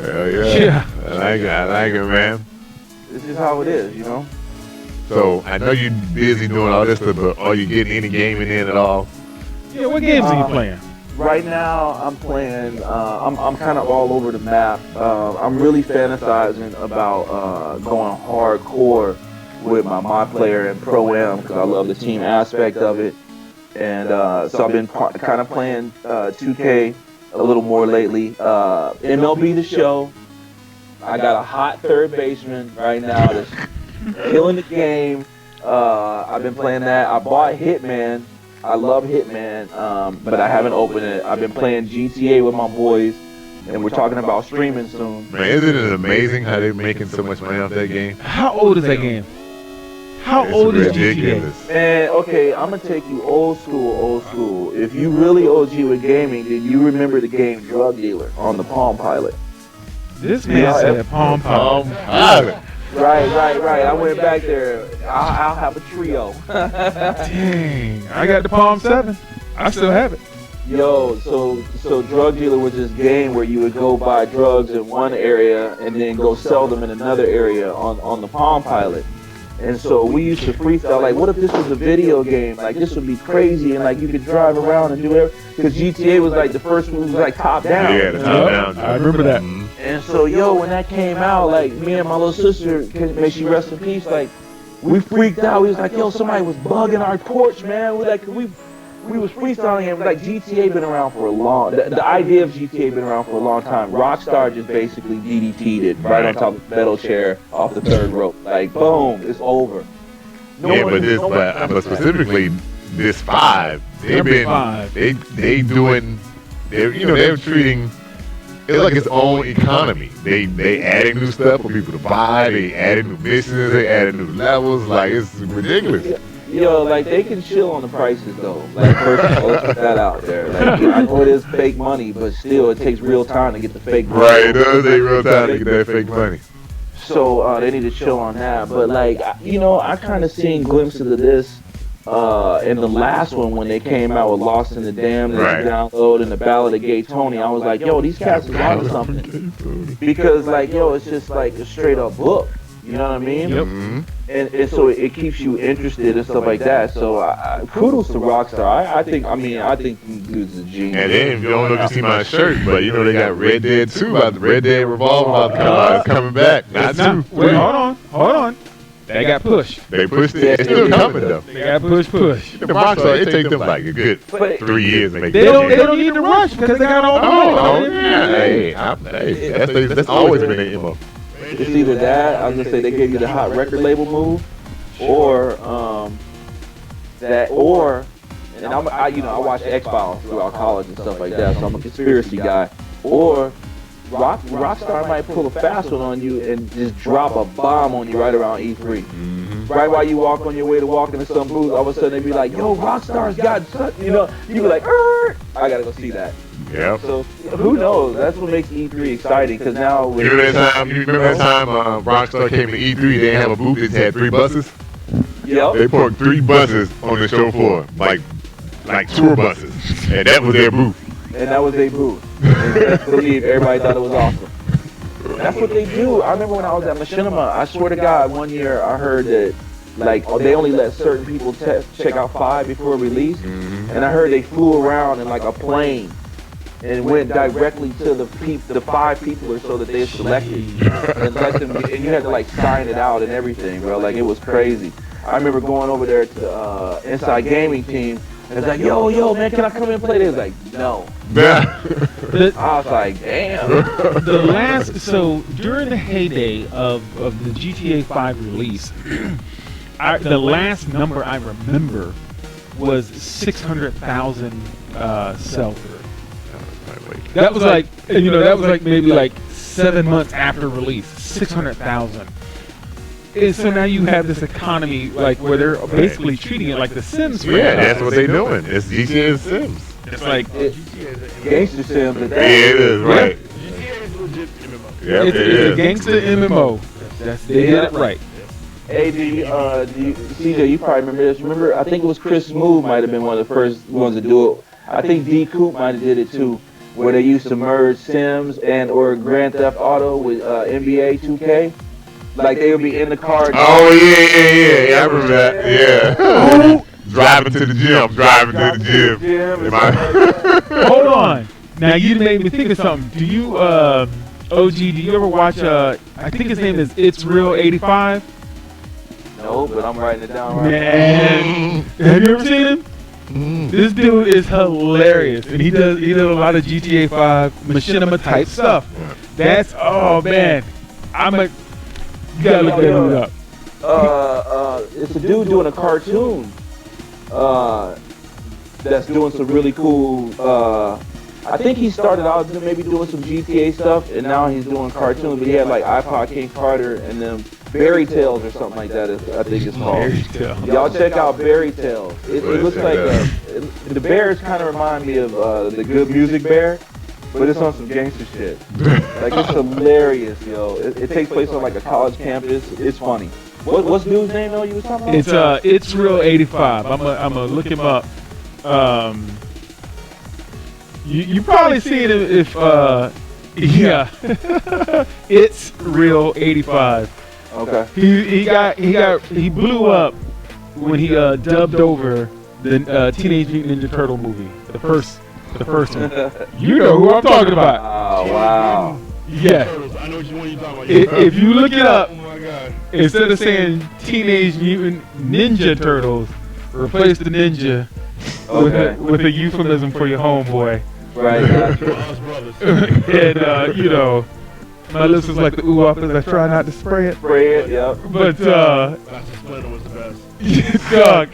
Speaker 6: Hell yeah. I like it, man.
Speaker 9: This is how it is, you know?
Speaker 6: So I know you're busy doing all this stuff, but are you getting any gaming in at all?
Speaker 4: Yeah, what games are you playing?
Speaker 9: Right now, I'm playing. I'm kind of all over the map. I'm really fantasizing about going hardcore with my player and pro-am because I love the team aspect of it. And so I've been kind of playing 2K a little more lately. MLB The Show. I got a hot third baseman right now that's killing the game. I've been playing that. I bought Hitman. I love Hitman, but I haven't opened it. I've been playing GTA with my boys, and we're talking about streaming soon.
Speaker 6: Man, isn't it amazing how they're making so much money off that game?
Speaker 4: How old is that game? How old is GTA?
Speaker 9: Man, okay, I'm gonna take you old school. If you really OG with gaming, then you remember the game Drug Dealer on the Palm Pilot.
Speaker 4: This man said Palm Pilot.
Speaker 9: Right. I went back there. I'll have a trio.
Speaker 4: Dang, I got the Palm 7. I still have it.
Speaker 9: Yo, so Drug Dealer was this game where you would go buy drugs in one area and then go sell them in another area on the Palm Pilot. And so we used to freestyle, like, what if this was a video game? Like, this would be crazy, and, like, you could drive around and do everything. Because GTA was, like, the first one was, like, top down.
Speaker 6: Yeah, the top down.
Speaker 4: I remember that.
Speaker 9: And so, yo, when that came out, like, me and my little sister, may she rest in peace, like, we freaked out. We was like, yo, somebody was bugging our porch, man. We was freestyling, and like GTA been around for a long. The idea of GTA been around for a long time. Rockstar just basically DDT'd it right on top of the metal chair off the third rope. Like boom, it's over.
Speaker 6: But specifically this 5, they're treating it like its own economy. They adding new stuff for people to buy. They adding new missions. They adding new levels. Like it's ridiculous.
Speaker 9: Yo, like they can chill on the prices though. Like first of all, let's put that out there. Like I know it is fake money, but still it takes real time to get the fake money.
Speaker 6: Right, it does take real time to get that fake money.
Speaker 9: So they need to chill on that. But like I kind of seen glimpses of this in the last one when they came out with Lost in the Dam that you download and the Ballad of Gay Tony. I was like, yo, these cats is onto something. Because like it's just like a straight up book. You know what I mean?
Speaker 4: Yep.
Speaker 9: And so it keeps you interested and stuff like that. So kudos to Rockstar. I think dude's a genius.
Speaker 6: And then you don't know if you see my shirt, but they got Red Dead 2 about the Red Dead Revolver about coming back. Not 2.
Speaker 4: Wait, hold on. They got pushed.
Speaker 6: They pushed it. It's still coming though.
Speaker 4: They got push.
Speaker 6: The Rockstar, it take them like a good 3 years to make
Speaker 4: They don't need to rush because they got all the money.
Speaker 6: That's always been an MO.
Speaker 9: It's either that, I was gonna say they gave you the hot record label move, or and I watch X-Files throughout college and stuff like that, so I'm a conspiracy guy. Or Rockstar might pull a fast one on you and just drop a bomb on you right around E3. Right while you walk on your way to walk into some booth, all of a sudden they be like, yo, Rockstar's got such, you be like, I gotta go see that.
Speaker 6: Yeah.
Speaker 9: So who knows? That's what makes E3 exciting. Because now
Speaker 6: you remember that time Rockstar came to E3? They didn't have a booth. They just had 3 buses.
Speaker 9: Yep.
Speaker 6: They parked 3 buses on the show floor, like tour buses, and that was their booth.
Speaker 9: And best believe everybody thought it was awesome. That's what they do. I remember when I was at Machinima. I swear to God, one year I heard that they only let certain people check out 5 before release, and I heard they flew around in like a plane. And went directly to the 5 people or so that they selected, and let them. And you had to like sign it out and everything, bro. Like it was crazy. I remember going over there to Inside Gaming Team, and it's like, yo, man, can I come in and play? They was like, no. I was like, damn.
Speaker 4: So during the heyday of the GTA 5 release, the last number I remember was 600,000 sell-through. That was like maybe like 7 months after release, 600,000. And so now you have this economy like where they're basically treating it like the Sims.
Speaker 6: Yeah, that's what they're doing. It's GTA and Sims.
Speaker 4: It's like
Speaker 9: gangster Sims.
Speaker 6: Yeah, it is right.
Speaker 8: GTA is legit MMO.
Speaker 6: Yep,
Speaker 4: it's a gangster MMO. They did it right.
Speaker 9: Hey, CJ, you probably remember this. Remember, I think it was Chris Smooth might have been one of the first ones to do it. I think D Coop might have did it too, where they used to merge Sims and or Grand Theft Auto with NBA 2K. Like they would be in the car.
Speaker 6: Oh yeah, I remember that. Yeah. driving to the gym. Am I?
Speaker 4: Hold on. Now you made me think of something. Do you, OG? Do you ever watch? I think his name is It's Real 85.
Speaker 9: No, but I'm writing it down right
Speaker 4: Man, have you ever seen him? This dude is hilarious, and he does a lot of GTA 5 machinima type stuff. That's man, you gotta look that dude up.
Speaker 9: It's a dude doing a cartoon. That's doing some really cool. I think he started out maybe doing some GTA stuff, and now he's doing cartoons. But he had like iPod King Carter and them Fairy Tales or something like that. I think it's called. Y'all check out Fairy Tales. It looks like the bears kind of remind me of the Good Music Bear, but it's on some gangster shit. Like it's hilarious, yo. It takes place on like a college campus. It's funny. What's the dude's name though you was talking about?
Speaker 4: It's Real 85. I'm gonna look him up. You probably seen it if It's Real 85.
Speaker 9: Okay.
Speaker 4: He blew up when he dubbed over the Teenage Mutant Ninja Turtle movie, the first one. You know who I'm talking about.
Speaker 9: Oh wow.
Speaker 4: Yeah.
Speaker 8: I know which one you're talking about.
Speaker 4: If you look it up,
Speaker 8: oh my God.
Speaker 4: instead of saying Teenage Mutant Ninja Turtles, replace the ninja with a euphemism for your homeboy.
Speaker 9: Right.
Speaker 8: Us brothers.
Speaker 4: And my lips was like the ooh up as I try not to spray it.
Speaker 9: Spray it, yep.
Speaker 4: But
Speaker 8: That's the Splinter was the best.
Speaker 4: dog.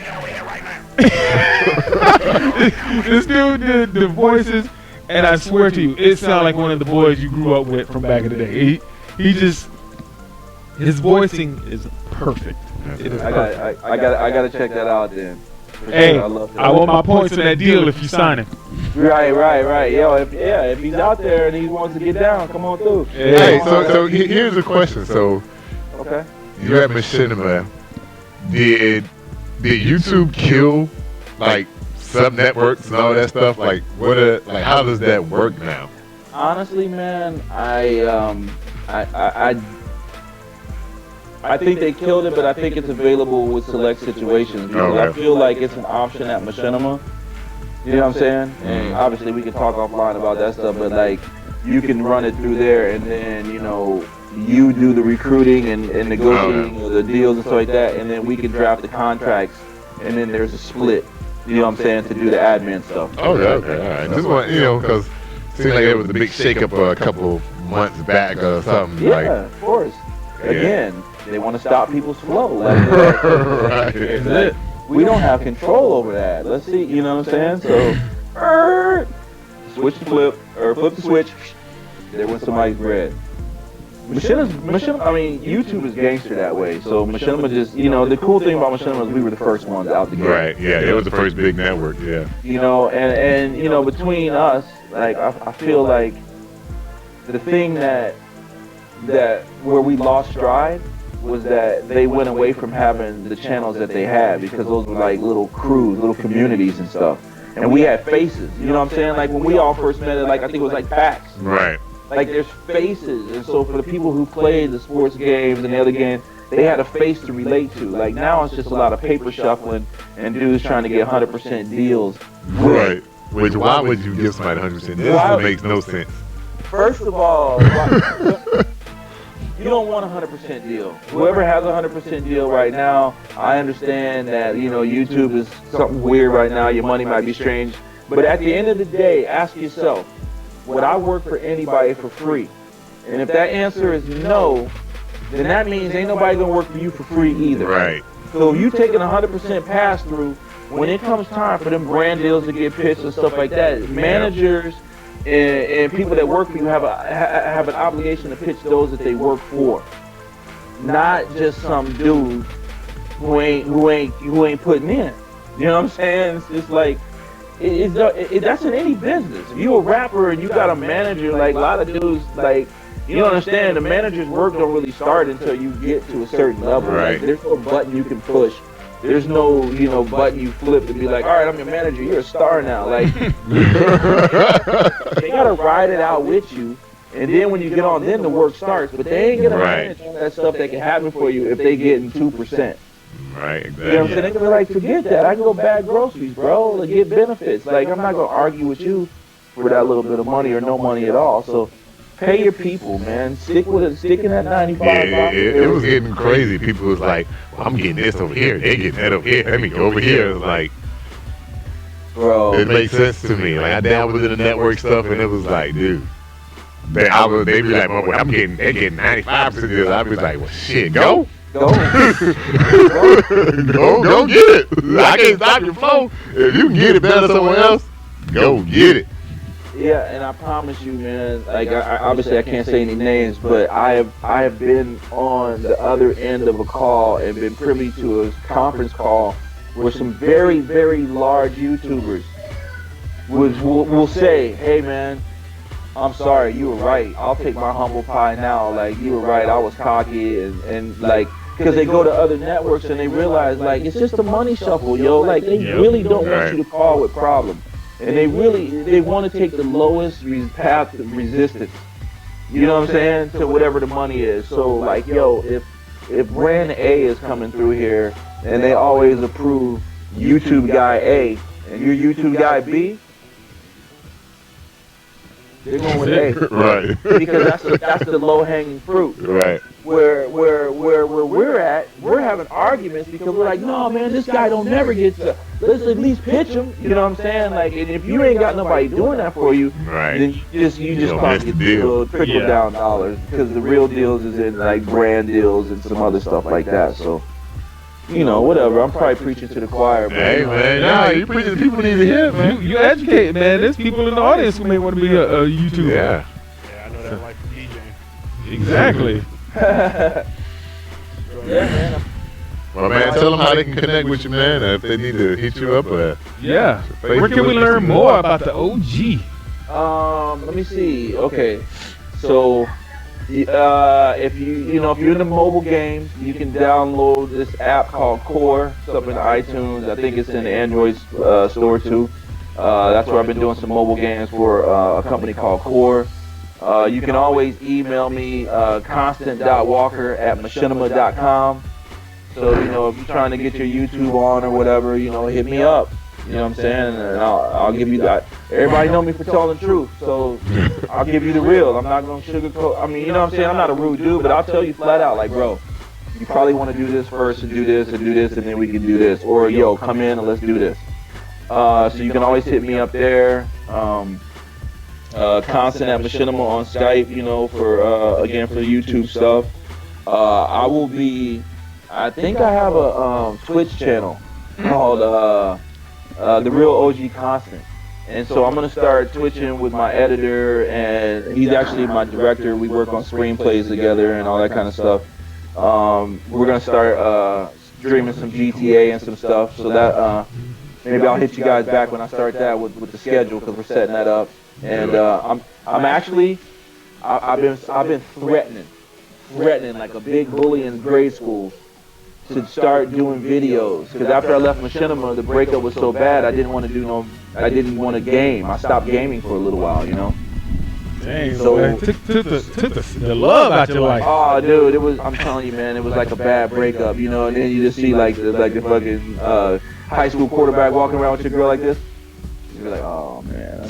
Speaker 4: This dude did the voices, and I swear to you, it sounded like one of the boys you grew up with from back in the day. His voicing is perfect. It is perfect.
Speaker 9: I gotta check that out then.
Speaker 4: Hey, I want my points in that deal if you sign it.
Speaker 9: Right. Yo, if he's out there and he wants to get down, come on through.
Speaker 6: Hey, so here's a question. So,
Speaker 9: Okay.
Speaker 6: you're at Machinima. Did YouTube kill like sub networks and all that stuff? Like, how does that work now?
Speaker 9: Honestly, man, I think they killed it, but I think it's available with select situations because I feel like it's an option at Machinima. You know what I'm saying? And obviously we can talk offline about that stuff, but like you can run it through there, and then you do the recruiting and negotiating the deals and stuff like that, and then we can draft the contracts, and then there's a split. You know what I'm saying, to do the admin stuff.
Speaker 6: Okay, all right. Just want because it seemed like it was a big shakeup a couple months back or something.
Speaker 9: Yeah, of course. Again, they want to stop people's flow.
Speaker 6: Right.
Speaker 9: We don't have control over that. Let's see, you know what I'm saying? So, switch the flip, or flip the switch. There went somebody's bread. Machinima, I mean, YouTube is gangster that way. So Machinima just, the cool thing about Machinima is we were the first ones out the gate.
Speaker 6: Right. Yeah, it was the first big network. Yeah.
Speaker 9: And between us, like I feel like the thing that where we lost stride was that they went away from having the channels that they had, because those were like little crews, little communities and stuff. And we had faces, you know what I'm saying? Like when we all first met, I think it was like facts.
Speaker 6: Right.
Speaker 9: Like there's faces, and so for the people who played the sports games and the other games, they had a face to relate to. Like now it's just a lot of paper shuffling and dudes trying to get 100% deals.
Speaker 6: Right. Which, why would you give somebody 100%? This makes no sense.
Speaker 9: First of all, you don't want a 100% deal. Whoever has a 100% deal right now, I understand that, YouTube is something weird right now. Your money might be strange. But at the end of the day, ask yourself, would I work for anybody for free? And if that answer is no, then that means ain't nobody going to work for you for free either.
Speaker 6: Right.
Speaker 9: So if you taking 100% pass through, when it comes time for them brand deals to get pitched and stuff like that, managers and people that work for you have an obligation to pitch those that they work for, not just some dude who ain't putting in. You know what I'm saying? It's just like that's in any business. If you a rapper and you got a manager, like a lot of dudes, like you don't understand, the manager's work don't really start until you get to a certain level.
Speaker 6: Right.
Speaker 9: Like, there's no button you can push. There's no, button you flip to be like, all right, I'm your manager, you're a star now. Like, they gotta ride it out with you, and then when you get on, then the work starts. But they ain't gonna manage all that stuff that can happen for you if they get in 2%.
Speaker 6: Right, exactly.
Speaker 9: You know what I'm saying? They can be like, forget that. I can go bag groceries, bro. Like, get benefits. Like, I'm not going to argue with you for that little bit of money or no money at all. So, pay your people, man. Stick with it. Stick in that 95.
Speaker 6: Yeah, it was getting crazy. People was like, well, I'm getting this over here. They getting that over here. Let me go over here. It was like,
Speaker 9: bro,
Speaker 6: it makes sense to me. Like, I dabbled in the network stuff, and it was like, dude. They be like, well, they're getting 95% of this. I was like, well, shit, go.
Speaker 9: Go.
Speaker 6: Go get it. I can't stop your flow. If you can get it better somewhere else, go get it.
Speaker 9: Yeah, and I promise you, man. Like, I obviously I can't say any names, but I have been on the other end of a call and been privy to a conference call where some very, very large YouTubers will say, "Hey, man, I'm sorry, you were right. I'll take my humble pie now. Like, you were right. I was cocky and like." Because they go to other networks and they realize, like, it's just a money shuffle, yo. Like, they really don't want you to call with problems. And they want to take the lowest path of resistance. You know what I'm saying? To whatever the money is. So, like, yo, if brand A is coming through here and they always approve YouTube guy A and you're YouTube guy B, they're going with A.
Speaker 6: Right.
Speaker 9: Because that's the low-hanging fruit.
Speaker 6: Right.
Speaker 9: Where we're at, we're having arguments because we're like, no, man, this guy don't never get to. Let's at least pitch him. You know what I'm saying? Like, and if you ain't got nobody doing that for you,
Speaker 6: Right.
Speaker 9: then you just can't get the little trickle down dollars because the real deals is in like brand deals and some other stuff like that. So, you know, whatever. I'm probably preaching to the choir, but
Speaker 6: Hey, man, nah, you preaching. People need to hear, man.
Speaker 4: You educate, man. There's people in the audience who may want to be a YouTuber.
Speaker 6: Yeah.
Speaker 8: Yeah, I know that like from DJing.
Speaker 4: Exactly.
Speaker 9: yeah, man.
Speaker 6: Well, man, tell them how they can connect with you, man. If they need to hit you up,
Speaker 4: Yeah. Where can we
Speaker 6: Facebook,
Speaker 4: learn
Speaker 6: Instagram.
Speaker 4: more about the OG?
Speaker 9: Let me see. Okay, so if you're in the mobile games, you can download this app called Core. It's up in iTunes. I think it's in the Android store too. That's where I've been doing some mobile games for a company called Core. You can always email me constant.walker@machinima.com. So, you know, if you're trying to get your YouTube on or whatever, you know, hit me up. You know what I'm saying? And I'll give you that. Everybody know me for telling the truth, so I'll give you the real. I'm not going to sugarcoat. I mean, you know what I'm saying? I'm not a rude dude, but I'll tell you flat out, like, bro, you probably want to do this first and do this and do this, and then we can do this. Or, yo, come in and let's do this. So you can always hit me up there. Constant at Machinima on Skype, you know, for again for YouTube stuff. I think I have a Twitch channel called The Real OG Constant, and so I'm gonna start twitching with my editor, and he's actually my director. We work on screenplays together and all that kind of stuff. We're gonna start streaming some GTA and some stuff, so that maybe I'll hit you guys back when I start that with the schedule, because we're setting that up. And I've been threatening like a big bully in grade school to start doing videos, because after I left Machinima, the breakup was so bad I didn't want to game. I stopped gaming for a little while, you know.
Speaker 4: Dang,
Speaker 9: So-
Speaker 4: man. Took the love out your life.
Speaker 9: Oh, dude, I'm telling you, man, it was like a bad breakup, you know. And then you just see like the fucking high school quarterback walking around with your girl like this. You're like, oh man.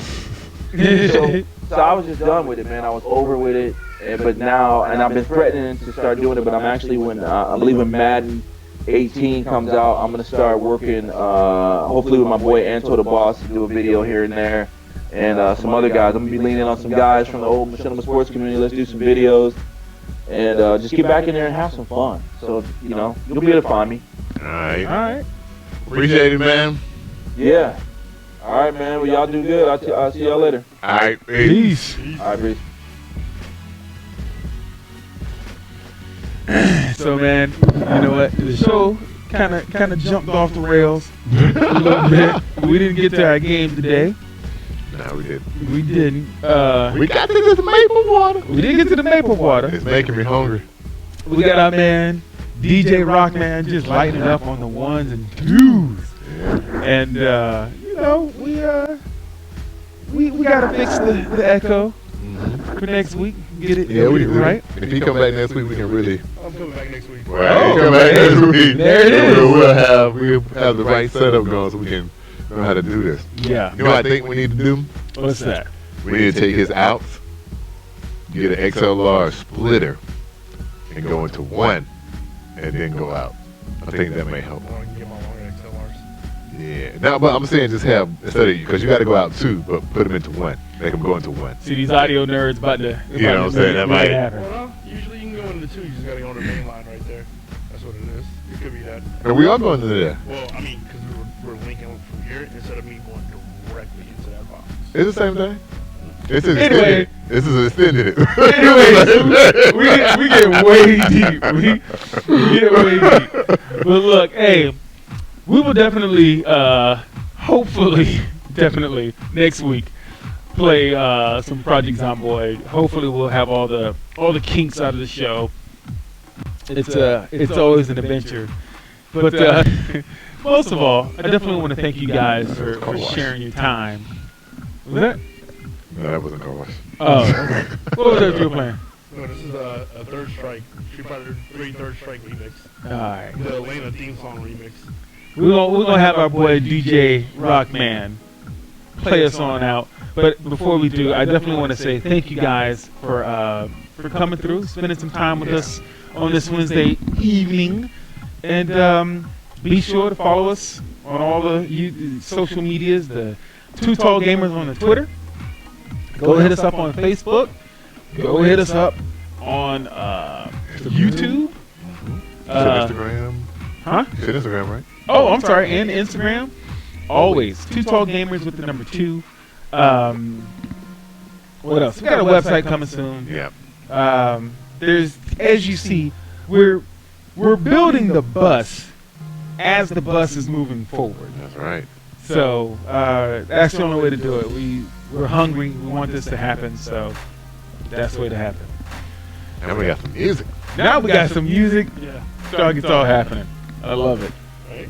Speaker 9: So I was just done with it, man. I was over with it. But now, and I've been threatening to start doing it. But I'm actually, I believe when Madden 18 comes out, I'm gonna start working, hopefully with my boy Anto the Boss, to do a video here and there, and some other guys. I'm gonna be leaning on some guys from the old Machinima sports community. Let's do some videos, and just get back in there and have some fun. So, you know, you'll be able to find me.
Speaker 6: All right.
Speaker 4: All right.
Speaker 6: Appreciate it, man.
Speaker 9: Yeah. All right, man. Well, y'all do good. I'll see y'all later.
Speaker 6: All right.
Speaker 4: Peace.
Speaker 9: All right, peace.
Speaker 4: So, man, you know what? The show kind of jumped off the rails a little bit. We didn't get to our game today.
Speaker 6: No, we didn't.
Speaker 4: We didn't.
Speaker 6: We got to this maple water.
Speaker 4: We didn't get to the maple water.
Speaker 6: It's making me hungry.
Speaker 4: We got our man DJ Rockman just lighting up on the ones and twos. And you know, we gotta fix the echo for next week. Get it,
Speaker 6: Yeah,
Speaker 4: get it right.
Speaker 6: If he come back next week, we can really
Speaker 8: I'm coming back next week.
Speaker 6: Right, come back next week.
Speaker 4: There it is.
Speaker 6: We'll have the right setup going so we can know how to do this.
Speaker 4: Yeah.
Speaker 6: You know what I think we need to do?
Speaker 4: What's that?
Speaker 6: We need to take his outs, get an XLR splitter, and go into one, and then go out. I think that may help.
Speaker 8: I want to get my longer XLRs.
Speaker 6: Yeah. Now, but I'm saying just have, instead of, because you got to go out two, but put them into one. Make them go into one.
Speaker 4: See, these audio nerds about to.
Speaker 6: You know what I'm saying? That might
Speaker 4: happen.
Speaker 8: Well, usually you can go into the 2. You just got to go on the main line right there. That's what it is. It could be that.
Speaker 6: And we are going to there.
Speaker 8: Well, I mean, because we're linking from here instead of me going directly into that box.
Speaker 6: It's the same thing. This is
Speaker 4: Anyway.
Speaker 6: extended. This is extended it.
Speaker 4: Anyways, we get way deep. We get way deep. But look, hey, we will definitely, hopefully, definitely next week play some Project Zomboid. Hopefully, we'll have all the kinks out of the show. It's always an adventure. But most of all, I definitely want to thank you guys for sharing your time. Was that?
Speaker 6: No, that wasn't car wash.
Speaker 4: Oh, what was that you were playing?
Speaker 8: No, this is a Third Strike, Street Fighter 3 Third Strike remix.
Speaker 4: All right.
Speaker 8: The Elena theme song remix.
Speaker 4: We're gonna have our boy DJ Rockman play us on out. But before we do, I definitely want to say thank you guys for coming through, spending some time with us on this Wednesday evening, and be sure to follow us on all the social medias. The Two Tall Gamers on the Twitter. Go hit us up on Facebook. Go hit us up on YouTube.
Speaker 6: Instagram.
Speaker 4: Huh?
Speaker 6: You said Instagram, right?
Speaker 4: Oh, I'm sorry, and Instagram. Always Two Tall Gamers with the number 2. What else? We got a website coming soon.
Speaker 6: Yeah.
Speaker 4: There's, as you see, we're building the bus as the bus is moving forward.
Speaker 6: That's right.
Speaker 4: So that's the only way to do it. We're hungry. We want this to happen. So that's the way to happen.
Speaker 6: And we got some music.
Speaker 4: Now we got some music.
Speaker 8: Yeah.
Speaker 4: It's all happening. I love it.
Speaker 8: Right.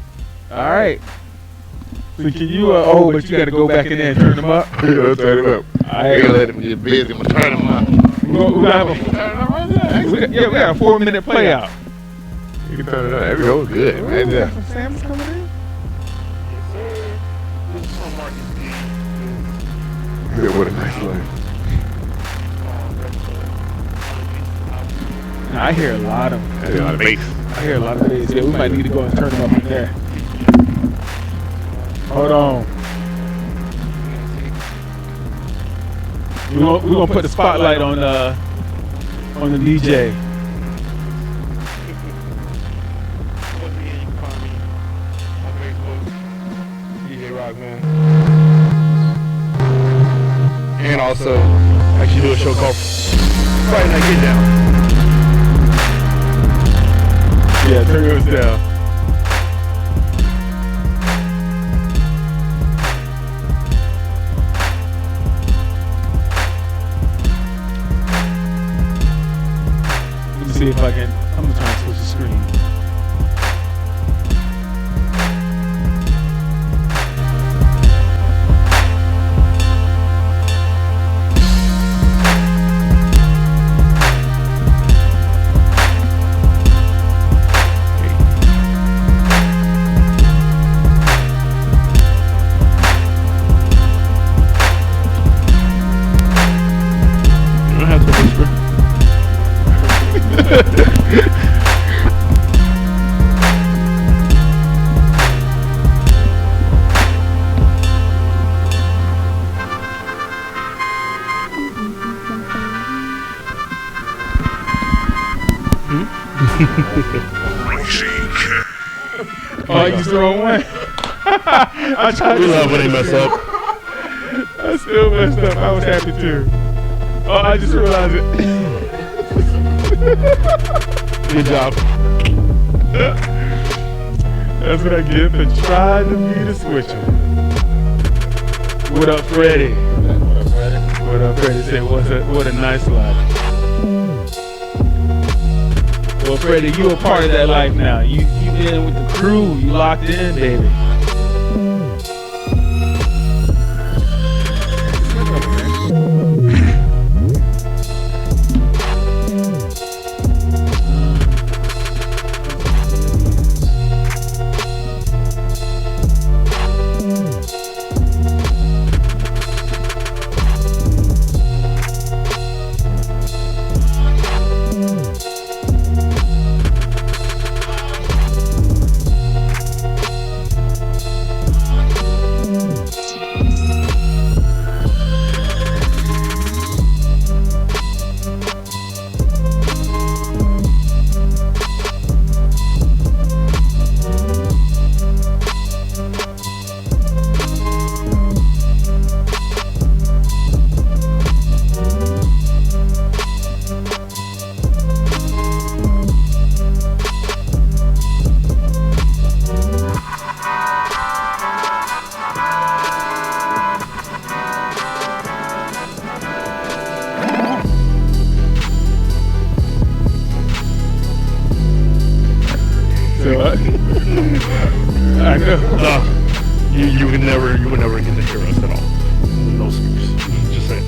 Speaker 4: All right. So can you? But you got to go back in there and turn them up.
Speaker 6: Let's turn it up.
Speaker 4: All right.
Speaker 6: We're gonna let them get busy. I'm gonna turn them up.
Speaker 4: We got a 4-minute play out.
Speaker 6: You can turn it up. There we go. Good. Right there.
Speaker 4: Sam's coming in.
Speaker 8: Yes, sir. This is from Marcus D.
Speaker 6: Good. What a nice life.
Speaker 4: I hear a lot of.
Speaker 6: I hear a lot of bass.
Speaker 4: I hear a lot of bass. Yeah, we might need to go and turn them up in there. Hold on. We're gonna put the spotlight on the DJ.
Speaker 8: Once again, you can find me on Facebook, DJ Rockman. And also, I actually do a show called Friday Night Get Down.
Speaker 4: Yeah, turn yours down. Let me see if I can. I'm gonna try and switch the screen.
Speaker 5: You don't have to whisper.
Speaker 4: Oh, you the wrong one. I tried
Speaker 5: We
Speaker 4: to.
Speaker 5: love when they mess up.
Speaker 4: I still messed up. I was happy too. Oh, I just realized it.
Speaker 5: Good job.
Speaker 4: That's what I get for trying to be the switcher. What up, Freddie? What up, Freddie? Say, what a nice life. Well, Freddie, you a part of that life now. You been with the crew. You locked in, baby. what? I know.
Speaker 5: No, you would never get to hear us at all. No excuse. Just saying.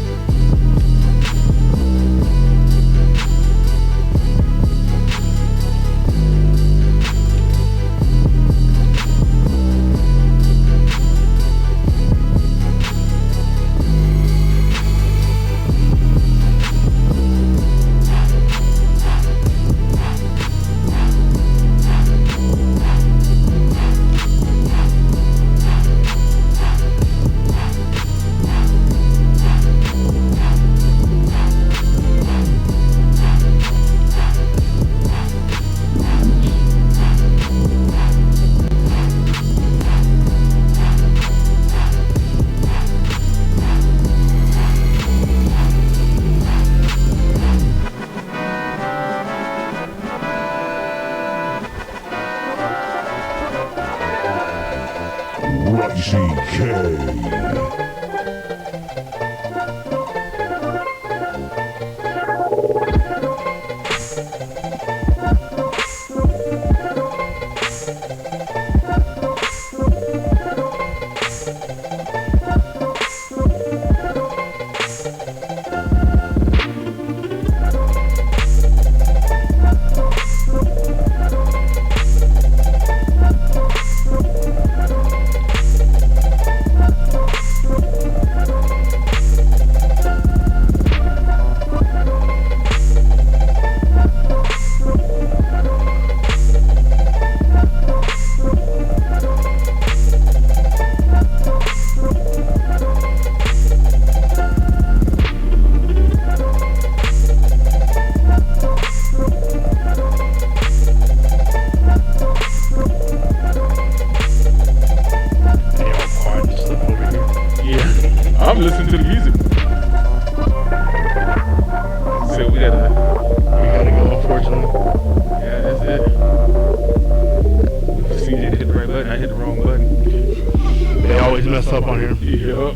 Speaker 4: I'm listening to the music. So we gotta
Speaker 5: go, unfortunately.
Speaker 4: Yeah, that's it. CJ hit the right button, I hit the wrong button.
Speaker 5: They always mess up on here.
Speaker 4: Yup.